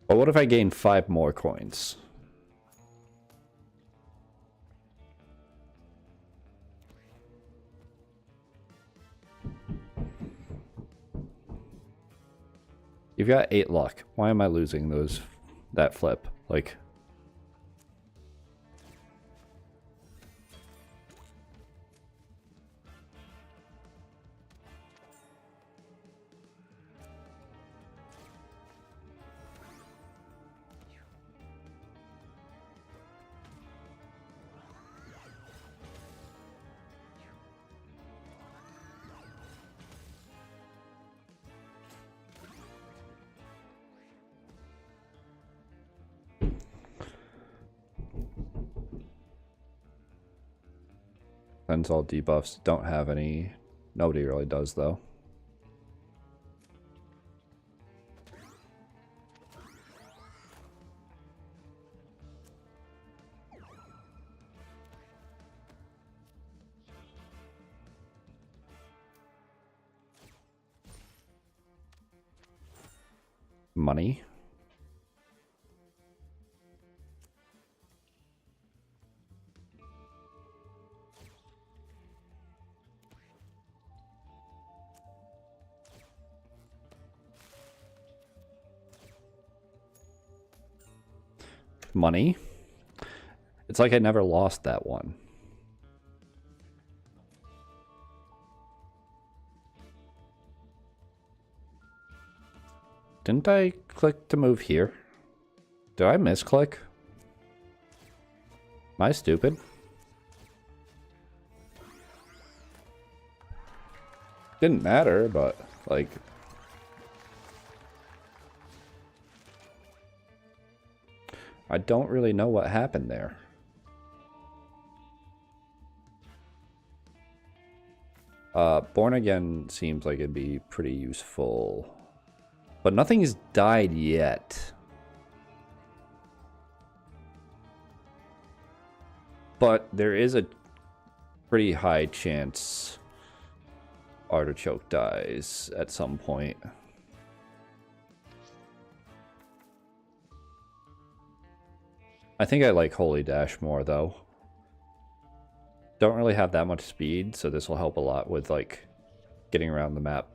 But what if I gain 5 more coins? You've got 8 luck. Why am I losing that flip? Like... Cleanse all debuffs. Don't have any. Nobody really does, though. Money. Money. It's like I never lost that one. Didn't I click to move here? Did I misclick? Am I stupid? Didn't matter, but like... I don't really know what happened there. Born Again seems like it'd be pretty useful. But nothing's died yet. But there is a pretty high chance Artichoke dies at some point. I think I like Holy Dash more, though. Don't really have that much speed, so this will help a lot with, like, getting around the map.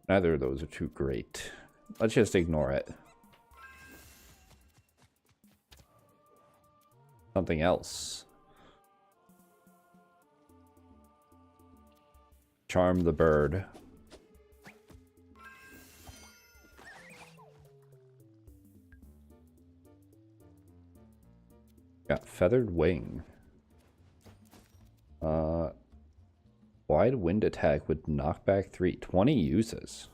Neither of those are too great. Let's just ignore it. Something else. Charm the bird. Got feathered wing. Wide wind attack with knockback 3. 20 uses.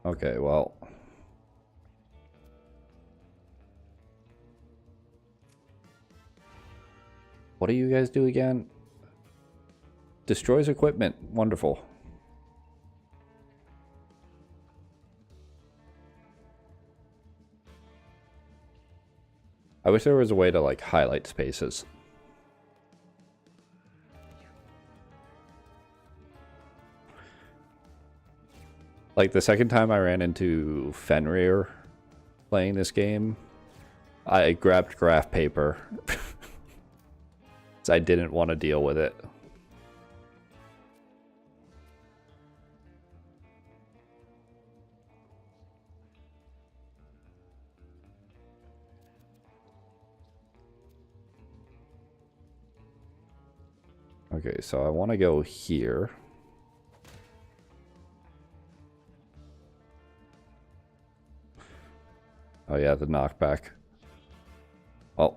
Okay, well. What do you guys do again? Destroys equipment. Wonderful. I wish there was a way to, like, highlight spaces. Like, the second time I ran into Fenrir playing this game, I grabbed graph paper. I didn't want to deal with it. Okay, so I want to go here. Oh yeah, the knockback. Oh.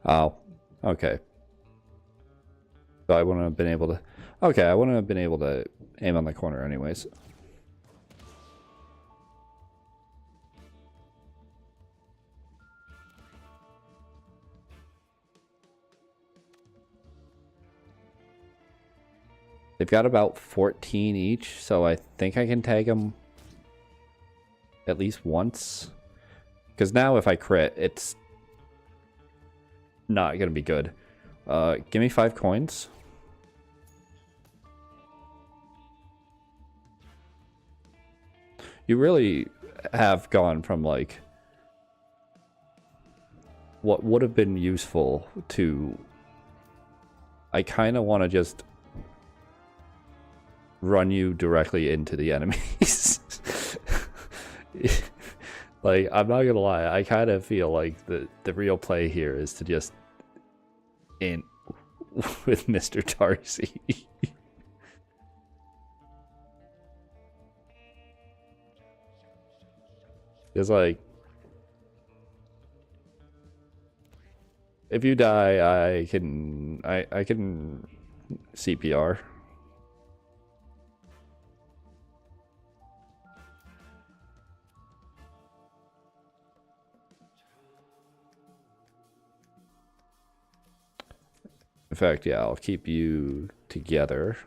Oh, okay. So I wouldn't have been able to... Okay, I wouldn't have been able to aim on the corner anyways. They've got about 14 each, so I think I can tag them at least once. Because now if I crit, it's not going to be good. Give me 5 coins. You really have gone from, like, what would have been useful to... I kind of want to just run you directly into the enemies. Like, I'm not gonna lie, I kind of feel like the real play here is to just in with Mr. Darcy. It's like, if you die, I can CPR. In fact, yeah, I'll keep you together.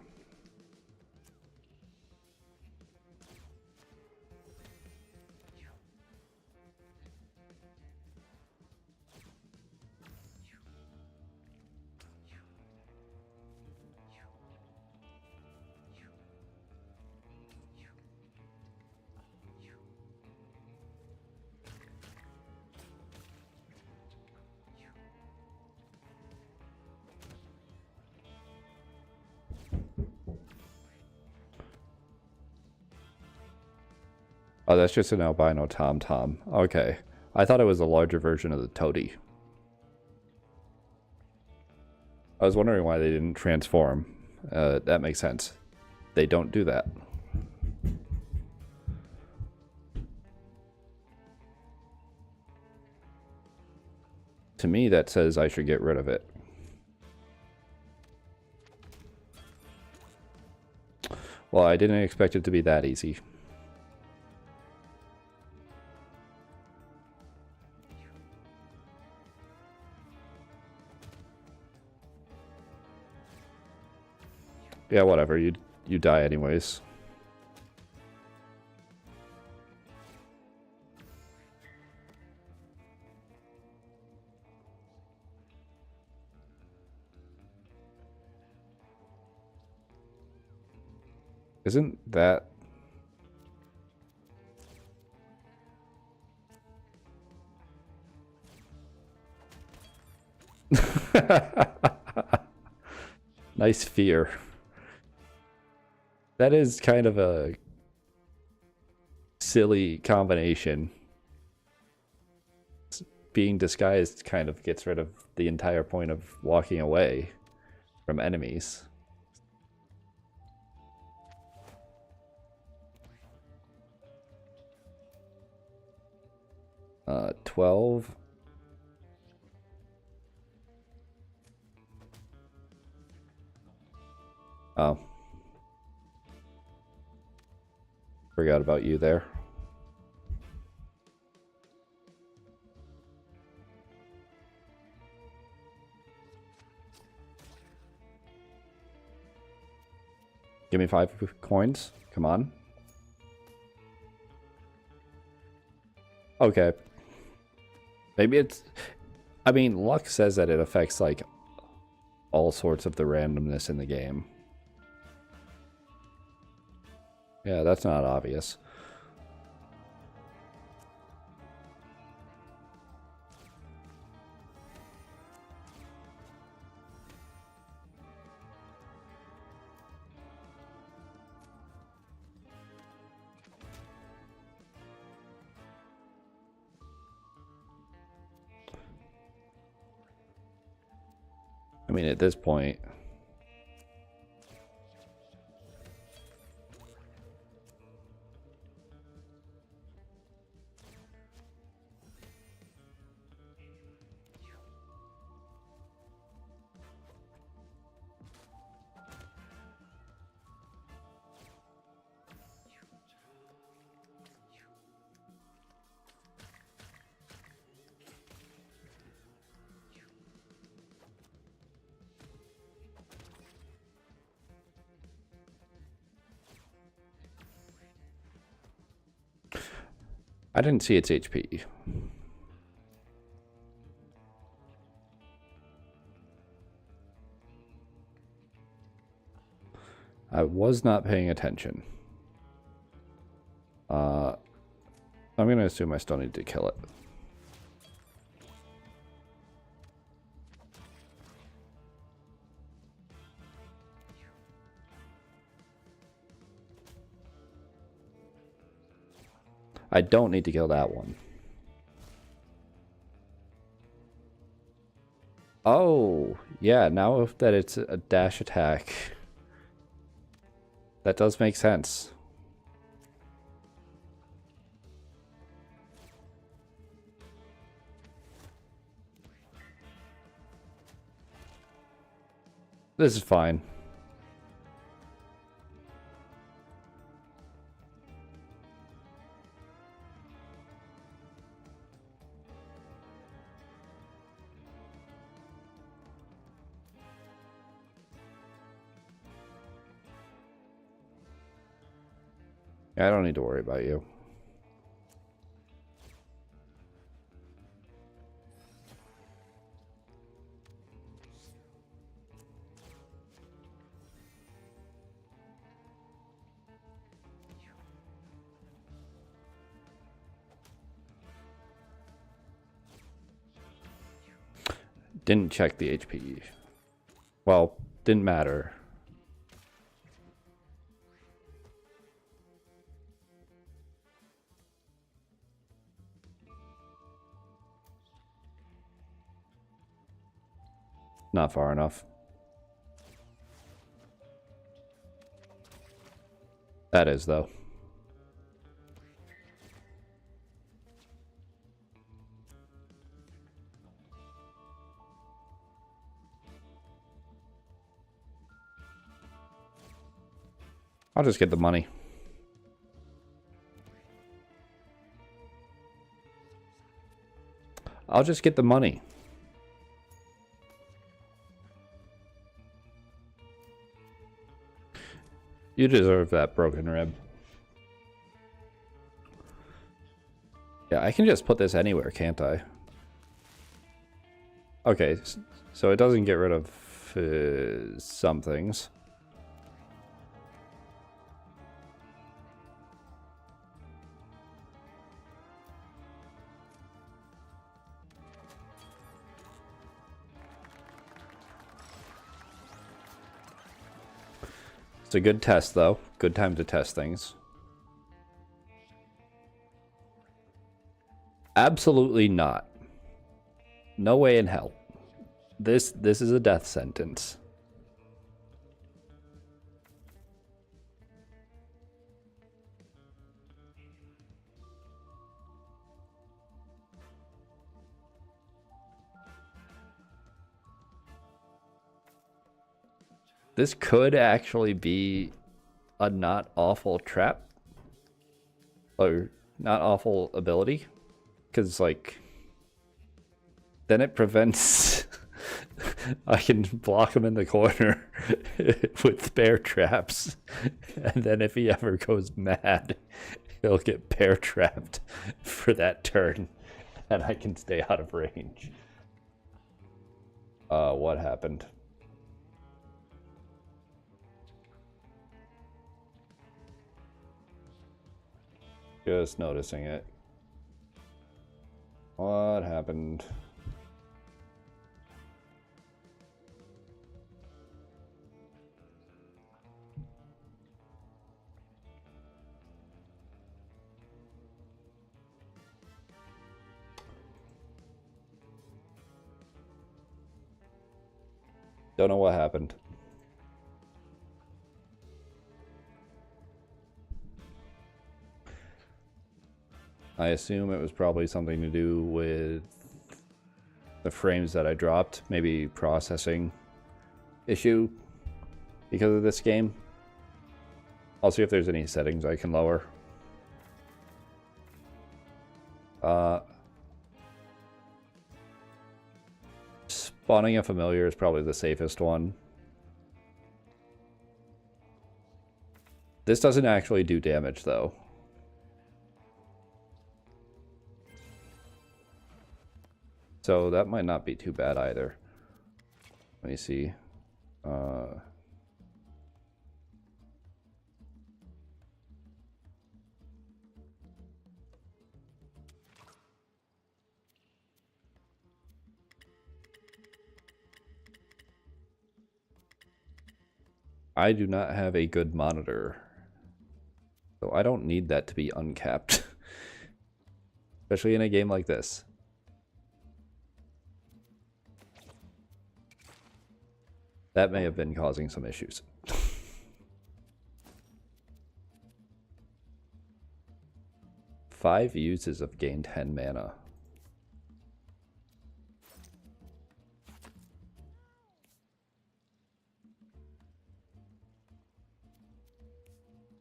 Oh, that's just an albino Tom Tom. Okay. I thought it was a larger version of the toady. I was wondering why they didn't transform. That makes sense. They don't do that. To me, that says I should get rid of it. Well, I didn't expect it to be that easy. Yeah, whatever. You die anyways. Isn't that... Nice fear. That is kind of a silly combination. Being disguised kind of gets rid of the entire point of walking away from enemies. 12. Oh. Forgot about you there. Give me 5 coins. Come on. Okay. Maybe it's... I mean, luck says that it affects, like, all sorts of the randomness in the game. Yeah, that's not obvious. I mean, at this point... I didn't see its HP. I was not paying attention. I'm going to assume I still need to kill it. I don't need to kill that one. Oh, yeah, now that it's a dash attack, that does make sense. This is fine. I don't need to worry about you. Didn't check the HP. Well, didn't matter. not far enough. That is, though. I'll just get the money. I'll just get the money. You deserve that broken rib. Yeah, I can just put this anywhere, can't I? Okay, so it doesn't get rid of some things. It's a good test, though. Good time to test things. Absolutely not. No way in hell. This is a death sentence. This could actually be a not awful trap. Or not awful ability. Because, like, then it prevents... I can block him in the corner with bear traps. And then if he ever goes mad, he'll get bear trapped for that turn. And I can stay out of range. What happened? Just noticing it. What happened? Don't know what happened. I assume it was probably something to do with the frames that I dropped. Maybe processing issue because of this game. I'll see if there's any settings I can lower. Spawning a familiar is probably the safest one. This doesn't actually do damage, though. So that might not be too bad either. Let me see. I do not have a good monitor, so I don't need that to be uncapped, especially in a game like this. That may have been causing some issues. 5 uses of gain 10 mana.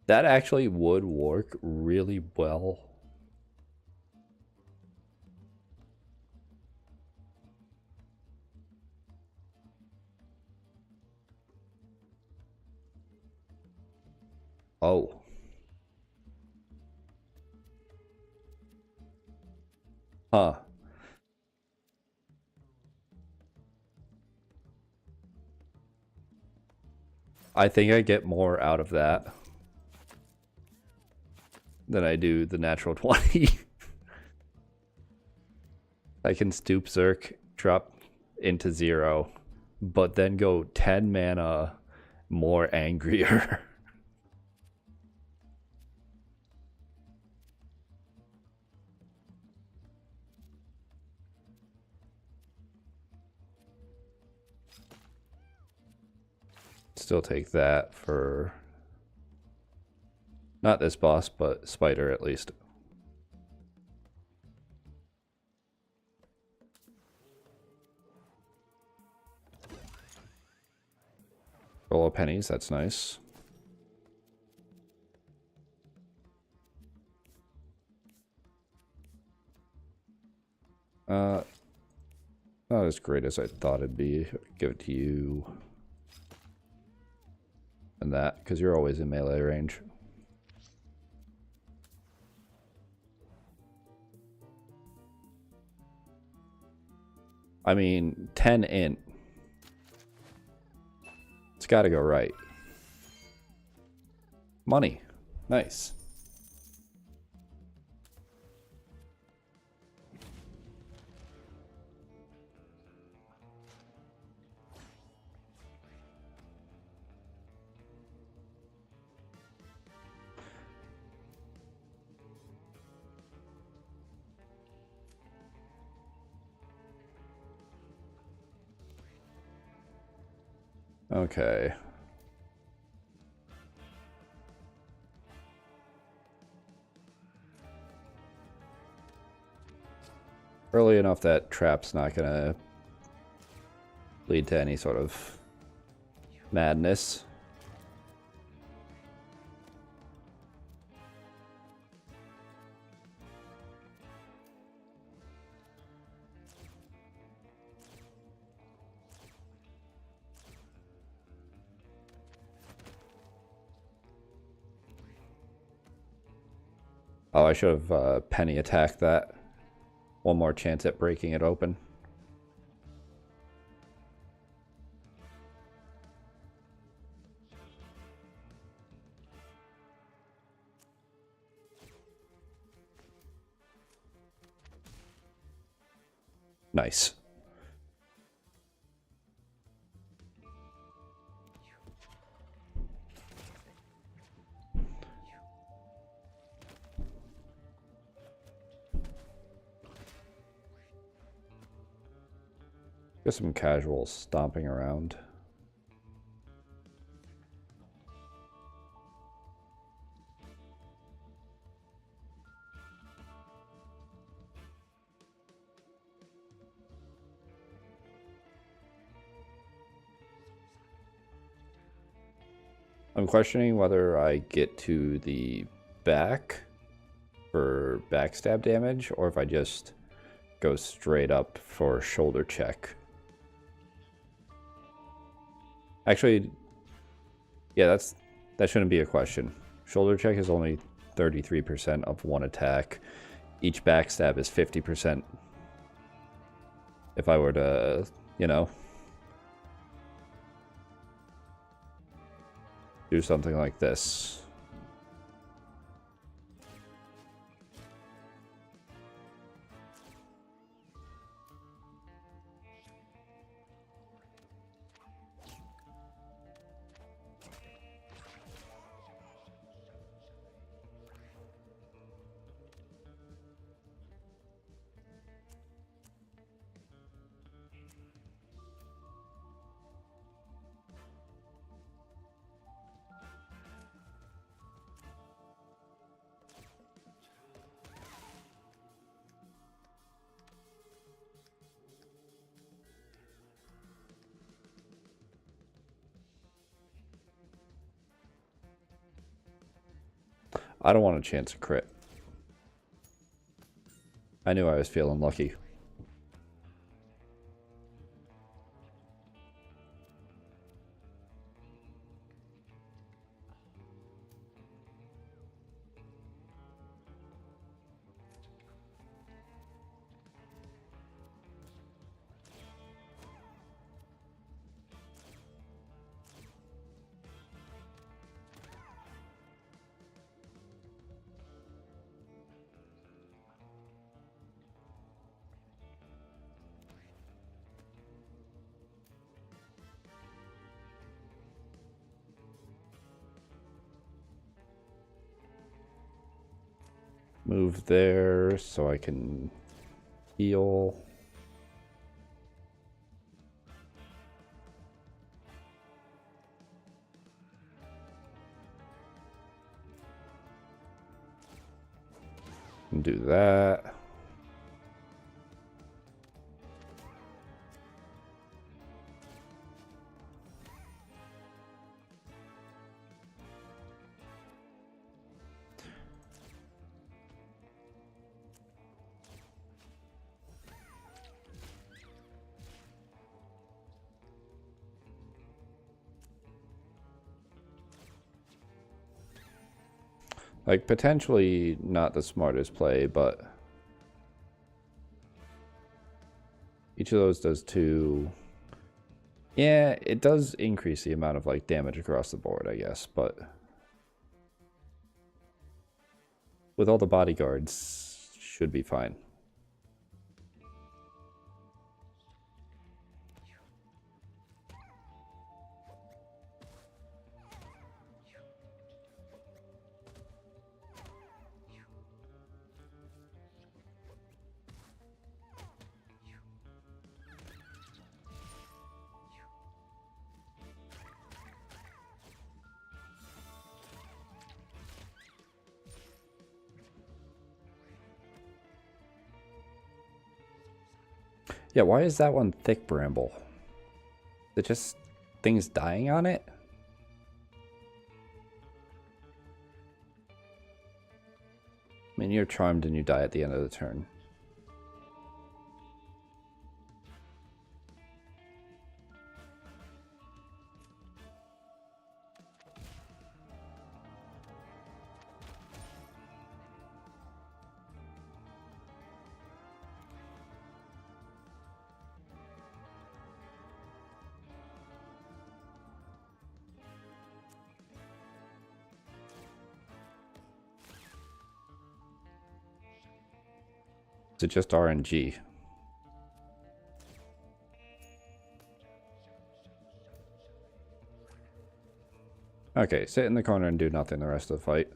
That actually would work really well. Oh. Huh. I think I get more out of that than I do the natural 20. I can stoop Zerk, drop into 0, but then go 10 mana more angrier. Still take that for not this boss, but Spider at least. Roll of pennies, that's nice. Not as great as I thought it'd be. Give it to you. And that, because you're always in melee range. I mean, 10 int. It's gotta go right. Money. Nice. Okay. Early enough that trap's not gonna lead to any sort of madness. Oh, I should have penny attacked that. One more chance at breaking it open. Nice. Just some casual stomping around. I'm questioning whether I get to the back for backstab damage or if I just go straight up for shoulder check. Actually, yeah, that shouldn't be a question. Shoulder check is only 33% of one attack. Each backstab is 50%. If I were to, you know, do something like this. I don't want a chance to crit. I knew I was feeling lucky. Move there so I can heal. And do that. Like, potentially not the smartest play, but each of those does 2. Yeah, it does increase the amount of, like, damage across the board, I guess, but with all the bodyguards, should be fine. Yeah, why is that one thick bramble? Is it just things dying on it? I mean, you're charmed and you die at the end of the turn. Is it just RNG? Okay, sit in the corner and do nothing the rest of the fight.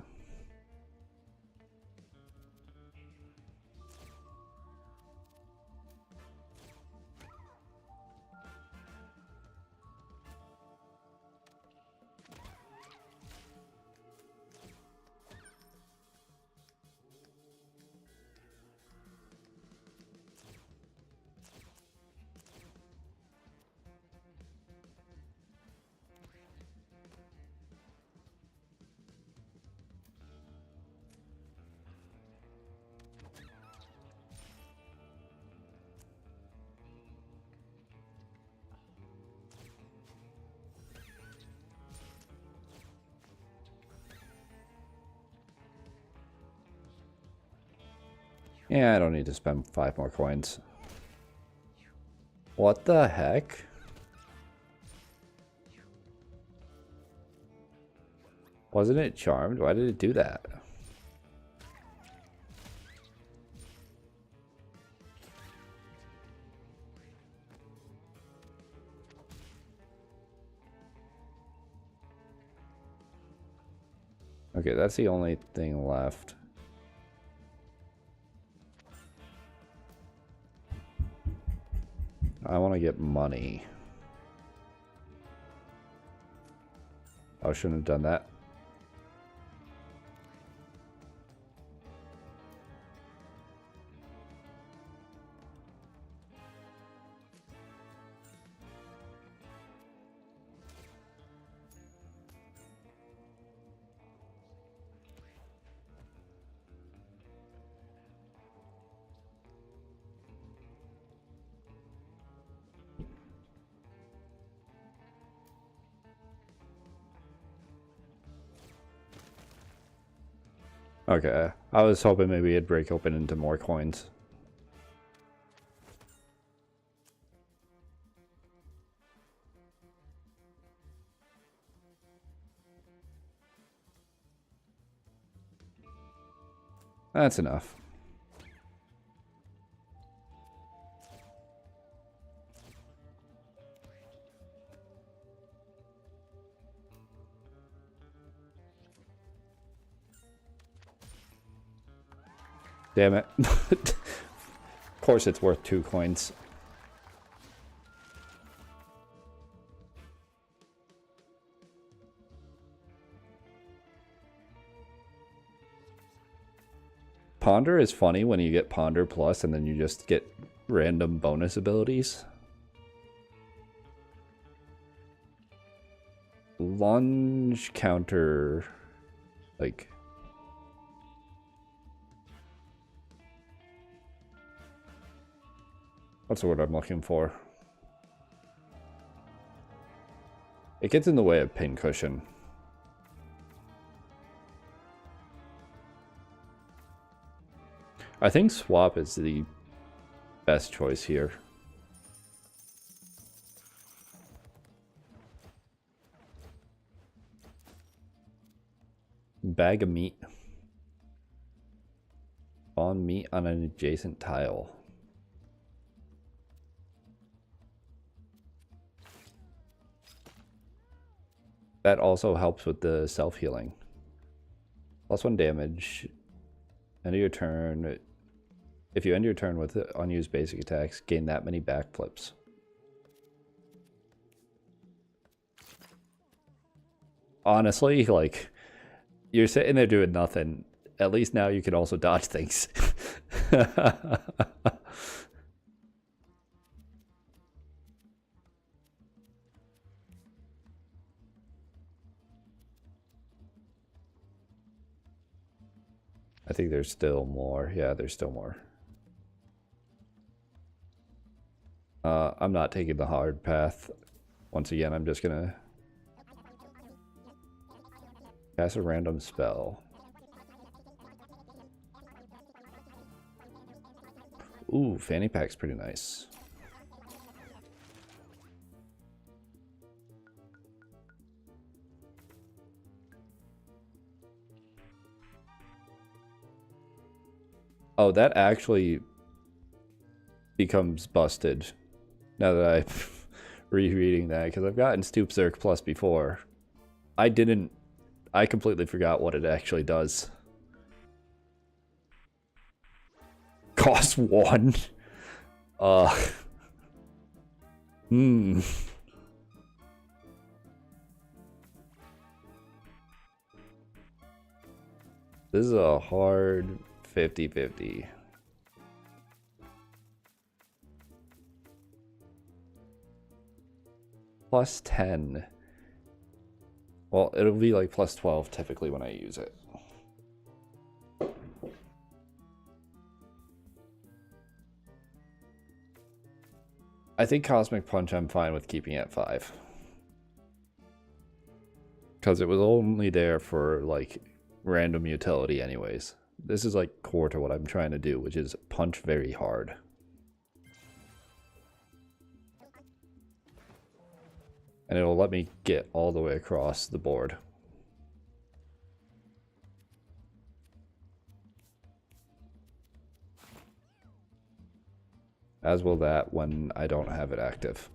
Yeah, I don't need to spend 5 more coins. What the heck? Wasn't it charmed? Why did it do that? Okay, that's the only thing left. I want to get money. I shouldn't have done that. Okay, I was hoping maybe it'd break open into more coins. That's enough. Damn it. Of course it's worth 2 coins. Ponder is funny when you get Ponder Plus and then you just get random bonus abilities. Lunge counter, like... What's the word I'm looking for? It gets in the way of pincushion. I think swap is the best choice here. Bag of meat. Spawn meat on an adjacent tile. That also helps with the self-healing. +1 damage. End of your turn. If you end your turn with unused basic attacks, gain that many backflips. Honestly, like, you're sitting there doing nothing. At least now you can also dodge things. I think there's still more. Yeah, there's still more. I'm not taking the hard path. Once again, I'm just gonna cast a random spell. Ooh, fanny pack's pretty nice. Oh, that actually becomes busted now that I'm rereading that, because I've gotten Stoop Zerk Plus before. I completely forgot what it actually does. Cost 1? This is a hard 50-50. +10. Well, it'll be like +12 typically when I use it. I think Cosmic Punch I'm fine with keeping at 5. Because it was only there for like random utility anyways. This is like core to what I'm trying to do, which is punch very hard. And it'll let me get all the way across the board. As will that when I don't have it active.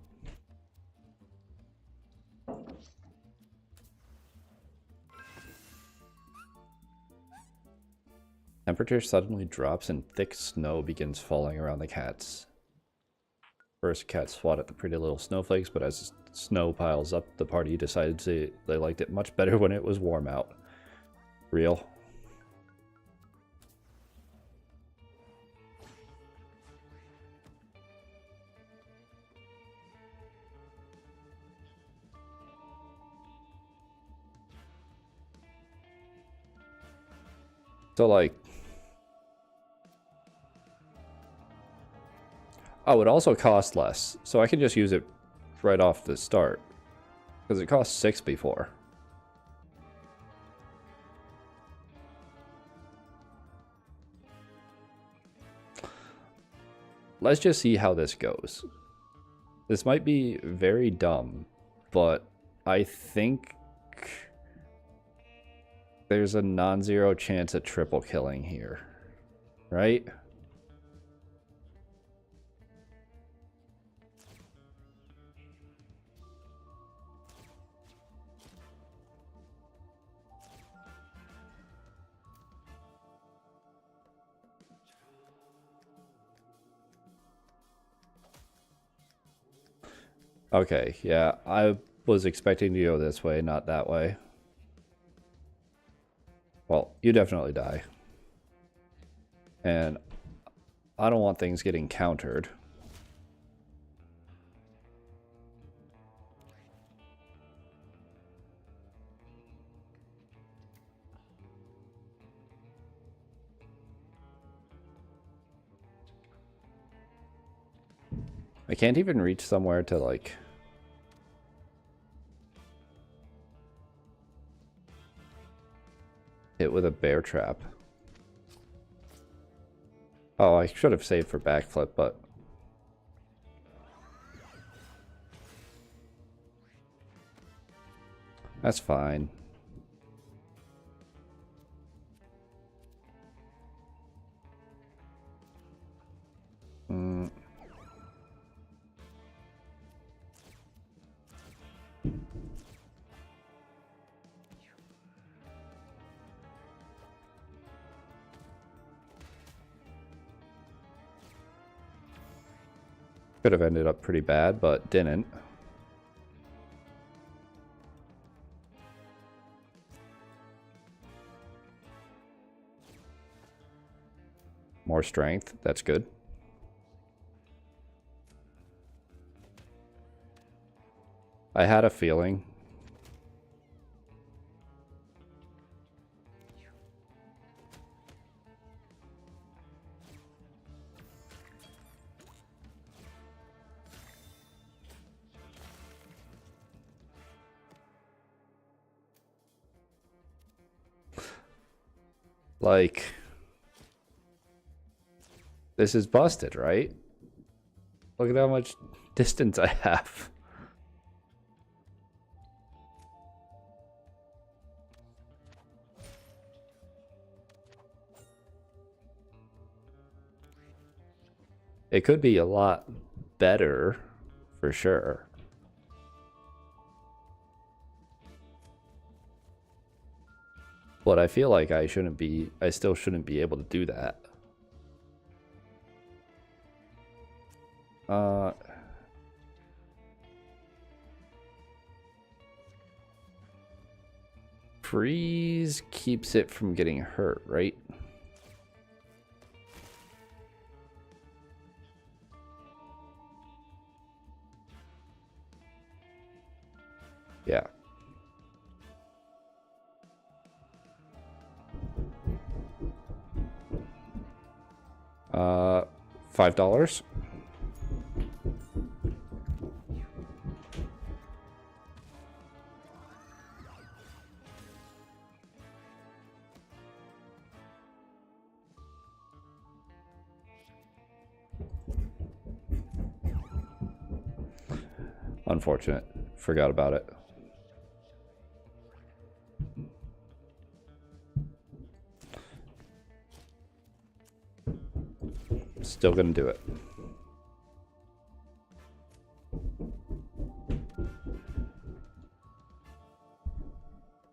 Temperature suddenly drops and thick snow begins falling around the cats. First, cats swat at the pretty little snowflakes, but as snow piles up, the party decided they liked it much better when it was warm out. Real. So like, oh, it also costs less, so I can just use it right off the start, because it cost 6 before. Let's just see how this goes. This might be very dumb, but I think there's a non-zero chance at triple killing here, right? Okay, yeah, I was expecting to go this way, not that way. Well, you definitely die. And I don't want things getting countered. I can't even reach somewhere to, like... hit with a bear trap. Oh, I should have saved for backflip, but... that's fine. Could have ended up pretty bad, but didn't. More strength, that's good. I had a feeling. Like, this is busted, right? Look at how much distance I have. It could be a lot better, for sure. But I feel like I still shouldn't be able to do that. Freeze keeps it from getting hurt, right? Yeah. $5. Unfortunate. Forgot about it. Still gonna do it.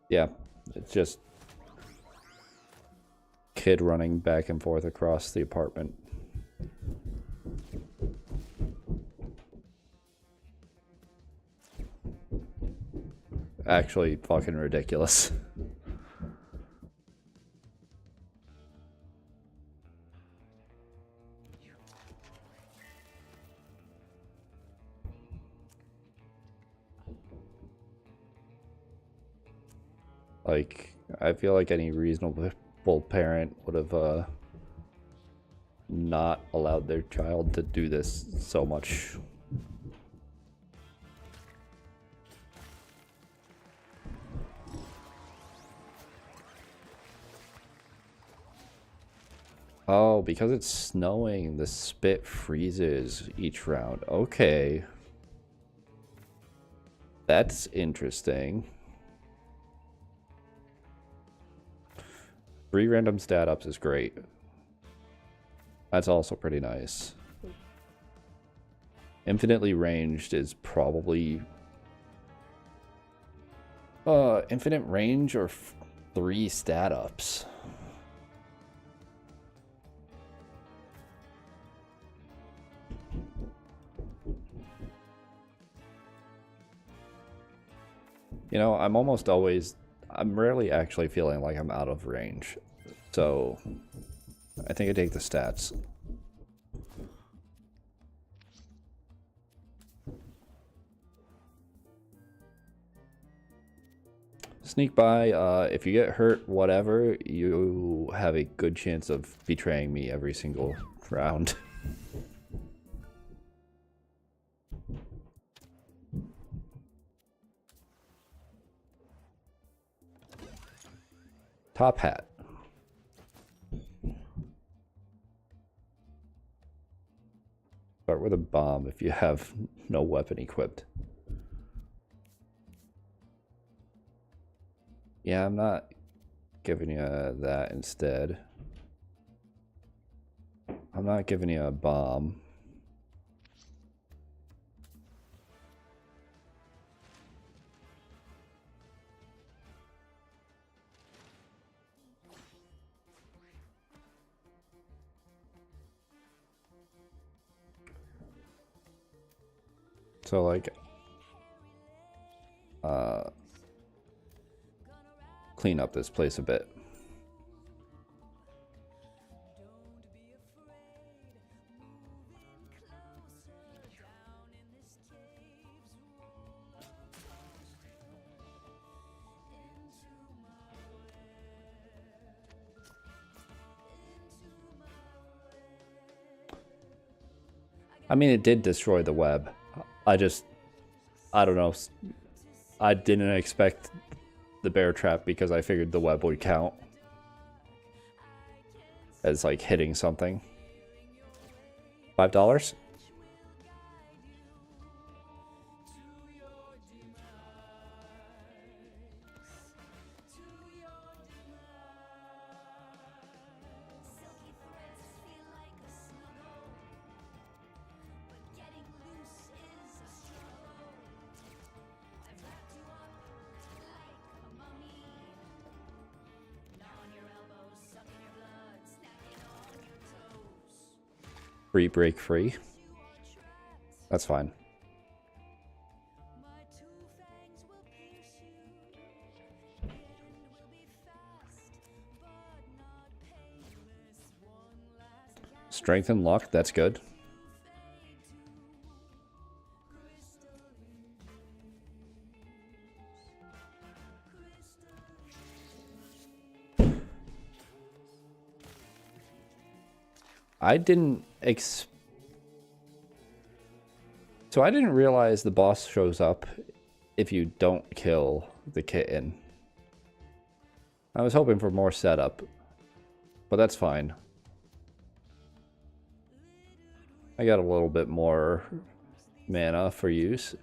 Yeah, it's just kid running back and forth across the apartment. Actually fucking ridiculous. Like, I feel like any reasonable parent would have not allowed their child to do this so much. Oh, because it's snowing, the spit freezes each round. Okay. That's interesting. 3 random stat ups is great. That's also pretty nice. Infinitely ranged is probably... infinite range or 3 stat ups. You know, I'm rarely actually feeling like I'm out of range. So I think I take the stats. Sneak by, if you get hurt, whatever, you have a good chance of betraying me every single round. Top hat. Start with a bomb if you have no weapon equipped. Yeah, I'm not giving you that instead. I'm not giving you a bomb. So like, clean up this place a bit. I mean, it did destroy the web. I don't know. I didn't expect the bear trap because I figured the web would count as like hitting something. $5? Free break free. That's fine. Strength and luck, that's good. I didn't So I didn't realize the boss shows up if you don't kill the kitten. I was hoping for more setup, but that's fine. I got a little bit more mana for use.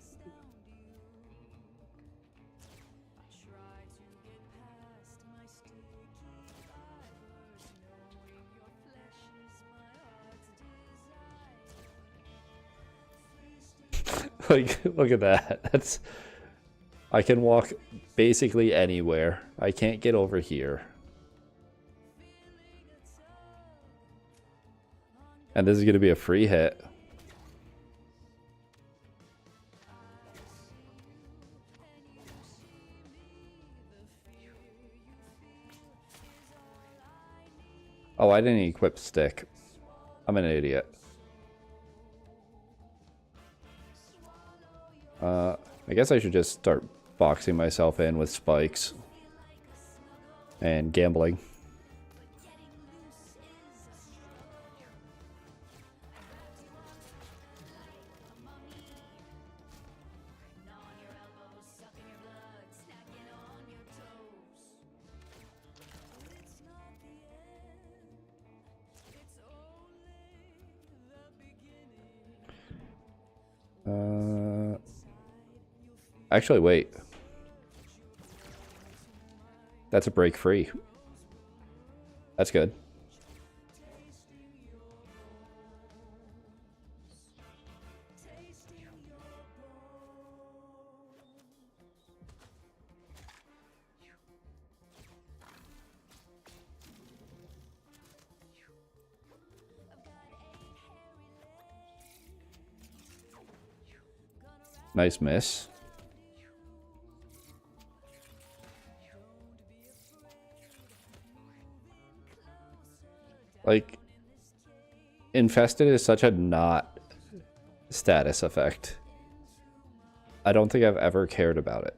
Like, look at that. That's... I can walk basically anywhere. I can't get over here. And this is going to be a free hit. Oh, I didn't equip stick. I'm an idiot. I guess I should just start boxing myself in with spikes and gambling. Actually, wait. That's a break free. That's good. Nice miss. Like, infested is such a not status effect. I don't think I've ever cared about it.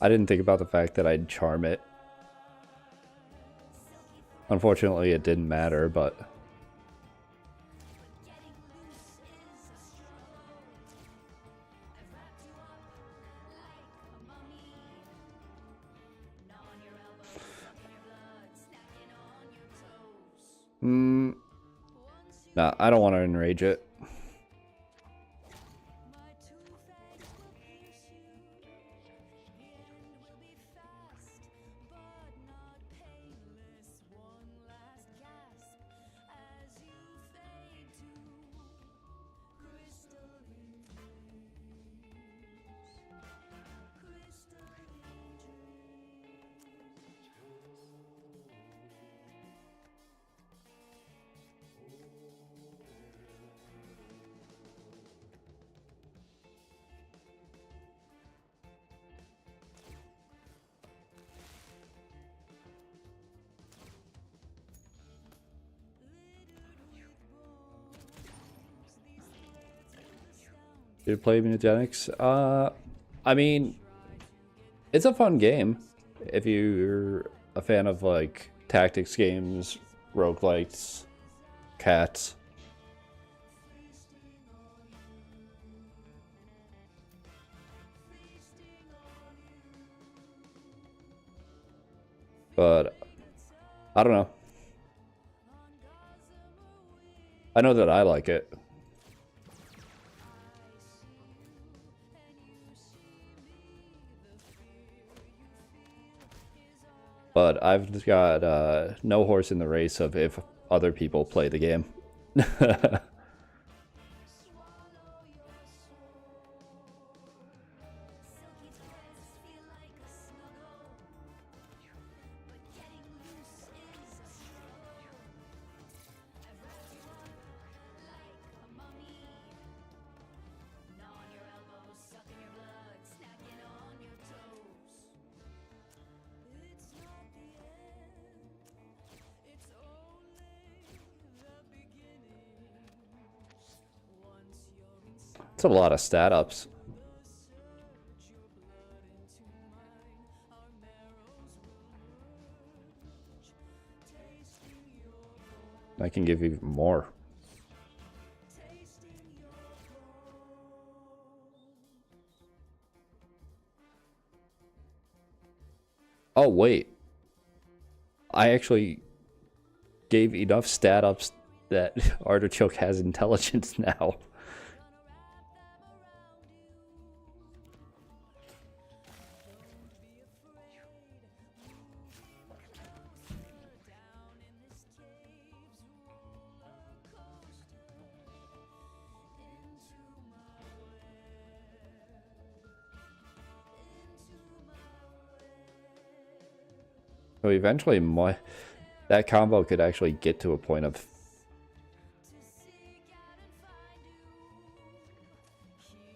I didn't think about the fact that I'd charm it. Unfortunately, it didn't matter, but... Nah, I don't want to enrage it. Did you play Mewgenics? I mean, it's a fun game if you're a fan of like tactics games, roguelites, cats. But I don't know. I know that I like it. But I've got no horse in the race of if other people play the game. It's a lot of stat ups. I can give you more. Oh, wait. I actually gave enough stat ups that Artichoke has intelligence now. So eventually, that combo could actually get to a point of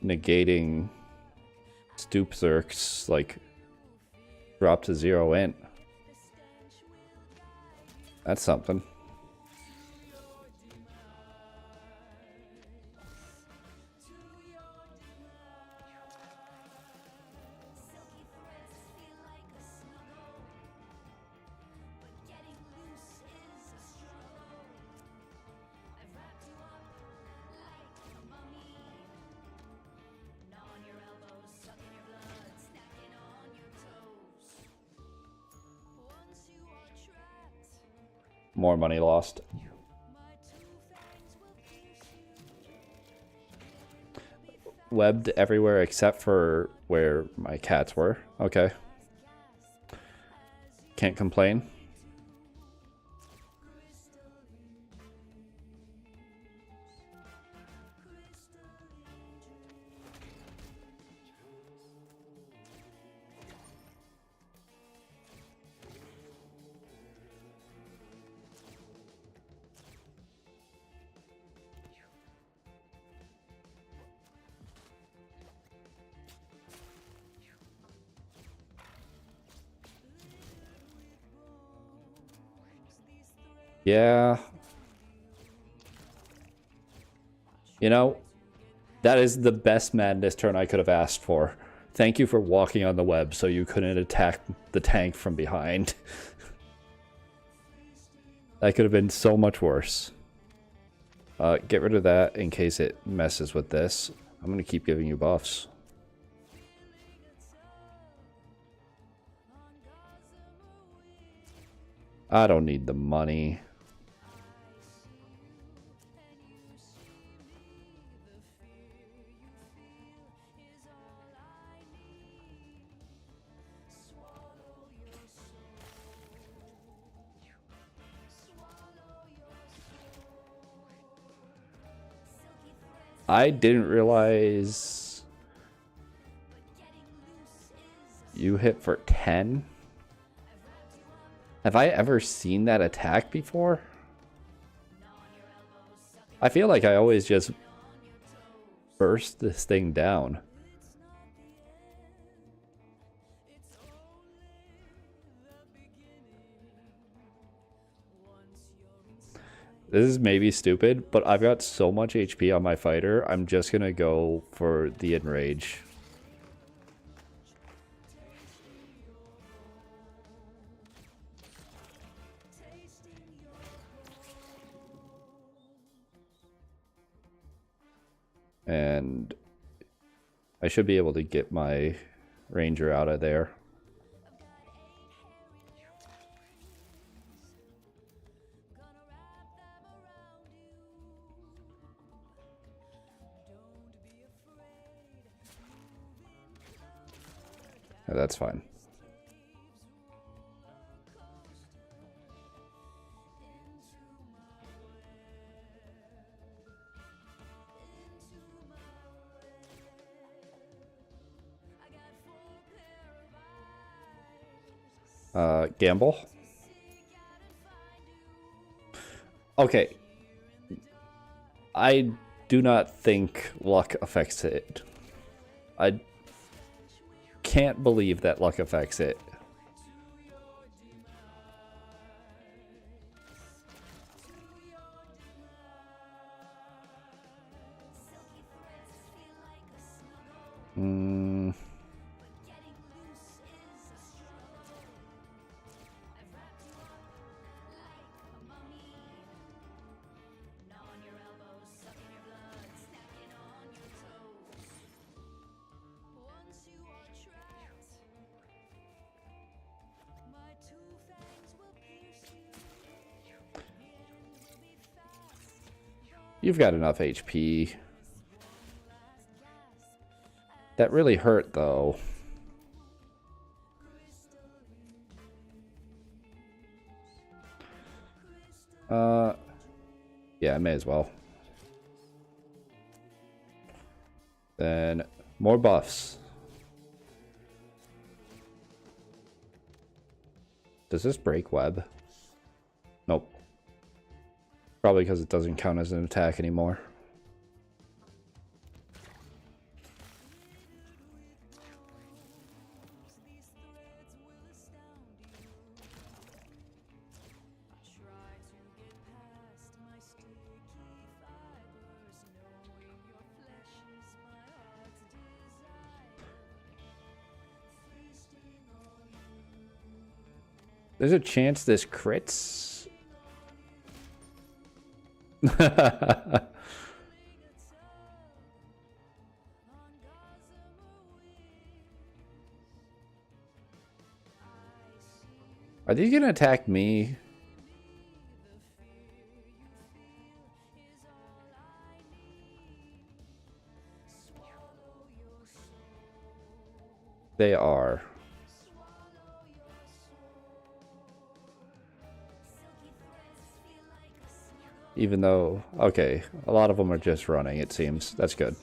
negating Stoop Zerk's, like, drop to 0 int. That's something. More money lost. Webbed everywhere except for where my cats were. Okay. Can't complain. Yeah. You know, that is the best madness turn I could have asked for. Thank you for walking on the web so you couldn't attack the tank from behind. That could have been so much worse. Get rid of that in case it messes with this. I'm going to keep giving you buffs. I don't need the money. I didn't realize you hit for 10. Have I ever seen that attack before? I feel like I always just burst this thing down. This is maybe stupid, but I've got so much HP on my fighter, I'm just gonna go for the enrage. And I should be able to get my ranger out of there. Yeah, that's fine. Gamble. Okay. I do not think luck affects it. I can't believe that luck affects it. You've got enough HP. That really hurt, though. Yeah, I may as well. Then more buffs. Does this break web? Nope. Probably because it doesn't count as an attack anymore. There's a chance this crits. Are these gonna attack me? They are. Even though, okay, a lot of them are just running, it seems. That's good.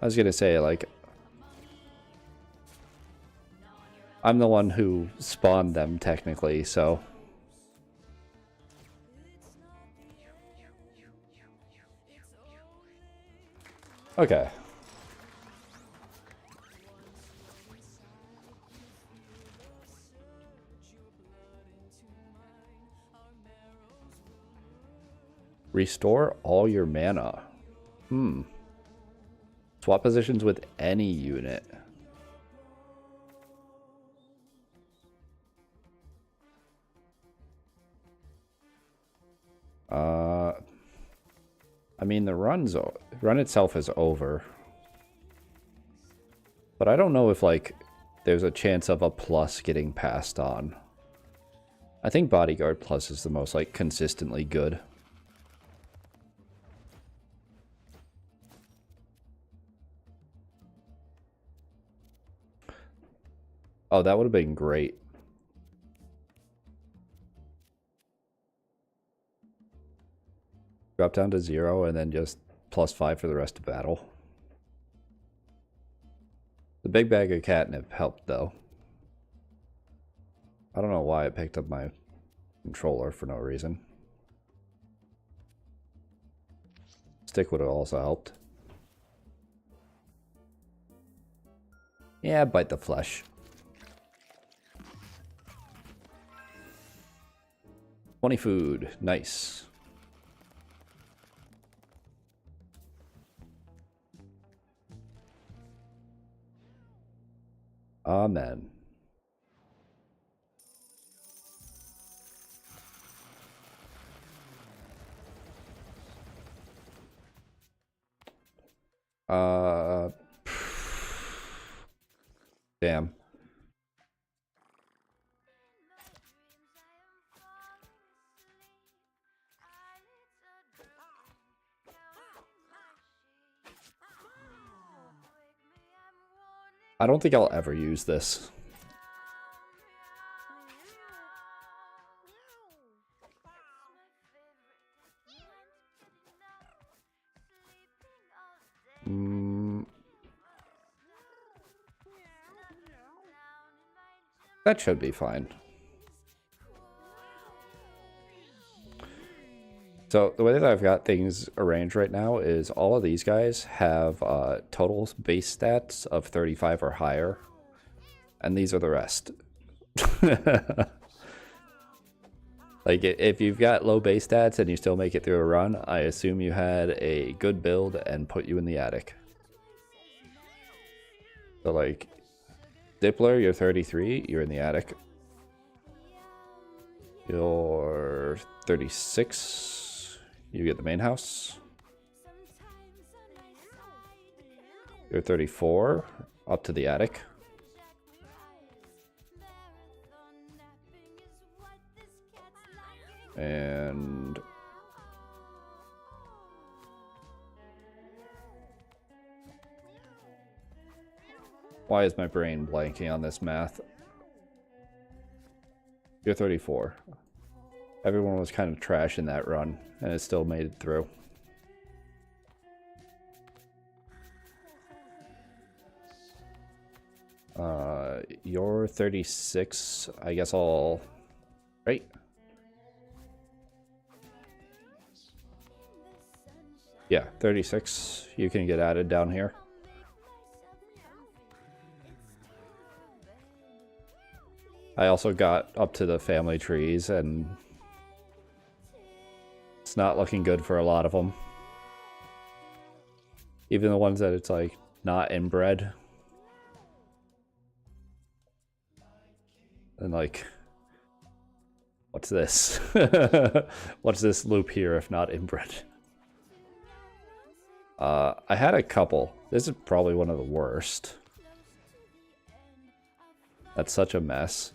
I was gonna say, like, I'm the one who spawned them, technically, so. Okay. Restore all your mana. Swap positions with any unit. I mean, the run itself is over. But I don't know if, like, there's a chance of a plus getting passed on. I think Bodyguard Plus is the most, like, consistently good. Oh, that would have been great. Drop down to 0 and then just +5 for the rest of battle. The big bag of catnip helped, though. I don't know why it picked up my controller for no reason. Stick would have also helped. Yeah, bite the flesh. 20 food. Nice. Amen. Damn. I don't think I'll ever use this. That should be fine. So the way that I've got things arranged right now is all of these guys have total base stats of 35 or higher, and these are the rest. Like, if you've got low base stats and you still make it through a run, I assume you had a good build and put you in the attic. So, like, Dippler, you're 33, you're in the attic. You're 36, you get the main house. You're 34, up to the attic. And why is my brain blanking on this math? You're 34. Everyone was kind of trash in that run, and it still made it through. You're 36. I guess I'll... Right? Yeah, 36. You can get added down here. I also got up to the family trees, and it's not looking good for a lot of them. Even the ones that it's like not inbred. And like, what's this? What's this loop here if not inbred? I had a couple. This is probably one of the worst. That's such a mess.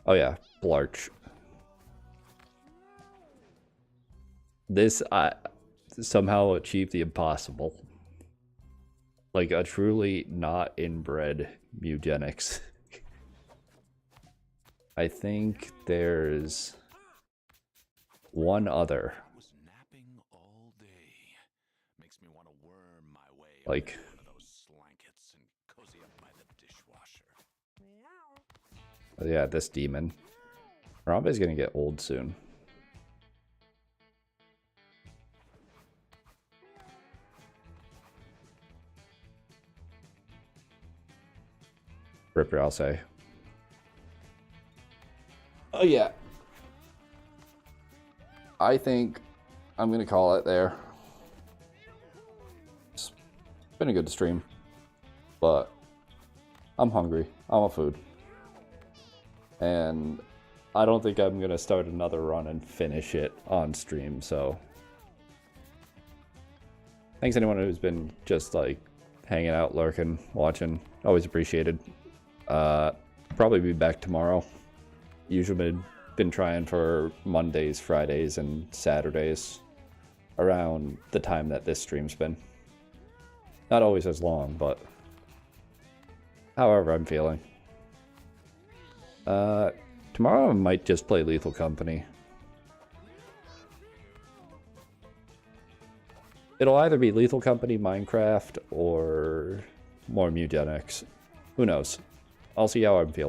Oh yeah, Blarch. This, somehow achieved the impossible. Like a truly not inbred Mewgenics. I think there's one other. Like, yeah, this demon. Harambe's gonna get old soon. Ripper, I'll say. Oh, yeah. I think I'm going to call it there. It's been a good stream, but I'm hungry. I want food. And I don't think I'm going to start another run and finish it on stream, so thanks anyone who's been just like hanging out, lurking, watching. Always appreciated. Probably be back tomorrow. Usually been trying for Mondays, Fridays, and Saturdays around the time that this stream's been. Not always as long, but however I'm feeling. Tomorrow I might just play Lethal Company. It'll either be Lethal Company, Minecraft, or more Mewgenics. Who knows? I'll see how I'm feeling.